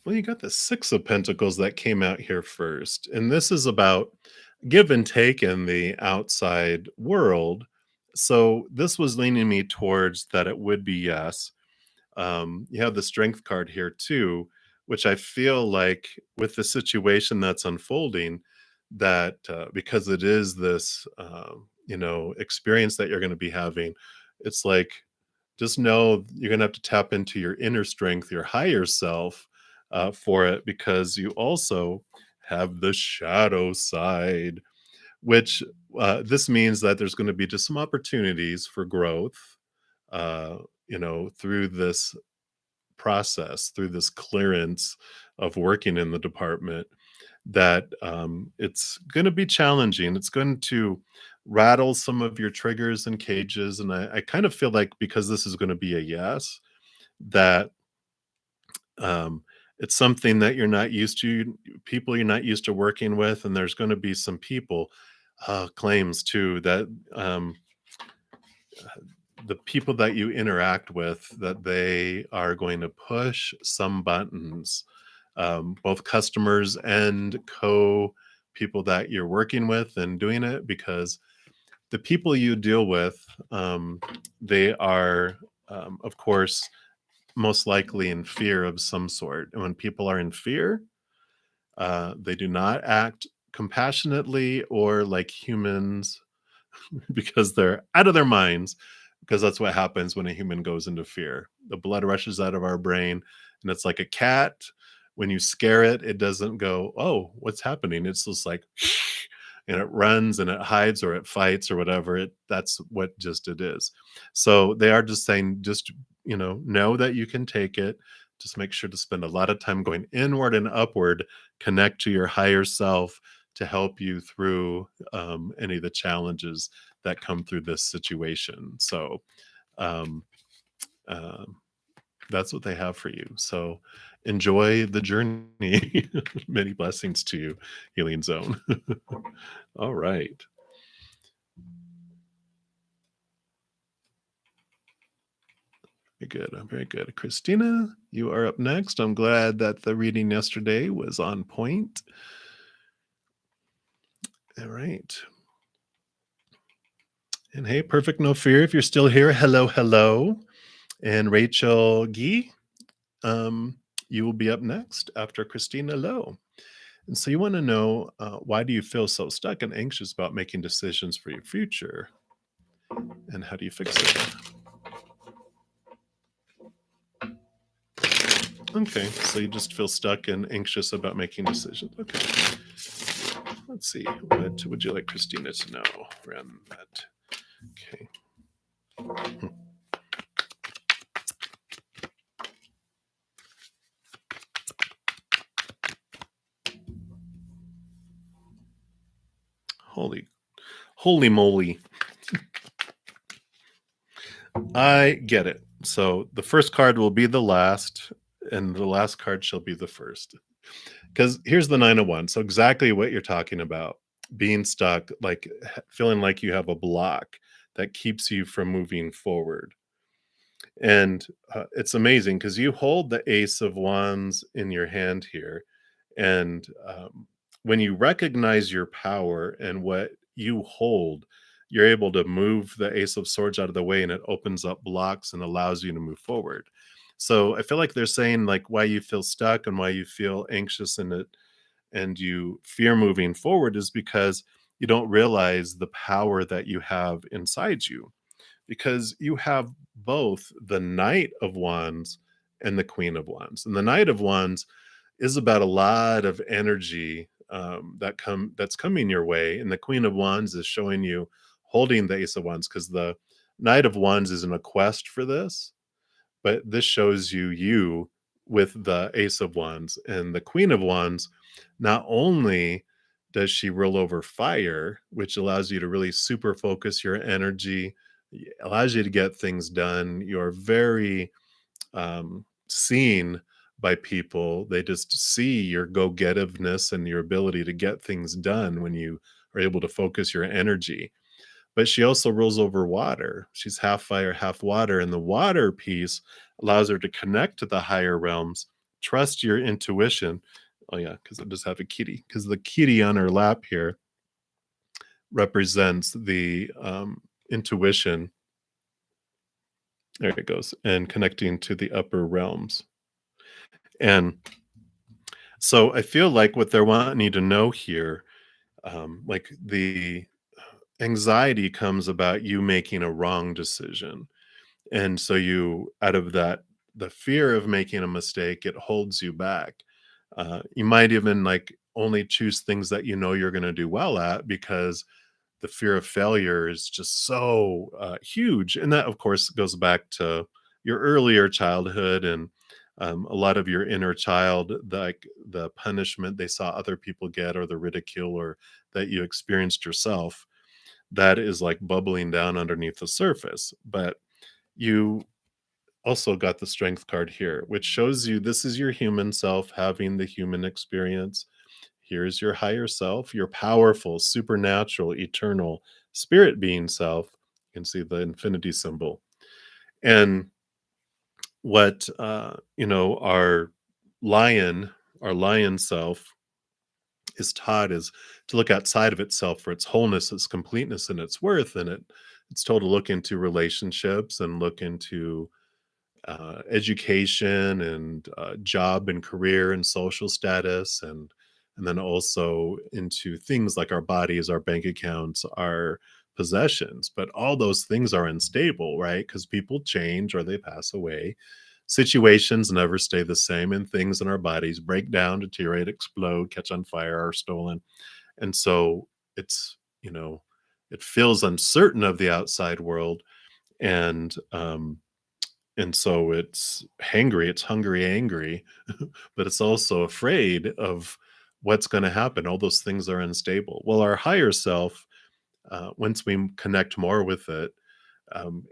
Well, you got the Six of Pentacles that came out here first. And this is about give and take in the outside world. So this was leaning me towards that it would be yes. You have the Strength card here too, which I feel like with the situation that's unfolding, that because it is this, experience that you're going to be having, it's like just know you're going to have to tap into your inner strength, your higher self for it, because you also have the shadow side, which this means that there's going to be just some opportunities for growth, through this process, through this clearance of working in the department, that it's going to be challenging. It's going to rattle some of your triggers and cages. And I kind of feel like because this is going to be a yes, that um, it's something that you're not used to, people you're not used to working with. And there's going to be some people, claims too, that the people that you interact with, that they are going to push some buttons, both customers and people that you're working with and doing it, because the people you deal with, they are, of course, most likely in fear of some sort. And when people are in fear, they do not act compassionately or like humans because they're out of their minds, because that's what happens when a human goes into fear. The blood rushes out of our brain, and it's like a cat. When you scare it, it doesn't go, oh, what's happening? It's just like, and it runs and it hides or it fights or whatever. That's what just it is. So they are just saying, just, know that you can take it. Just make sure to spend a lot of time going inward and upward, connect to your higher self to help you through any of the challenges that come through this situation. So, um, um, that's what they have for you. So enjoy the journey. Many blessings to you, Healing Zone. All right. Very good. Very good. Christina, you are up next. I'm glad that the reading yesterday was on point. All right. And hey, Perfect No Fear, if you're still here, hello, hello. And Rachel Gee, um, you will be up next after Christina Lowe. And so you want to know why do you feel so stuck and anxious about making decisions for your future? And how do you fix it? Okay, so you just feel stuck and anxious about making decisions. Okay, let's see. What would you like Christina to know around that? Okay. Holy, holy moly. I get it. So the first card will be the last, and the last card shall be the first. Because here's the 9 of Wands. So exactly what you're talking about, being stuck, like feeling like you have a block that keeps you from moving forward. And it's amazing because you hold the Ace of Wands in your hand here. And when you recognize your power and what you hold, you're able to move the Ace of Swords out of the way and it opens up blocks and allows you to move forward. So I feel like they're saying like why you feel stuck and why you feel anxious and you fear moving forward is because you don't realize the power that you have inside you because you have both the Knight of Wands and the Queen of Wands. And the Knight of Wands is about a lot of energy that's coming your way, and the Queen of Wands is showing you holding the Ace of Wands because the Knight of Wands is in a quest for this, but this shows you with the Ace of Wands and the Queen of Wands. Not only does she roll over fire, which allows you to really super focus your energy, allows you to get things done. You're very seen by people. They just see your go-getiveness and your ability to get things done when you are able to focus your energy. But she also rules over water. She's half fire, half water. And the water piece allows her to connect to the higher realms, trust your intuition. Oh, yeah, because I just have a kitty. Because the kitty on her lap here represents the intuition. There it goes. And connecting to the upper realms. And so I feel like what they're wanting you to know here, like the anxiety comes about you making a wrong decision. And so you, out of that, the fear of making a mistake, it holds you back. You might even like only choose things that you know you're going to do well at because the fear of failure is just so huge. And that, of course, goes back to your earlier childhood and a lot of your inner child, like the punishment they saw other people get or the ridicule or that you experienced yourself. That is like bubbling down underneath the surface. But you also got the strength card here, which shows you this is your human self having the human experience. Here's your higher self, your powerful, supernatural, eternal spirit being self. You can see the infinity symbol. And what lion, our lion self is taught is to look outside of itself for its wholeness, its completeness, and its worth. And it's told to look into relationships and look into education and job and career and social status and then also into things like our bodies, our bank accounts, our possessions. But all those things are unstable, right? Because people change or they pass away. Situations never stay the same, and things in our bodies break down, deteriorate, explode, catch on fire, are stolen. And so it's, it feels uncertain of the outside world. And And so it's hangry, it's hungry, angry, but it's also afraid of what's going to happen. All those things are unstable. Well, our higher self, once we connect more with it,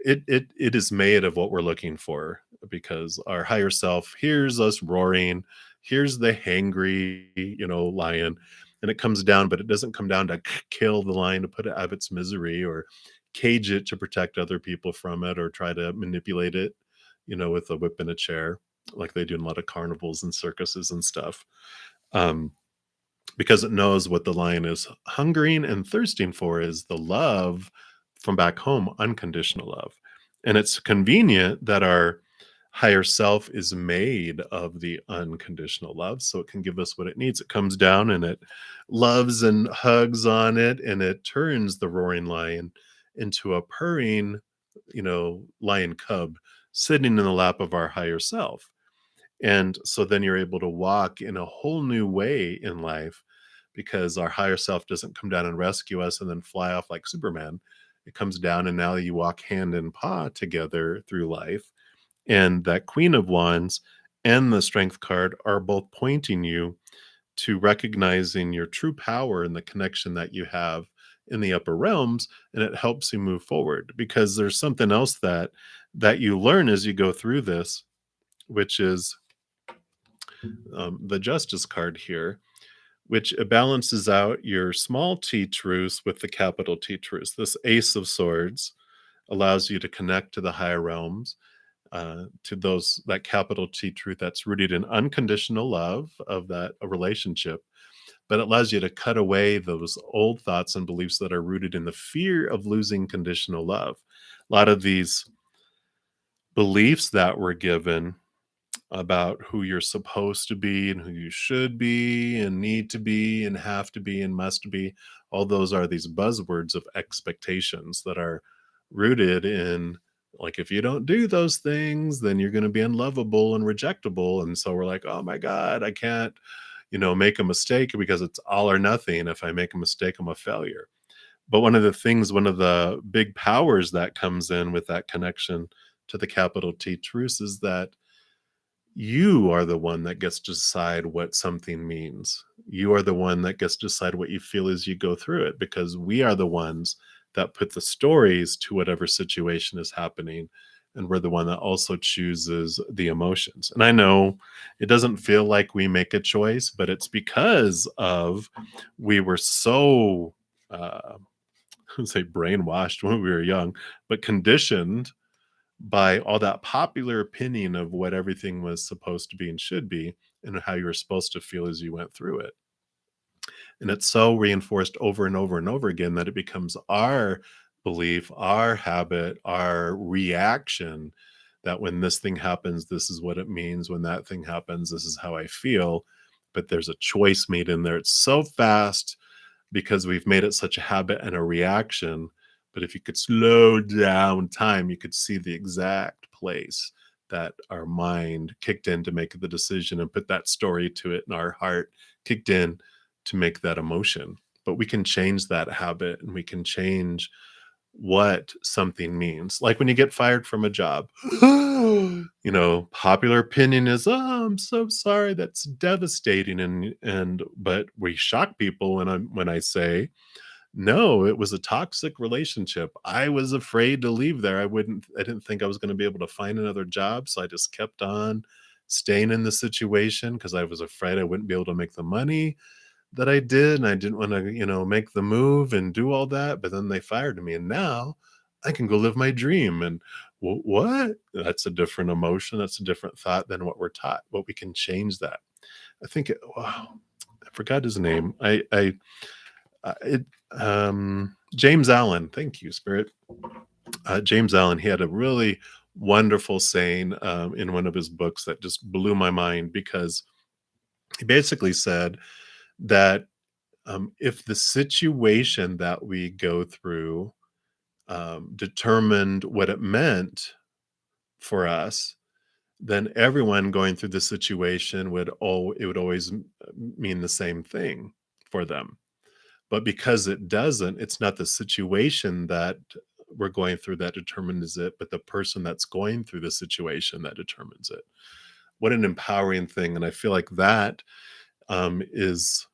it is made of what we're looking for, because our higher self hears us roaring, hears the hangry, lion, and it comes down, but it doesn't come down to kill the lion, to put it out of its misery, or cage it to protect other people from it, or try to manipulate it, with a whip and a chair, like they do in a lot of carnivals and circuses and stuff. Um, because it knows what the lion is hungering and thirsting for is the love from back home, unconditional love. And it's convenient that our higher self is made of the unconditional love, so it can give us what it needs. It comes down and it loves and hugs on it, and it turns the roaring lion into a purring, lion cub sitting in the lap of our higher self. And so then you're able to walk in a whole new way in life, because our higher self doesn't come down and rescue us and then fly off like Superman. It comes down, and now you walk hand in paw together through life. And that Queen of Wands and the Strength card are both pointing you to recognizing your true power and the connection that you have in the upper realms, and it helps you move forward, because there's something else that you learn as you go through this, which is the Justice card here, which balances out your small T truce with the capital T truce. This Ace of Swords allows you to connect to the higher realms, to those that capital T truth that's rooted in unconditional love of that a relationship, but it allows you to cut away those old thoughts and beliefs that are rooted in the fear of losing conditional love. A lot of these beliefs that were given about who you're supposed to be and who you should be and need to be and have to be and must be. All those are these buzzwords of expectations that are rooted in, like, if you don't do those things, then you're going to be unlovable and rejectable. And so we're like, oh my God, I can't, make a mistake, because it's all or nothing. If I make a mistake, I'm a failure. But one of the big powers that comes in with that connection to the capital T truth is that you are the one that gets to decide what something means. You are the one that gets to decide what you feel as you go through it, because we are the ones that put the stories to whatever situation is happening. And we're the one that also chooses the emotions. And I know it doesn't feel like we make a choice, but it's because of we were so, say, brainwashed when we were young, but conditioned by all that popular opinion of what everything was supposed to be and should be, and how you were supposed to feel as you went through it. And it's so reinforced over and over and over again that it becomes our belief, our habit, our reaction, that when this thing happens, this is what it means. When that thing happens, this is how I feel. But there's a choice made in there. It's so fast because we've made it such a habit and a reaction. But if you could slow down time, you could see the exact place that our mind kicked in to make the decision and put that story to it, and our heart kicked in to make that emotion. But we can change that habit, and we can change what something means. Like when you get fired from a job, popular opinion is, "Oh, I'm so sorry. That's devastating." And but we shock people when I say, "No, it was a toxic relationship. I was afraid to leave there. I didn't think I was going to be able to find another job, so I just kept on staying in the situation because I was afraid I wouldn't be able to make the money that I did, and I didn't wanna, make the move and do all that, but then they fired me, and now I can go live my dream." And what? That's a different emotion, that's a different thought than what we're taught, but we can change that. I think wow, I forgot his name. It James Allen, thank you, Spirit. James Allen, he had a really wonderful saying, in one of his books that just blew my mind, because he basically said that if the situation that we go through determined what it meant for us, then everyone going through the situation it would always mean the same thing for them. But because it doesn't, it's not the situation that we're going through that determines it, but the person that's going through the situation that determines it. What an empowering thing. And I feel like that is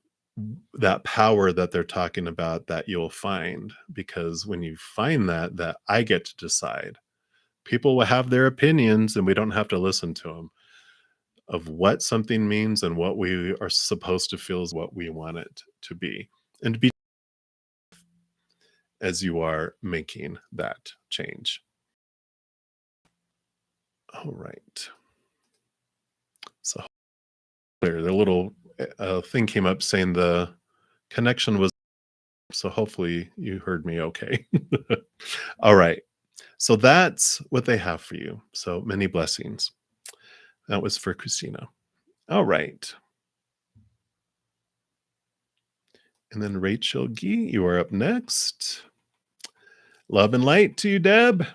that power that they're talking about that you'll find, because when you find that I get to decide, people will have their opinions and we don't have to listen to them, of what something means, and what we are supposed to feel is what we want it to be, and to be as you are making that change. All right. So there, the little thing came up saying the connection was, so hopefully you heard me okay. All right. So that's what they have for you. So many blessings. That was for Christina. All right. And then Rachel Gee, you are up next. Love and light to you, Deb.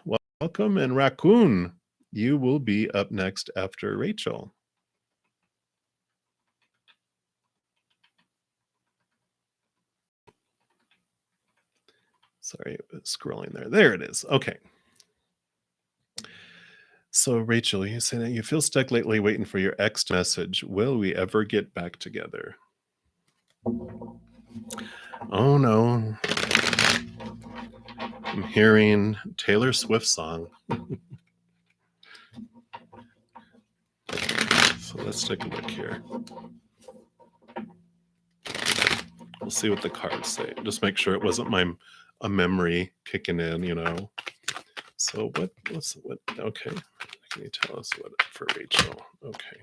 Welcome. And Raccoon, you will be up next after Rachel. Sorry, it was scrolling there. There it is. Okay. So, Rachel, you say that you feel stuck lately waiting for your ex message. Will we ever get back together? Oh, no. I'm hearing Taylor Swift song. So let's take a look here. We'll see what the cards say. Just make sure it wasn't a memory kicking in. So what okay. Can you tell us what for Rachel? Okay.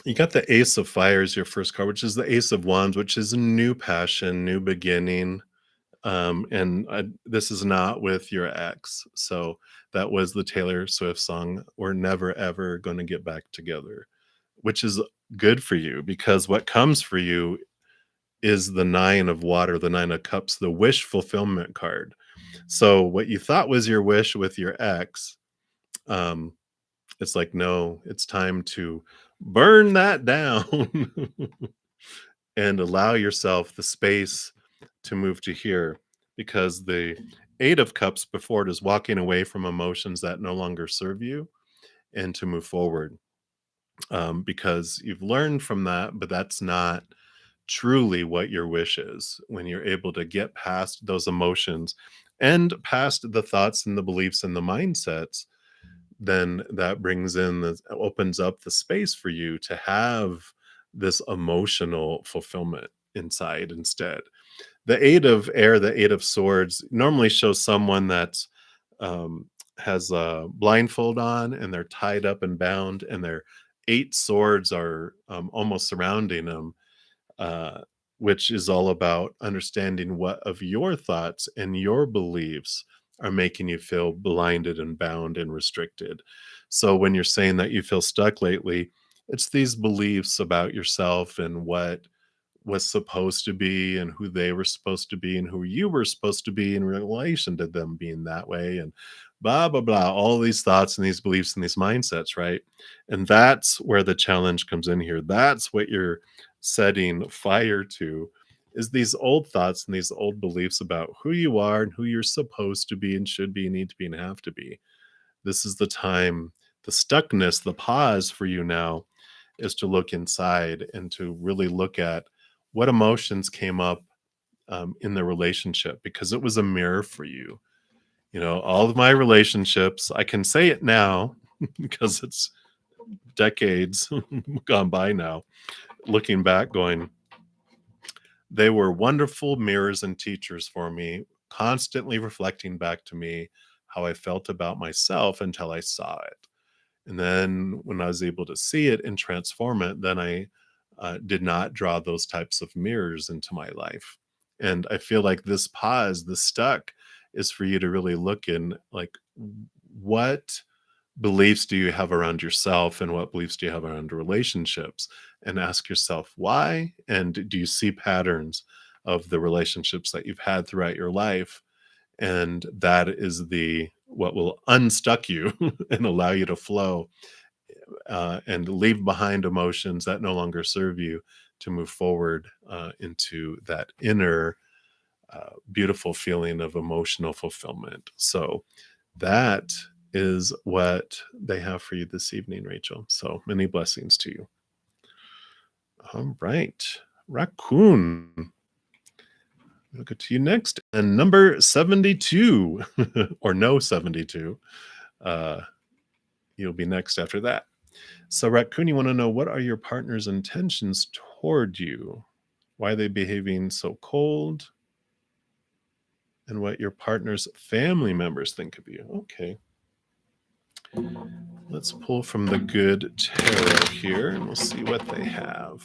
You got the Ace of Fires, your first card, which is the Ace of Wands, which is a new passion, new beginning. And this is not with your ex. So that was the Taylor Swift song, "We're Never Ever Gonna Get Back Together," which is good for you, because what comes for you is the Nine of Water, the Nine of Cups, the wish fulfillment card. So what you thought was your wish with your ex, um, it's like, no, it's time to burn that down and allow yourself the space to move to here, because the Eight of Cups before it is walking away from emotions that no longer serve you and to move forward, because you've learned from that, but that's not truly what your wish is. When you're able to get past those emotions and past the thoughts and the beliefs and the mindsets, then that brings in opens up the space for you to have this emotional fulfillment inside instead. The Eight of Air, the Eight of Swords, normally shows someone that um, has a blindfold on and they're tied up and bound, and their eight swords are almost surrounding them, uh, which is all about understanding what of your thoughts and your beliefs are making you feel blinded and bound and restricted. So when you're saying that you feel stuck lately, it's these beliefs about yourself and what was supposed to be and who they were supposed to be and who you were supposed to be in relation to them being that way, and blah blah blah, all these thoughts and these beliefs and these mindsets, right? And that's where the challenge comes in here. That's what you're setting fire to, is these old thoughts and these old beliefs about who you are and who you're supposed to be and should be, need to be, and have to be. This is the time, the stuckness, the pause for you now is to look inside and to really look at what emotions came up in the relationship, because it was a mirror for you. All of my relationships, I can say it now because it's decades gone by now, looking back, going, they were wonderful mirrors and teachers for me, constantly reflecting back to me how I felt about myself until I saw it. And then when I was able to see it and transform it, then I did not draw those types of mirrors into my life. And I feel like this pause, the stuck, is for you to really look in, like, what beliefs do you have around yourself and what beliefs do you have around relationships, and ask yourself why, and do you see patterns of the relationships that you've had throughout your life, and that is the what will unstuck you and allow you to flow and leave behind emotions that no longer serve you to move forward into that inner beautiful feeling of emotional fulfillment. So that is what they have for you this evening, Rachel. So many blessings to you. All right. Raccoon. We'll go to you next. And number 72, or no 72. Uh, you'll be next after that. So, Raccoon, you want to know, what are your partner's intentions toward you? Why are they behaving so cold? And what your partner's family members think of you. Okay. Let's pull from the good tarot here and we'll see what they have.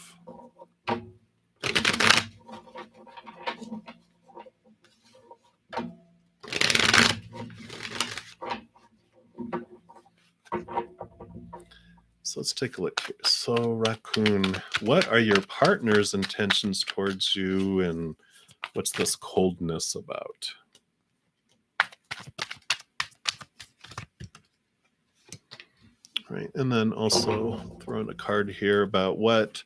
So let's take a look here. So, Raccoon, what are your partner's intentions towards you, and what's this coldness about? Right. And then also throw in a card here about what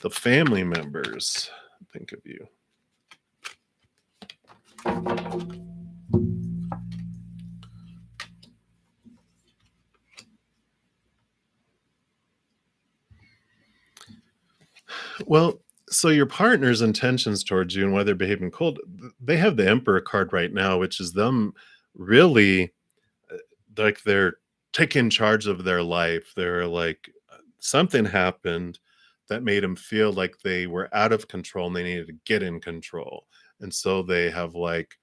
the family members think of you. Well, so your partner's intentions towards you and why they're behaving cold, they have the Emperor card right now, which is them really like they're taking charge of their life. They're like, something happened that made them feel like they were out of control and they needed to get in control. And so they have like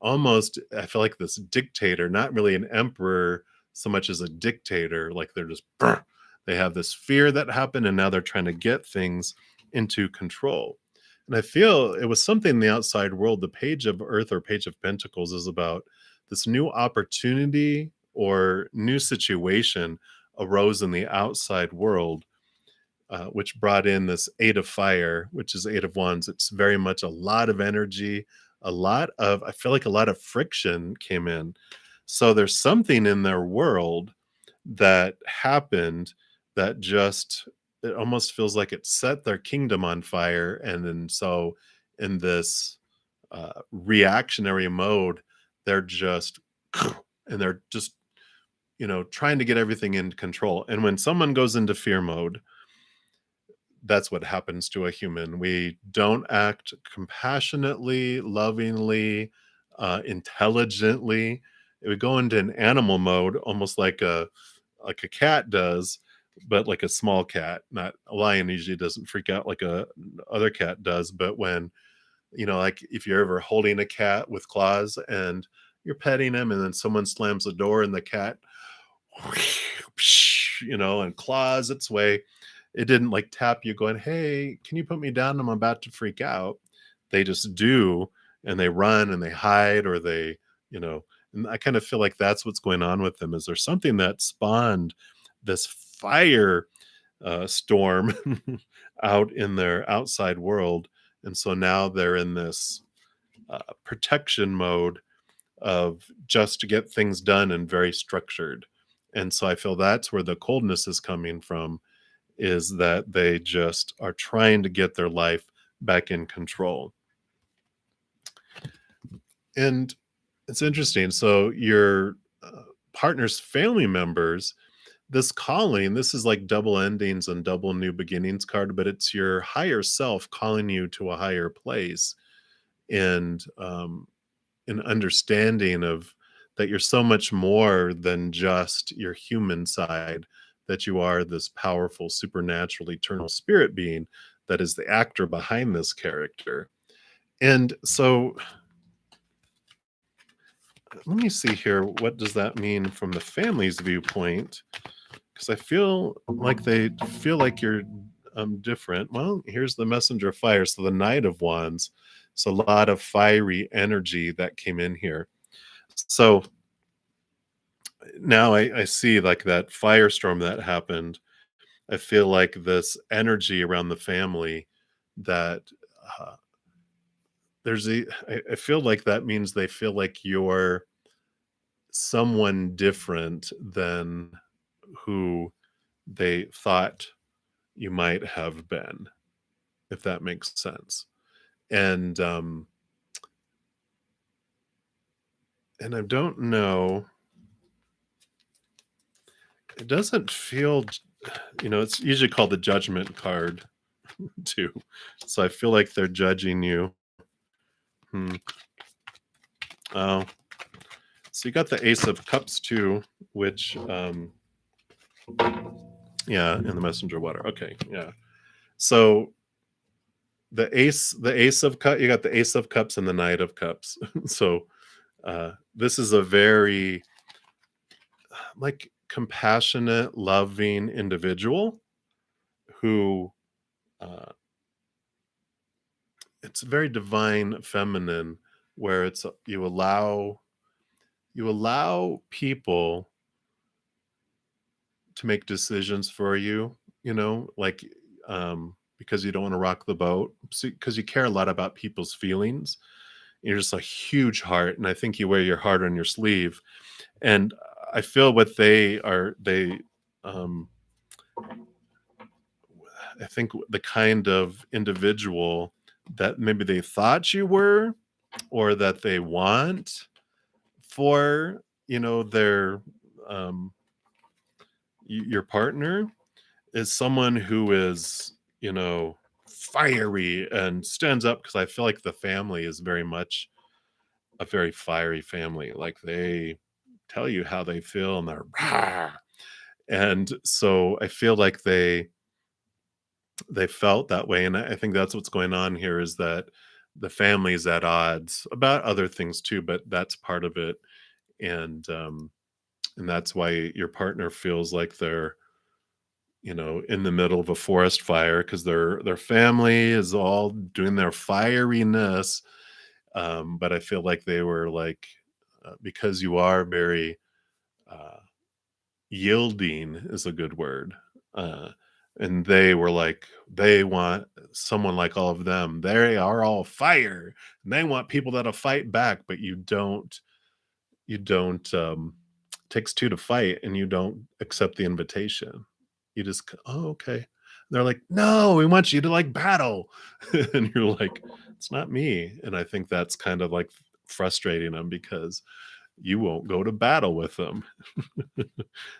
almost, I feel like this dictator, not really an emperor so much as a dictator, like they're just, "Brr." They have this fear that happened and now they're trying to get things into control. And I feel it was something in the outside world. The Page of Earth or Page of Pentacles is about this new opportunity or new situation arose in the outside world, which brought in this Eight of Fire, which is Eight of Wands. It's very much a lot of energy, a lot of, I feel like a lot of friction came in. So there's something in their world that happened that just, it almost feels like it set their kingdom on fire. And then so in this reactionary mode, they're just, and they're just, trying to get everything in control. And when someone goes into fear mode, that's what happens to a human. We don't act compassionately, lovingly, intelligently. We go into an animal mode, almost like a cat does, but like a small cat. Not a lion usually doesn't freak out like a other cat does, but when like if you're ever holding a cat with claws and you're petting him, and then someone slams the door and the cat, and claws its way. It didn't like tap you going, "Hey, can you put me down? I'm about to freak out." They just do, and they run and they hide, or they, you know, and I kind of feel like that's what's going on with them. Is there something that spawned this fire storm out in their outside world? And so now they're in this protection mode of just to get things done and very structured. And so I feel that's where the coldness is coming from, is that they just are trying to get their life back in control. And it's interesting. So your partner's family members, this calling, this is like double endings and double new beginnings card, but it's your higher self calling you to a higher place, and an understanding of that you're so much more than just your human side, that you are this powerful, supernatural, eternal spirit being that is the actor behind this character. And so let me see here. What does that mean from the family's viewpoint? Because I feel like they feel like you're different. Well, here's the messenger of fire. So the Knight of Wands. So a lot of fiery energy that came in here. So now I see like that firestorm that happened. I feel like this energy around the family that uh, I feel like that means they feel like you're someone different than who they thought you might have been, if that makes sense. And and I don't know, it doesn't feel, it's usually called the judgment card too. So I feel like they're judging you. Hmm. Oh, so you got the Ace of Cups too, which yeah, in the messenger water. Okay, yeah. So the Ace of Cups, you got the Ace of Cups and the Knight of Cups. So this is a very like compassionate, loving individual who it's very divine feminine, where it's you allow people to make decisions for you, like because you don't want to rock the boat, because you care a lot about people's feelings. You're just a huge heart, and I think you wear your heart on your sleeve. And I feel what they um I think the kind of individual that maybe they thought you were, or that they want for, their um your partner, is someone who is, fiery and stands up, because I feel like the family is very much a very fiery family. Like, they tell you how they feel, and they're "Rah!" And so I feel like they felt that way, and I think that's what's going on here, is that the family's at odds about other things too, but that's part of it. And that's why your partner feels like they're, in the middle of a forest fire, because their family is all doing their fieriness. But I feel like they were like, because you are very uh, yielding is a good word. Uh, and they were like, they want someone like all of them. They are all fire, and they want people that'll fight back, but you don't takes two to fight, and you don't accept the invitation. You just, oh, okay. They're like, no, we want you to like battle. And you're like, it's not me. And I think that's kind of like frustrating them, because you won't go to battle with them.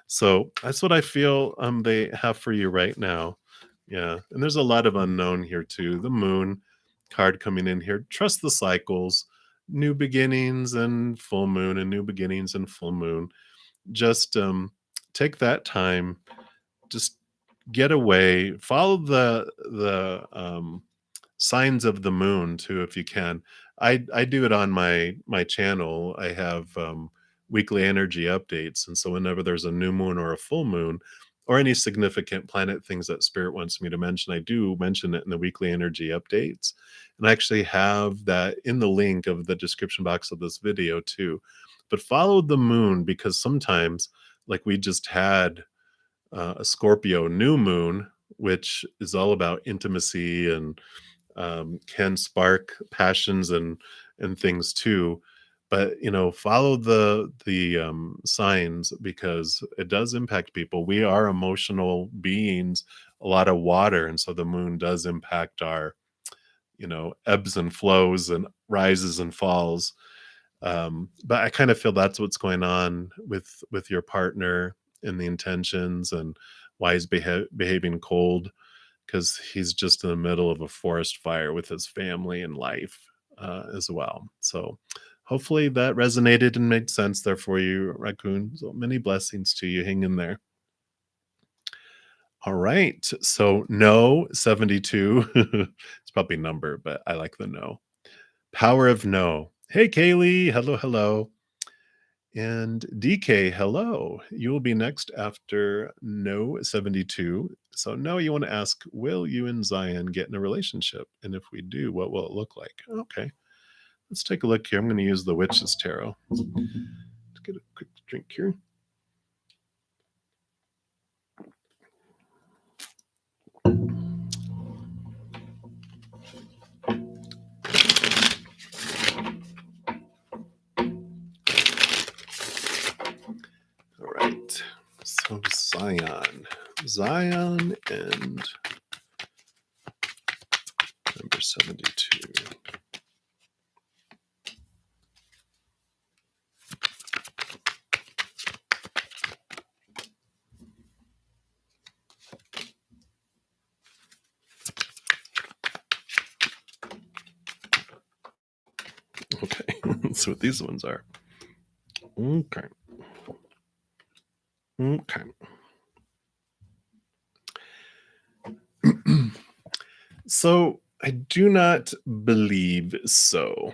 So that's what I feel they have for you right now. Yeah. And there's a lot of unknown here too. The moon card coming in here. Trust the cycles, new beginnings and full moon, and new beginnings and full moon. Just take that time, just get away, follow the signs of the moon too, if you can. I do it on my channel. I have weekly energy updates, and so whenever there's a new moon or a full moon, or any significant planet things that spirit wants me to mention, I do mention it in the weekly energy updates. And I actually have that in the link of the description box of this video too. But follow the moon, because sometimes, like, we just had a Scorpio new moon, which is all about intimacy, and can spark passions and things too. But follow the signs, because it does impact people. We are emotional beings, a lot of water, and so the moon does impact our ebbs and flows and rises and falls. But I kind of feel that's what's going on with your partner, and the intentions, and why he's behaving cold, because he's just in the middle of a forest fire with his family and life as well. So hopefully that resonated and made sense there for you, Raccoon. So many blessings to you. Hang in there. All right. So no 72. It's probably number, but I like the no. Power of no. Hey, Kaylee. Hello, hello. And DK, hello. You will be next after no 72. So, no, you want to ask, will you and Zion get in a relationship? And if we do, what will it look like? Okay, let's take a look here. I'm going to use the Witch's Tarot. Let's get a quick drink here. All right. So, Zion, Zion and number 72. Okay, that's what these ones are. Okay. Okay. So I do not believe so.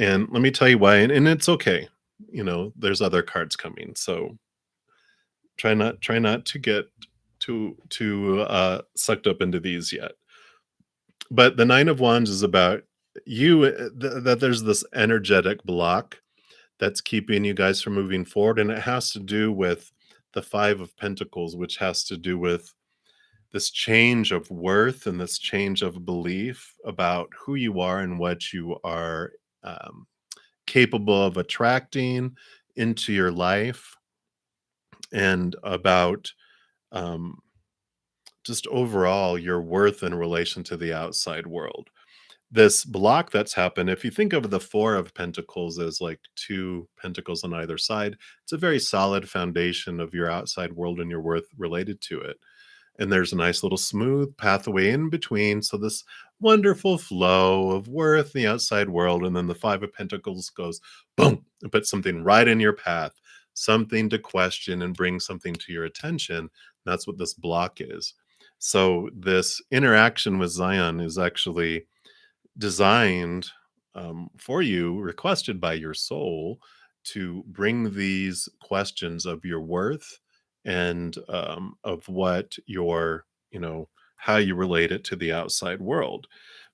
And let me tell you why. And it's okay. There's other cards coming. So try not to get too sucked up into these yet. But the Nine of Wands is about you, that there's this energetic block that's keeping you guys from moving forward. And it has to do with the Five of Pentacles, which has to do with this change of worth and this change of belief about who you are and what you are um, capable of attracting into your life, and about um, just overall your worth in relation to the outside world. This block that's happened, if you think of the Four of Pentacles as like two pentacles on either side, it's a very solid foundation of your outside world and your worth related to it. And there's a nice little smooth pathway in between. So this wonderful flow of worth in the outside world. And then the Five of Pentacles goes boom and puts something right in your path, something to question and bring something to your attention. That's what this block is. So this interaction with Zion is actually designed for you, requested by your soul, to bring these questions of your worth and of what your, how you relate it to the outside world.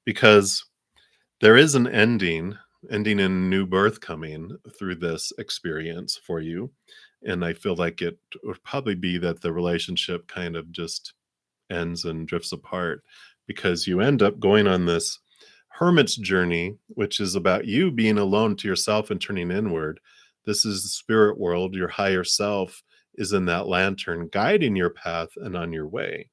Because there is an ending in new birth coming through this experience for you. And I feel like it would probably be that the relationship kind of just ends and drifts apart, because you end up going on this hermit's journey, which is about you being alone to yourself and turning inward. This is the spirit world. Your higher self is in that lantern guiding your path and on your way.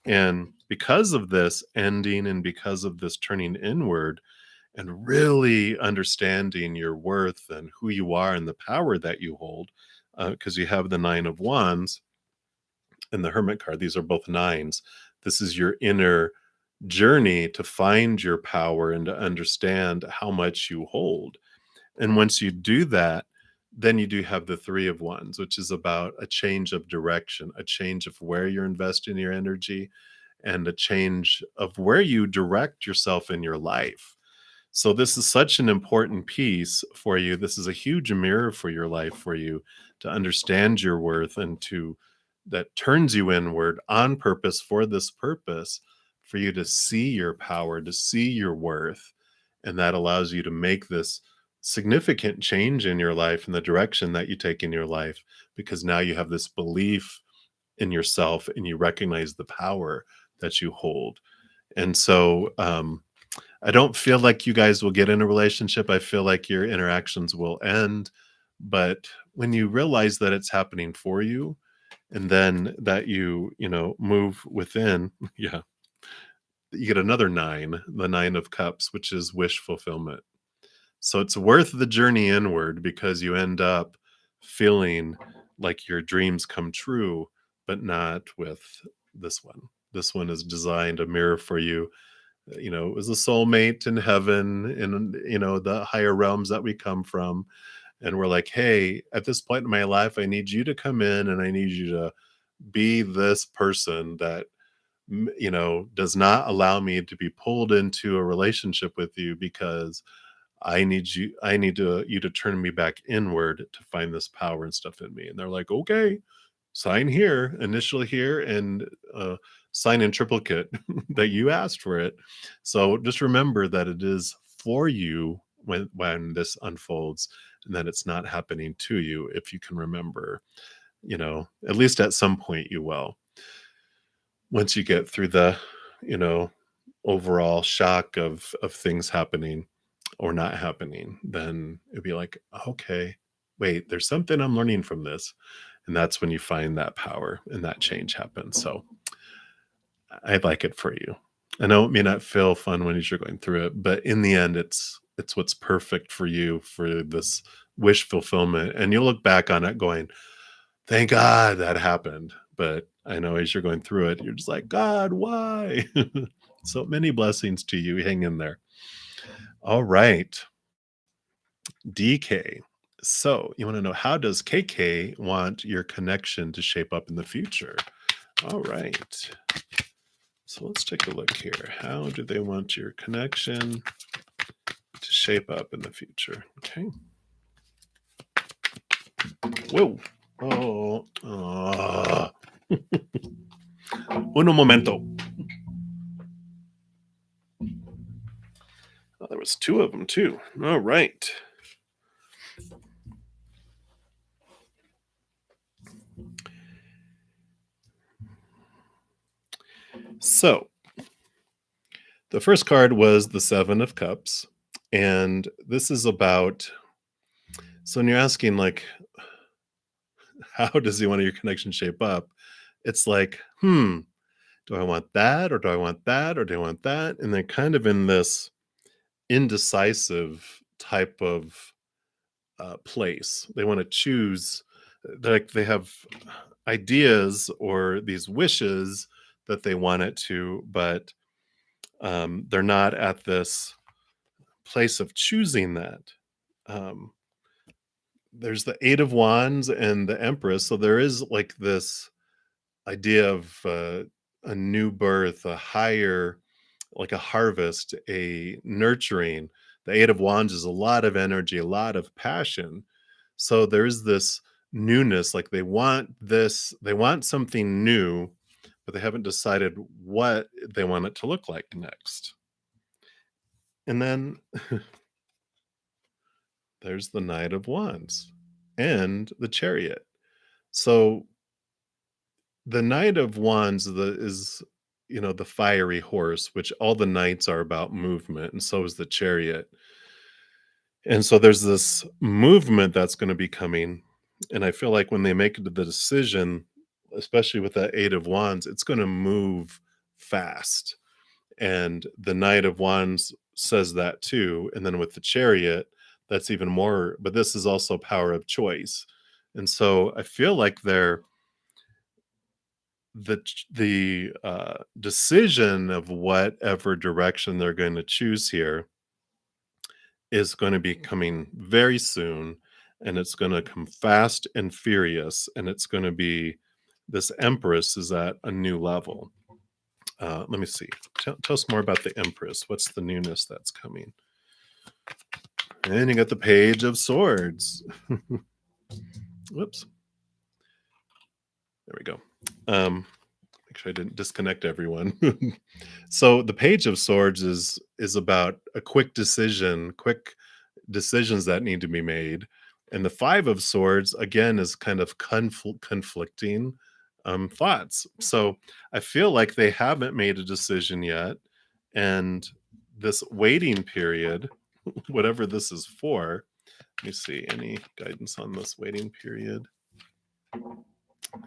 And because of this ending and because of this turning inward and really understanding your worth and who you are and the power that you hold, because you have the Nine of Wands and the Hermit card, these are both nines. This is your inner journey to find your power and to understand how much you hold. And once you do that, then you do have the Three of Wands, which is about a change of direction, a change of where you're investing your energy, and a change of where you direct yourself in your life. So this is such an important piece for you. This is a huge mirror for your life, for you to understand your worth, and to that turns you inward on purpose for this purpose, for you to see your power, to see your worth. And that allows you to make this significant change in your life and the direction that you take in your life, because now you have this belief in yourself and you recognize the power that you hold. And so, I don't feel like you guys will get in a relationship. I feel like your interactions will end. But when you realize that it's happening for you, and then that you move within, yeah, you get another nine, the Nine of Cups, which is wish fulfillment. So it's worth the journey inward, because you end up feeling like your dreams come true, but not with this one. This one is designed a mirror for you. It was a soulmate in heaven, in the higher realms that we come from. And we're like, hey, at this point in my life, I need you to come in and I need you to be this person that does not allow me to be pulled into a relationship with you, because I need you to turn me back inward to find this power and stuff in me. And they're like, okay, sign here, initial here, and sign in triplicate that you asked for it. So just remember that it is for you when this unfolds, and that it's not happening to you. If you can remember, at least at some point you will. Once you get through the, you know, overall shock of things happening or not happening, then it'd be like, okay, wait, there's something I'm learning from this. And that's when you find that power and that change happens. So I like it for you. I know it may not feel fun when you're going through it, but in the end, it's what's perfect for you for this wish fulfillment. And you'll look back on it going, thank God that happened. But I know as you're going through it, you're just like, God, why? So many blessings to you. Hang in there. All right. DK. So you want to know, how does KK want your connection to shape up in the future? All right. So let's take a look here. How do they want your connection to shape up in the future? Okay. Whoa. Oh. Uno momento. Oh, there was two of them too. All right. So the first card was the Seven of Cups. And this is about, so when you're asking, like, how does he want your connection shape up? It's like, do I want that? Or do I want that? Or do I want that? And they're kind of in this indecisive type of place. They want to choose, like they have ideas or these wishes that they want it to, but they're not at this place of choosing that. Um, there's the Eight of Wands and the Empress. So there is like this idea of a new birth, a higher, like a harvest, a nurturing. The Eight of Wands is a lot of energy, a lot of passion. So there's this newness, like they want this, they want something new, but they haven't decided what they want it to look like next. And then there's the Knight of Wands and the Chariot. So the Knight of Wands is the fiery horse, which all the knights are about movement, and so is the Chariot. And so there's this movement that's going to be coming, and I feel like when they make the decision, especially with that Eight of Wands, it's going to move fast. And the Knight of Wands says that too. And then with the Chariot, that's even more, but this is also power of choice. And so I feel like the decision of whatever direction they're going to choose here is going to be coming very soon, and it's going to come fast and furious, and it's going to be, this Empress is at a new level. Let me see. Tell us more about the Empress. What's the newness that's coming? And you got the Page of Swords. Whoops. There we go. Make sure I didn't disconnect everyone. So the Page of Swords is about a quick decisions that need to be made. And the Five of Swords, again, is kind of conflicting thoughts. So I feel like they haven't made a decision yet. And this waiting period, whatever this is for, let me see, any guidance on this waiting period?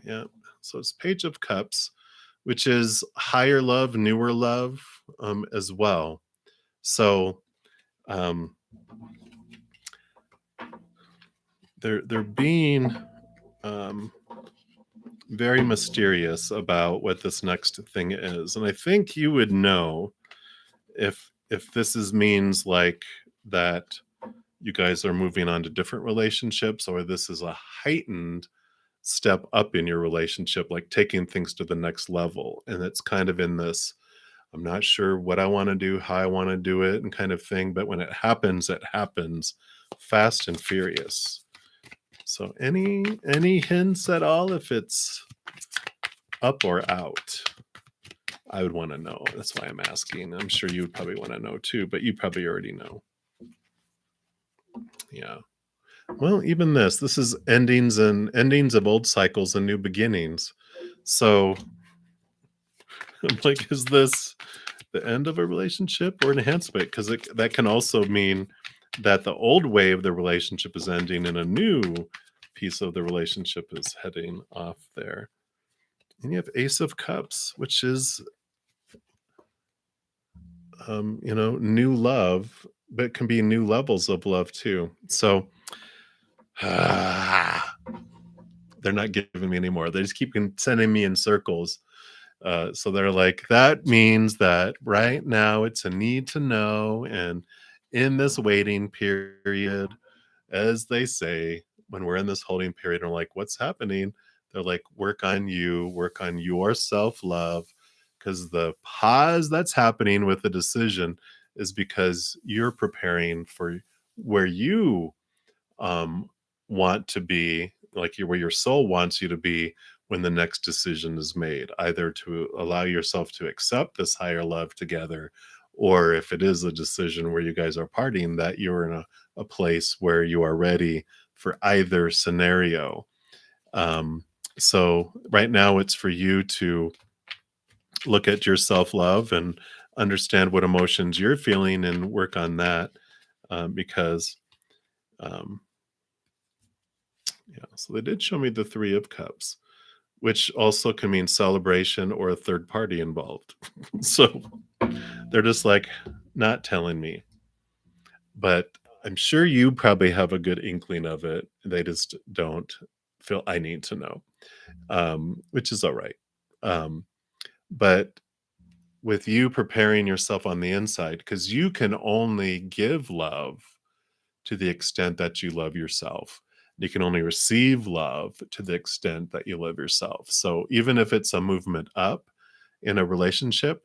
Yeah. So it's Page of Cups, which is higher love, newer love, as well. So they're being very mysterious about what this next thing is, and I think you would know if this means like that you guys are moving on to different relationships, or this is a heightened step up in your relationship, like taking things to the next level. And it's kind of in this, I'm not sure what I want to do, how I want to do it, and kind of thing. But when it happens fast and furious. So any hints at all if it's up or out? I would want to know. That's why I'm asking. I'm sure you would probably want to know too, but you probably already know. Yeah. Well, even this is endings of old cycles and new beginnings. So I'm like, is this the end of a relationship or enhancement? Because that can also mean that the old way of the relationship is ending and a new piece of the relationship is heading off there. And you have Ace of Cups, which is, new love, but can be new levels of love too. So they're not giving me anymore. They just keep sending me in circles. So they're like, that means that right now it's a need to know. And in this waiting period, as they say, when we're in this holding period, and we're like, what's happening? They're like, work on you, work on your self love. Because the pause that's happening with the decision is because you're preparing for where you um, want to be, like where your soul wants you to be when the next decision is made, either to allow yourself to accept this higher love together, or if it is a decision where you guys are parting, that you're in a place where you are ready for either scenario. Um, so right now it's for you to look at your self love and understand what emotions you're feeling and work on that, because um, yeah, so they did show me the 3 of Cups, which also can mean celebration or a third party involved. So they're just like not telling me, but I'm sure you probably have a good inkling of it. They just don't feel I need to know, which is all right. Um, but with you preparing yourself on the inside, because you can only give love to the extent that you love yourself. You can only receive love to the extent that you love yourself. So even if it's a movement up in a relationship,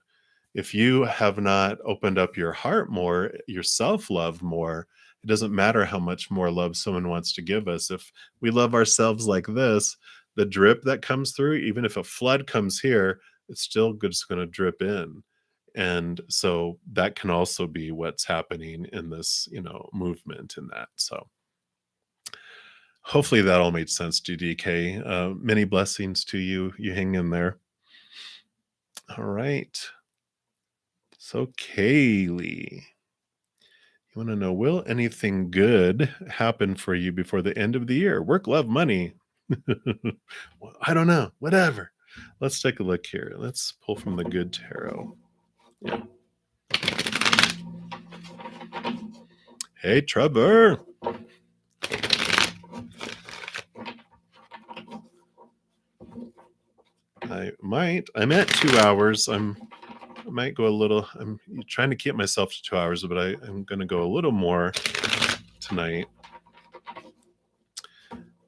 if you have not opened up your heart more, your self love more, it doesn't matter how much more love someone wants to give us. If we love ourselves like this, the drip that comes through, even if a flood comes here, it's still just going to drip in. And so that can also be what's happening in this, movement in that. So hopefully that all made sense, GDK. Many blessings to you. You hang in there. All right. So Kaylee, you want to know, will anything good happen for you before the end of the year? Work, love, money. Well, I don't know. Whatever. Let's take a look here. Let's pull from the good tarot. Yeah. Hey, Trevor. I'm at 2 hours. I might go a little. I'm trying to keep myself to 2 hours, but I'm going to go a little more tonight.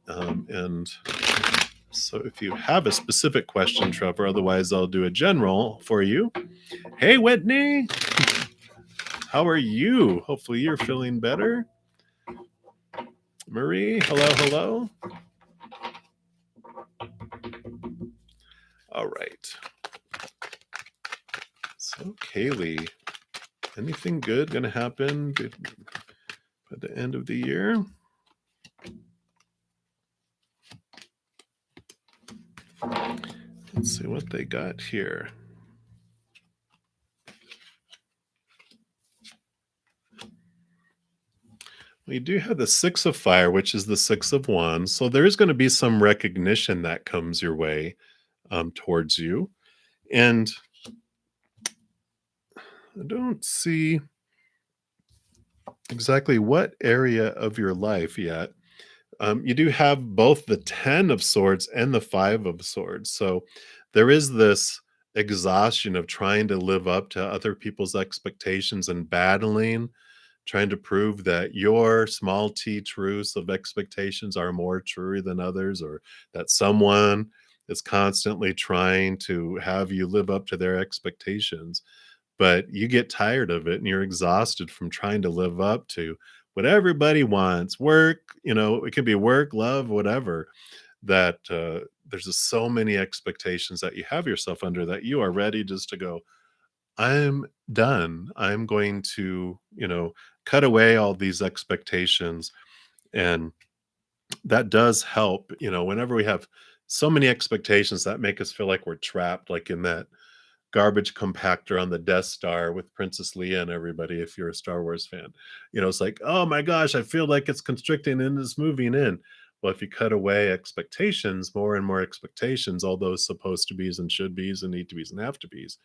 And so if you have a specific question, Trevor, otherwise I'll do a general for you. Hey, Whitney. How are you? Hopefully you're feeling better. Marie, hello, hello. All right. So, Kaylee, anything good going to happen by the end of the year? Let's see what they got here. We do have the 6 of Fire, which is the 6 of Wands. So there's going to be some recognition that comes your way towards you. And I don't see exactly what area of your life yet. You do have both the 10 of Swords and the 5 of Swords. So there is this exhaustion of trying to live up to other people's expectations and battling, trying to prove that your small t truths of expectations are more true than others, or that someone is constantly trying to have you live up to their expectations. But you get tired of it and you're exhausted from trying to live up to what everybody wants. Work, it could be work, love, whatever. That there's just so many expectations that you have yourself under that you are ready just to go, I'm done. I'm going to, cut away all these expectations. And that does help, whenever we have so many expectations that make us feel like we're trapped, like in that garbage compactor on the Death Star with Princess Leia and everybody, if you're a Star Wars fan. It's like, oh my gosh, I feel like it's constricting and it's moving in. Well, if you cut away expectations, more and more expectations, all those supposed to be's and should be's and need to be's and have to be's,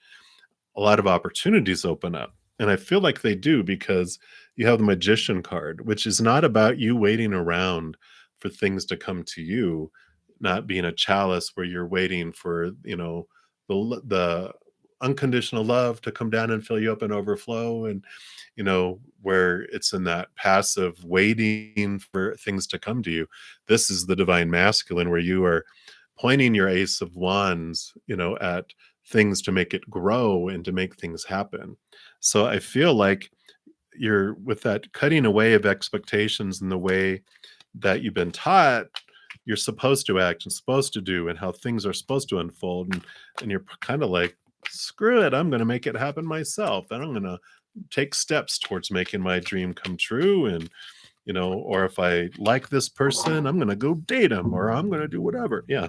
a lot of opportunities open up. And I feel like they do because you have the magician card, which is not about you waiting around for things to come to you, not being a chalice where you're waiting for, the unconditional love to come down and fill you up and overflow, and where it's in that passive waiting for things to come to you. This is the divine masculine, where you are pointing your ace of wands, at things to make it grow and to make things happen. So I feel like you're with that cutting away of expectations and the way that you've been taught you're supposed to act and supposed to do and how things are supposed to unfold, and you're kind of like, screw it, I'm going to make it happen myself, and I'm going to take steps towards making my dream come true. And or if I like this person, I'm going to go date him, or I'm going to do whatever. Yeah.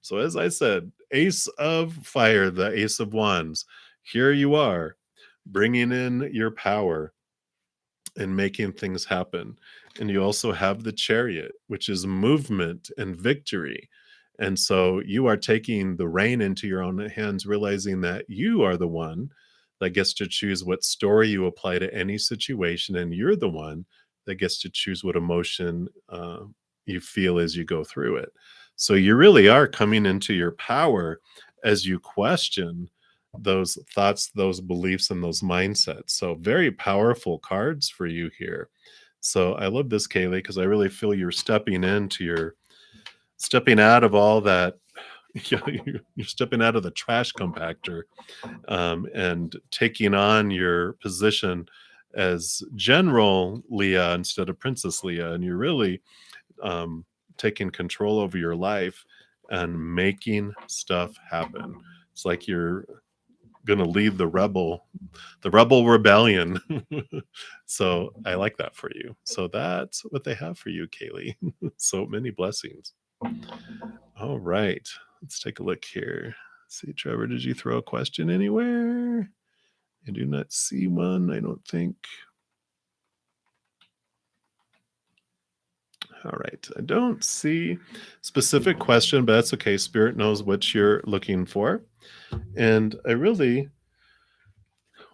So as I said, ace of fire, the ace of wands, here you are bringing in your power and making things happen. And you also have the chariot, which is movement and victory. And so you are taking the rein into your own hands, realizing that you are the one that gets to choose what story you apply to any situation. And you're the one that gets to choose what emotion you feel as you go through it. So you really are coming into your power as you question those thoughts, those beliefs, and those mindsets. So very powerful cards for you here. So I love this, Kaylee, because I really feel you're stepping out of all that. You're stepping out of the trash compactor, and taking on your position as General Leah instead of Princess Leah, and you're really taking control over your life and making stuff happen. It's like you're going to lead the rebel rebellion. So I like that for you. So that's what they have for you, Kaylee. So many blessings. All right, let's take a look here. See, Trevor, did you throw a question anywhere? I do not see one, I don't think. All right, I don't see specific question, but that's okay. Spirit knows what you're looking for. And I really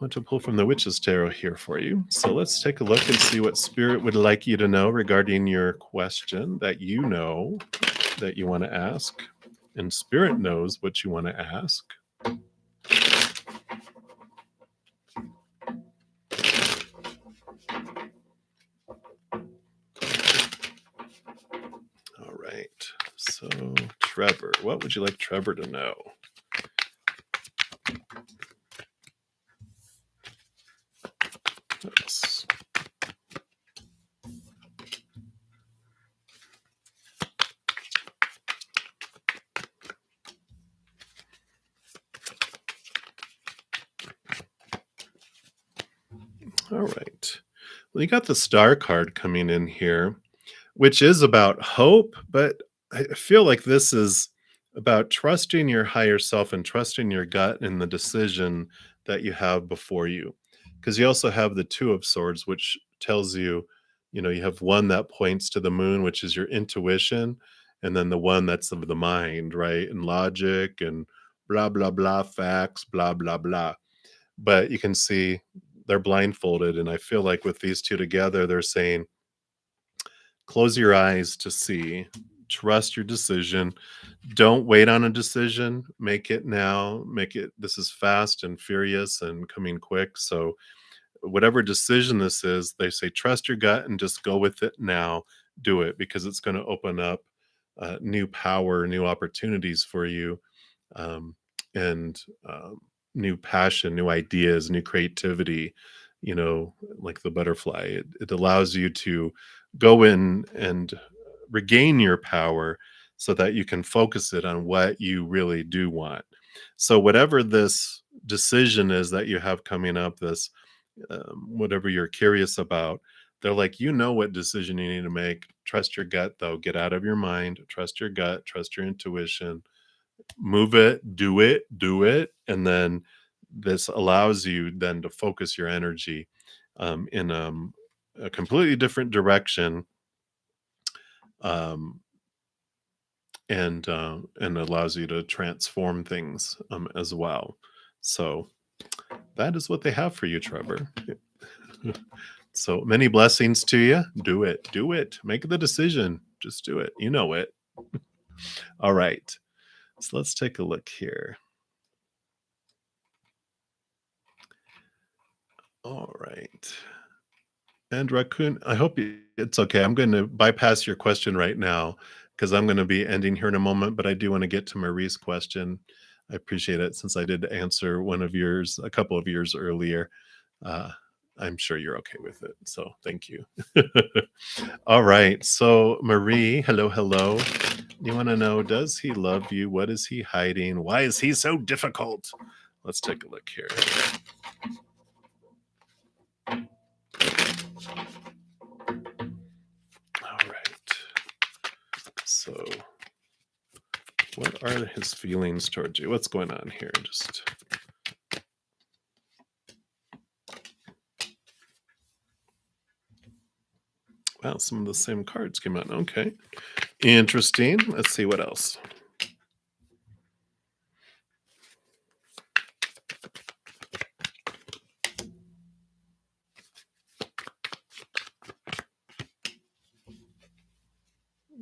want to pull from the Witch's Tarot here for you. So let's take a look and see what Spirit would like you to know regarding your question that you know that you want to ask. And Spirit knows what you want to ask. All right. So, Trevor, what would you like Trevor to know? Oops. All right. Well, you got the Star card coming in here, which is about hope, but I feel like this is about trusting your higher self and trusting your gut in the decision that you have before you. Because you also have the Two of Swords, which tells you, you have one that points to the moon, which is your intuition, and then the one that's of the mind, right? And logic and blah, blah, blah, facts, blah, blah, blah. But you can see they're blindfolded. And I feel like with these two together, they're saying, close your eyes to see, trust your decision. Don't wait on a decision. Make it now. This is fast and furious and coming quick. So, whatever decision this is, they say, trust your gut and just go with it now. Do it because it's going to open up new power, new opportunities for you, um, and new passion, new ideas, new creativity. Like the butterfly, it allows you to go in and regain your power so that you can focus it on what you really do want. So, whatever this decision is that you have coming up, this whatever you're curious about, they're like, what decision you need to make. Trust your gut, though. Get out of your mind. Trust your gut. Trust your intuition. Move it, do it. And then this allows you then to focus your energy in a completely different direction um, and allows you to transform things as well. So that is what they have for you, Trevor. So many blessings to you. Do it. Do it. Make the decision. Just do it. You know it. All right. So let's take a look here. All right. And Raccoon, I hope it's okay. I'm going to bypass your question right now because I'm going to be ending here in a moment, but I do want to get to Marie's question. I appreciate it since I did answer one of yours a couple of years earlier. Uh, I'm sure you're okay with it. So thank you. All right. So, Marie, hello, hello. You want to know, does he love you? What is he hiding? Why is he so difficult? Let's take a look here. All right. So, what are his feelings towards you? What's going on here? Just wow, some of the same cards came out. Okay. Interesting. Let's see what else.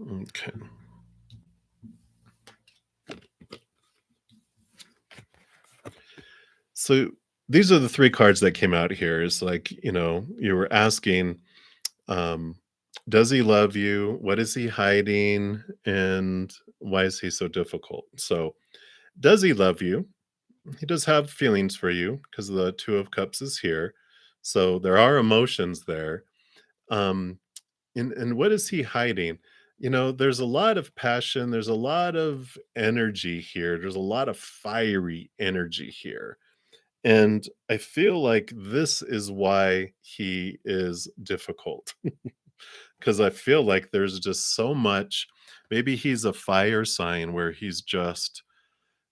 Okay. So these are the three cards that came out here. It's like, you were asking, um, does he love you? What is he hiding? And why is he so difficult? So, does he love you? He does have feelings for you because the Two of Cups is here. So there are emotions there. Um, and what is he hiding? There's a lot of passion, there's a lot of energy here, there's a lot of fiery energy here. And I feel like this is why he is difficult. Because I feel like there's just so much. Maybe he's a fire sign where he's just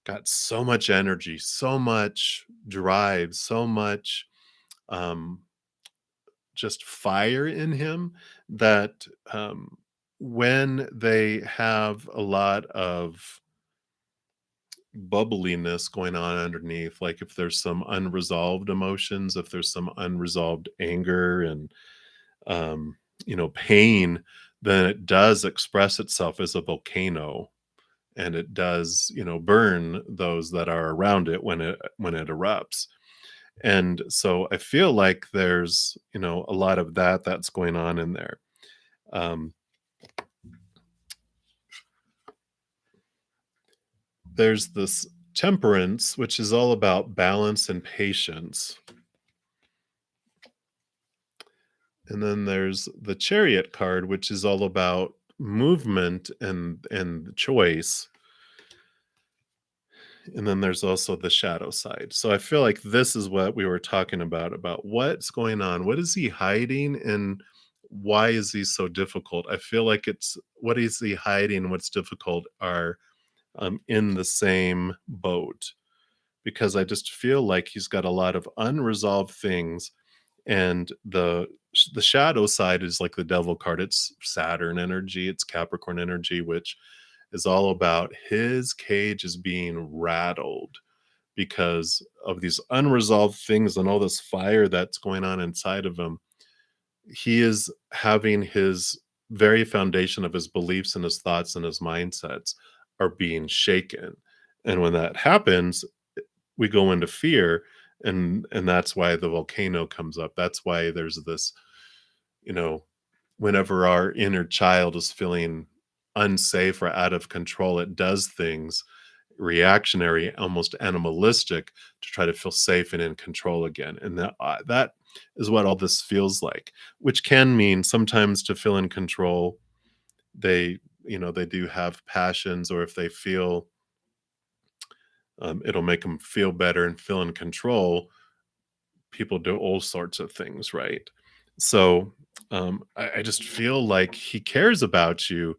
got so much energy, so much drive, so much um, just fire in him that when they have a lot of bubbliness going on underneath, like if there's some unresolved emotions, if there's some unresolved anger and pain, then it does express itself as a volcano, and it does, burn those that are around it when it erupts. And so I feel like there's, a lot of that's going on in there. Um, there's this temperance, which is all about balance and patience. And then there's the chariot card, which is all about movement and choice. And then there's also the shadow side. So I feel like this is what we were talking about what's going on. What is he hiding and why is he so difficult? I feel like it's what is he hiding, what's difficult are in the same boat, because I just feel like he's got a lot of unresolved things. And the shadow side is like the devil card. It's Saturn energy, it's Capricorn energy, which is all about his cage is being rattled because of these unresolved things and all this fire that's going on inside of him. He is having his very foundation of his beliefs and his thoughts and his mindsets are being shaken. And when that happens, we go into fear, and that's why the volcano comes up. That's why there's this, you know, whenever our inner child is feeling unsafe or out of control, it does things reactionary, almost animalistic, to try to feel safe and in control again. And that is what all this feels like, which can mean sometimes to feel in control, they do have passions, or if they feel it'll make them feel better and feel in control, people do all sorts of things, right? So I just feel like he cares about you,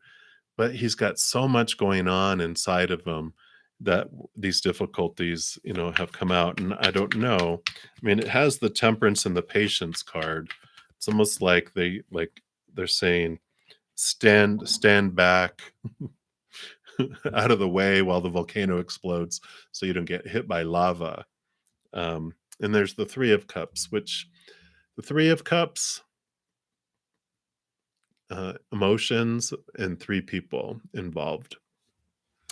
but he's got so much going on inside of him that these difficulties, have come out. And I don't know. I mean, it has the temperance and the patience card. It's almost like they're saying, stand back out of the way while the volcano explodes so you don't get hit by lava. And there's the Three of Cups, which the Three of Cups, emotions, and three people involved.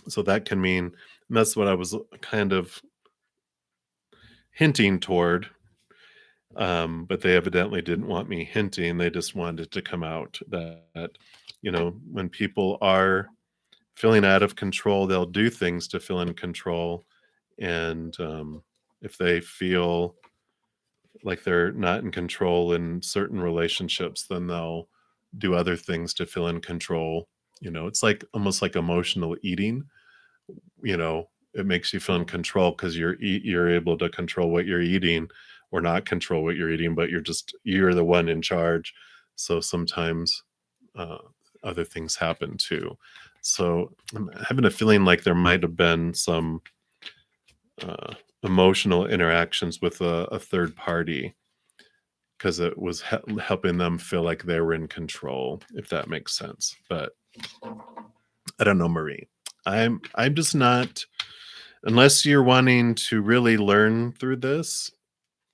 So that can mean, and that's what I was kind of hinting toward. But they evidently didn't want me hinting. They just wanted to come out that, when people are feeling out of control, they'll do things to feel in control. And if they feel like they're not in control in certain relationships, then they'll do other things to feel in control. It's like almost like emotional eating. It makes you feel in control because you're able to control what you're eating or not control what you're eating, but you're the one in charge. So sometimes uh, other things happen too. So I'm having a feeling like there might have been some uh, emotional interactions with a third party because it was helping them feel like they were in control, if that makes sense. But I don't know, Marie. I'm just not, unless you're wanting to really learn through this.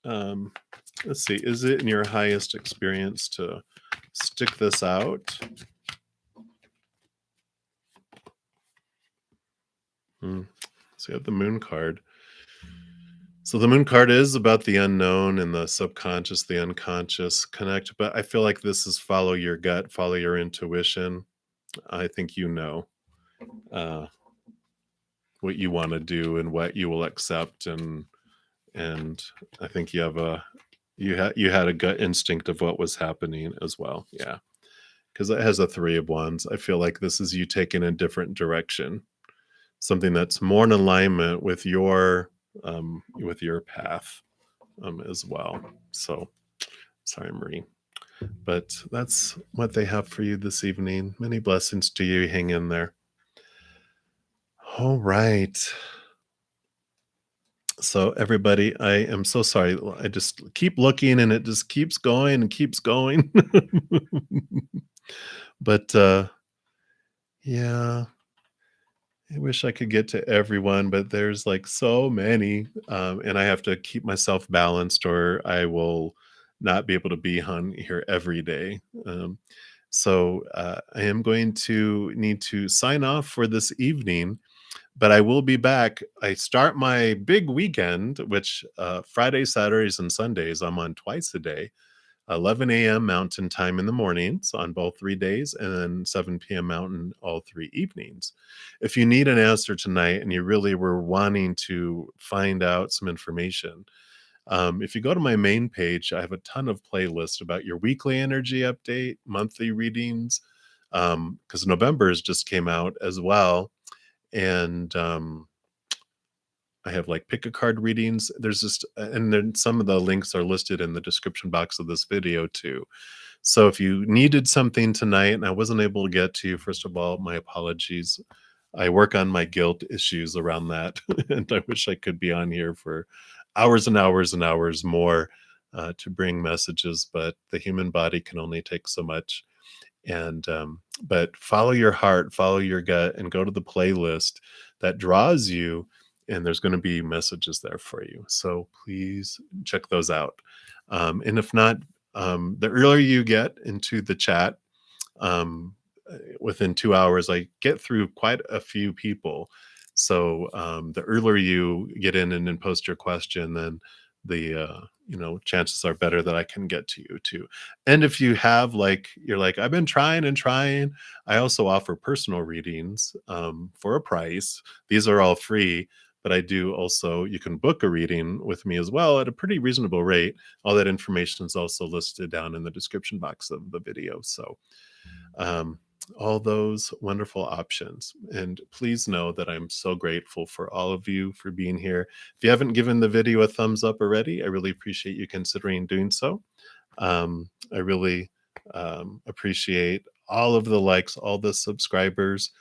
Um, let's see, is it in your highest experience to stick this out? Hmm. So you have the moon card. So the moon card is about the unknown and the subconscious, the unconscious connect, but I feel like this is follow your gut, follow your intuition. I think uh, what you want to do and what you will accept, and I think you had a gut instinct of what was happening as well. Yeah, because it has a Three of Wands. I feel like this is you taking a different direction, something that's more in alignment with your path as well. So sorry, Marie, but that's what they have for you this evening. Many blessings to you. Hang in there. All right. So everybody, I am so sorry. I just keep looking and it just keeps going and keeps going. But yeah, I wish I could get to everyone, but there's like so many, and I have to keep myself balanced, or I will not be able to be on here every day. So I am going to need to sign off for this evening, but I will be back. I start my big weekend, which Fridays, Saturdays, and Sundays I'm on twice a day. 11 a.m. Mountain Time in the mornings on both 3 days, and then 7 p.m. Mountain all 3 evenings. If you need an answer tonight and you really were wanting to find out some information, if you go to my main page, I have a ton of playlists about your weekly energy update, monthly readings, because November's just came out as well. And I have like pick a card readings. There's just, and then some of the links are listed in the description box of this video too. So if you needed something tonight and I wasn't able to get to you, first of all, my apologies. I work on my guilt issues around that. And I wish I could be on here for hours and hours and hours more to bring messages, but the human body can only take so much. And but follow your heart, follow your gut, and go to the playlist that draws you, and there's going to be messages there for you. So please check those out. And if not, the earlier you get into the chat, um, within 2 hours, I get through quite a few people. So the earlier you get in and then post your question, then the chances are better that I can get to you too. And if you have you're like, I've been trying and trying, I also offer personal readings for a price. These are all free, but I do also, you can book a reading with me as well at a pretty reasonable rate. All that information is also listed down in the description box of the video. So um, all those wonderful options. And please know that I'm so grateful for all of you for being here. If you haven't given the video a thumbs up already, I really appreciate you considering doing so. I really appreciate all of the likes, all the subscribers.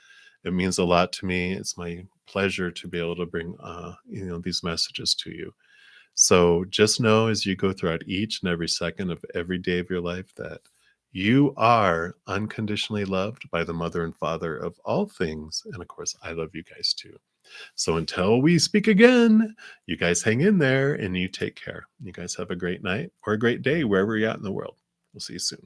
It means a lot to me. It's my pleasure to be able to bring these messages to you. So just know as you go throughout each and every second of every day of your life that You are unconditionally loved by the mother and father of all things. And of course, I love you guys too. So until we speak again, you guys hang in there and you take care. You guys have a great night or a great day wherever you're at in the world. We'll see you soon.